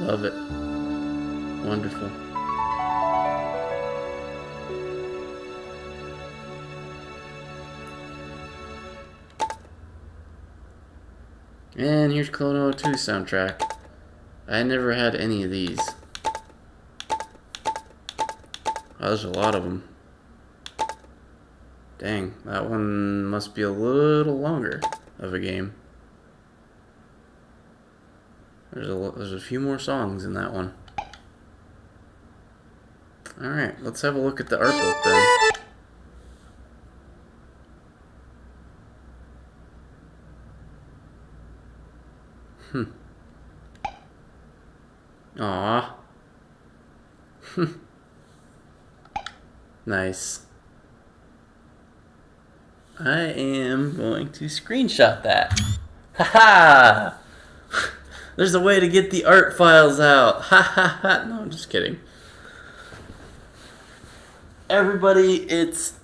Love it. Wonderful. And here's Klonoa 2 soundtrack. I never had any of these. Oh, there's a lot of them. Dang, that one must be a little longer of a game. There's a few more songs in that one. Alright, let's have a look at the art book then. Aww. Nice. I am going to screenshot that. Haha! There's a way to get the art files out. Ha ha ha. No, I'm just kidding. Everybody, it's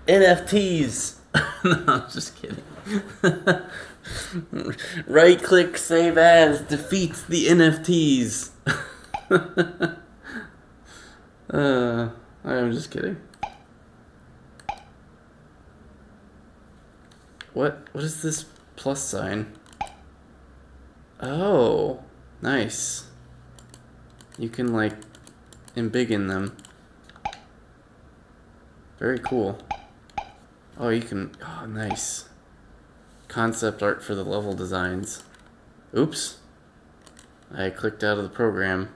NFTs. No, I'm just kidding. Right click, save as, defeats the NFTs. I'm just kidding. What is this plus sign? Oh, nice. You can like embiggen them. Very cool. Oh, you can, oh nice. Concept art for the level designs. Oops. I clicked out of the program.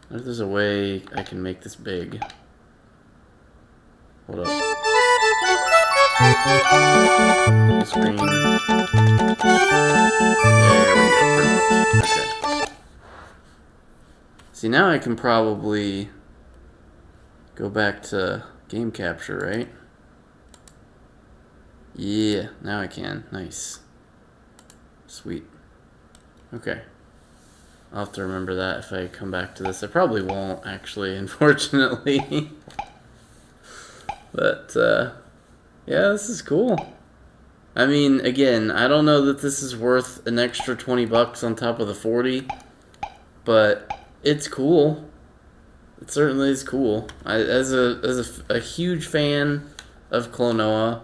I wonder if there's a way I can make this big. Hold up. Full screen. There we go. Perfect. Okay. See, now I can probably go back to game capture, right? Yeah, now I can. Nice. Sweet. Okay. I'll have to remember that if I come back to this. I probably won't, actually, unfortunately. But, yeah, this is cool. I mean, again, I don't know that this is worth an extra $20 on top of the 40, but it's cool. It certainly is cool. As a huge fan of Klonoa,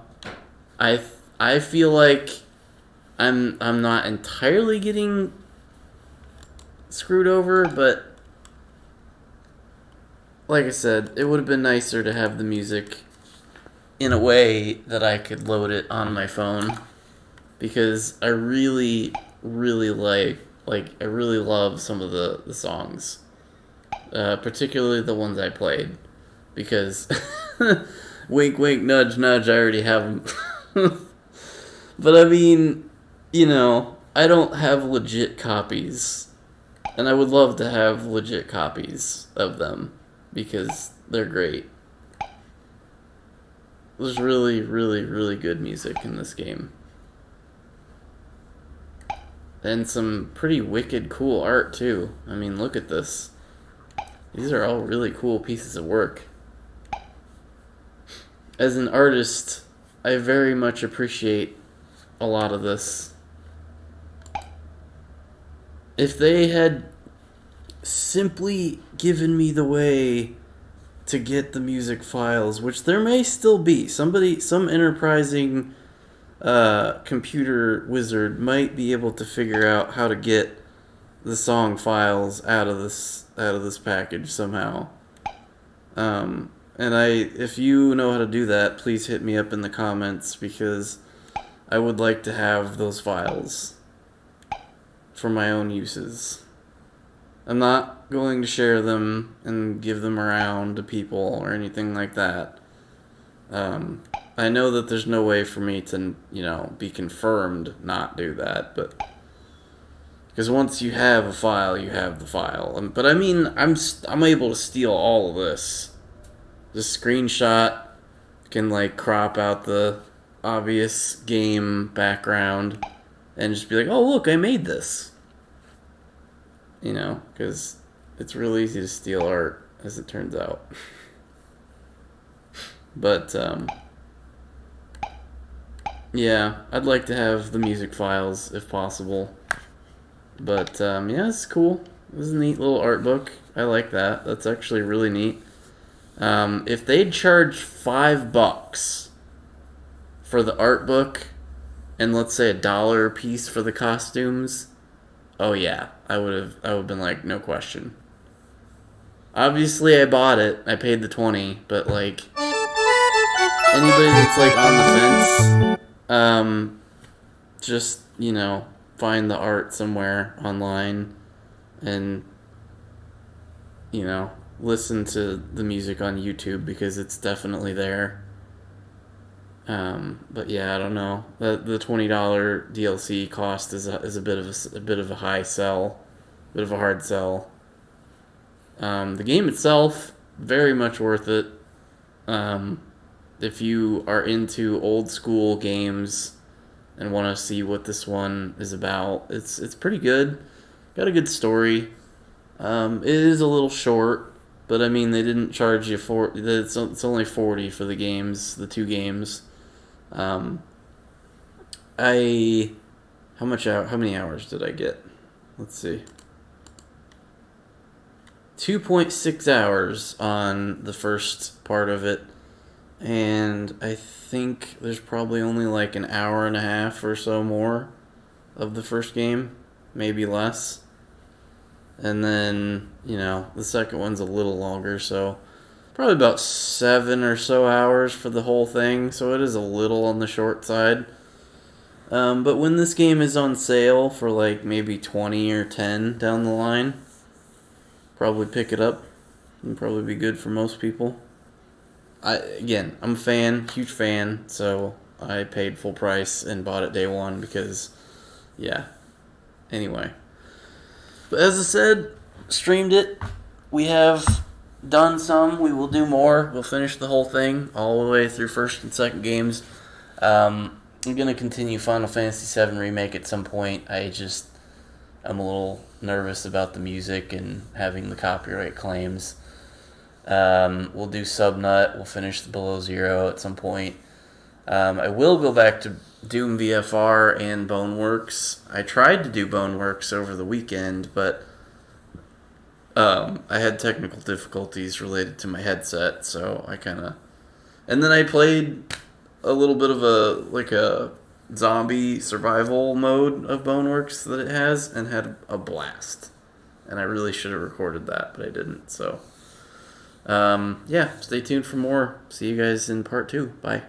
I feel like I'm not entirely getting screwed over, but like I said, it would have been nicer to have the music in a way that I could load it on my phone, because I really, really I really love some of the songs, particularly the ones I played, because wink, wink, nudge, nudge, I already have them. But I mean, I don't have legit copies, and I would love to have legit copies of them, because they're great. There's really, really, really good music in this game. And some pretty wicked cool art, too. I mean, look at this. These are all really cool pieces of work. As an artist, I very much appreciate a lot of this. If they had simply given me the way to get the music files, which there may still be, some enterprising computer wizard might be able to figure out how to get the song files out of this package somehow. And if you know how to do that, please hit me up in the comments, because I would like to have those files for my own uses. I'm not going to share them and give them around to people or anything like that. I know that there's no way for me to, be confirmed not do that, but because once you have a file, you have the file. But I mean, I'm able to steal all of this. Just screenshot, can crop out the obvious game background and just be like, oh look, I made this. Because it's real easy to steal art, as it turns out. But yeah, I'd like to have the music files if possible. But yeah, it's cool. This is a neat little art book. I like that. That's actually really neat. If they'd charged $5 for the art book, and let's say $1 a piece for the costumes, oh yeah, I would have been like, no question. Obviously I bought it. I paid the $20, but anybody that's on the fence, just, find the art somewhere online and, listen to the music on YouTube, because it's definitely there. But yeah, I don't know. The $20 DLC cost is a bit of a high sell, bit of a hard sell. The game itself, very much worth it. If you are into old school games and want to see what this one is about, it's pretty good. Got a good story. It is a little short, but I mean, they didn't charge you for it's only $40 for the games, the two games. How many hours did I get? Let's see. 2.6 hours on the first part of it, and I think there's probably only an hour and a half or so more of the first game, maybe less. And then, the second one's a little longer, so probably about 7 or so hours for the whole thing, so it is a little on the short side. But when this game is on sale for maybe 20 or 10 down the line, probably pick it up. It'd probably be good for most people. I'm a fan, huge fan, so I paid full price and bought it day one because, yeah. Anyway. But as I said, streamed it. We have done some. We will do more. We'll finish the whole thing all the way through first and second games. I'm going to continue Final Fantasy VII Remake at some point. I'm a little nervous about the music and having the copyright claims. We'll do Subnut. We'll finish the Below Zero at some point. I will go back to Doom VFR and Boneworks. I tried to do Boneworks over the weekend, but I had technical difficulties related to my headset, so I kind of... And then I played a little bit of a zombie survival mode of Boneworks that it has, and had a blast. And I really should have recorded that, but I didn't, so... yeah, stay tuned for more. See you guys in part 2. Bye.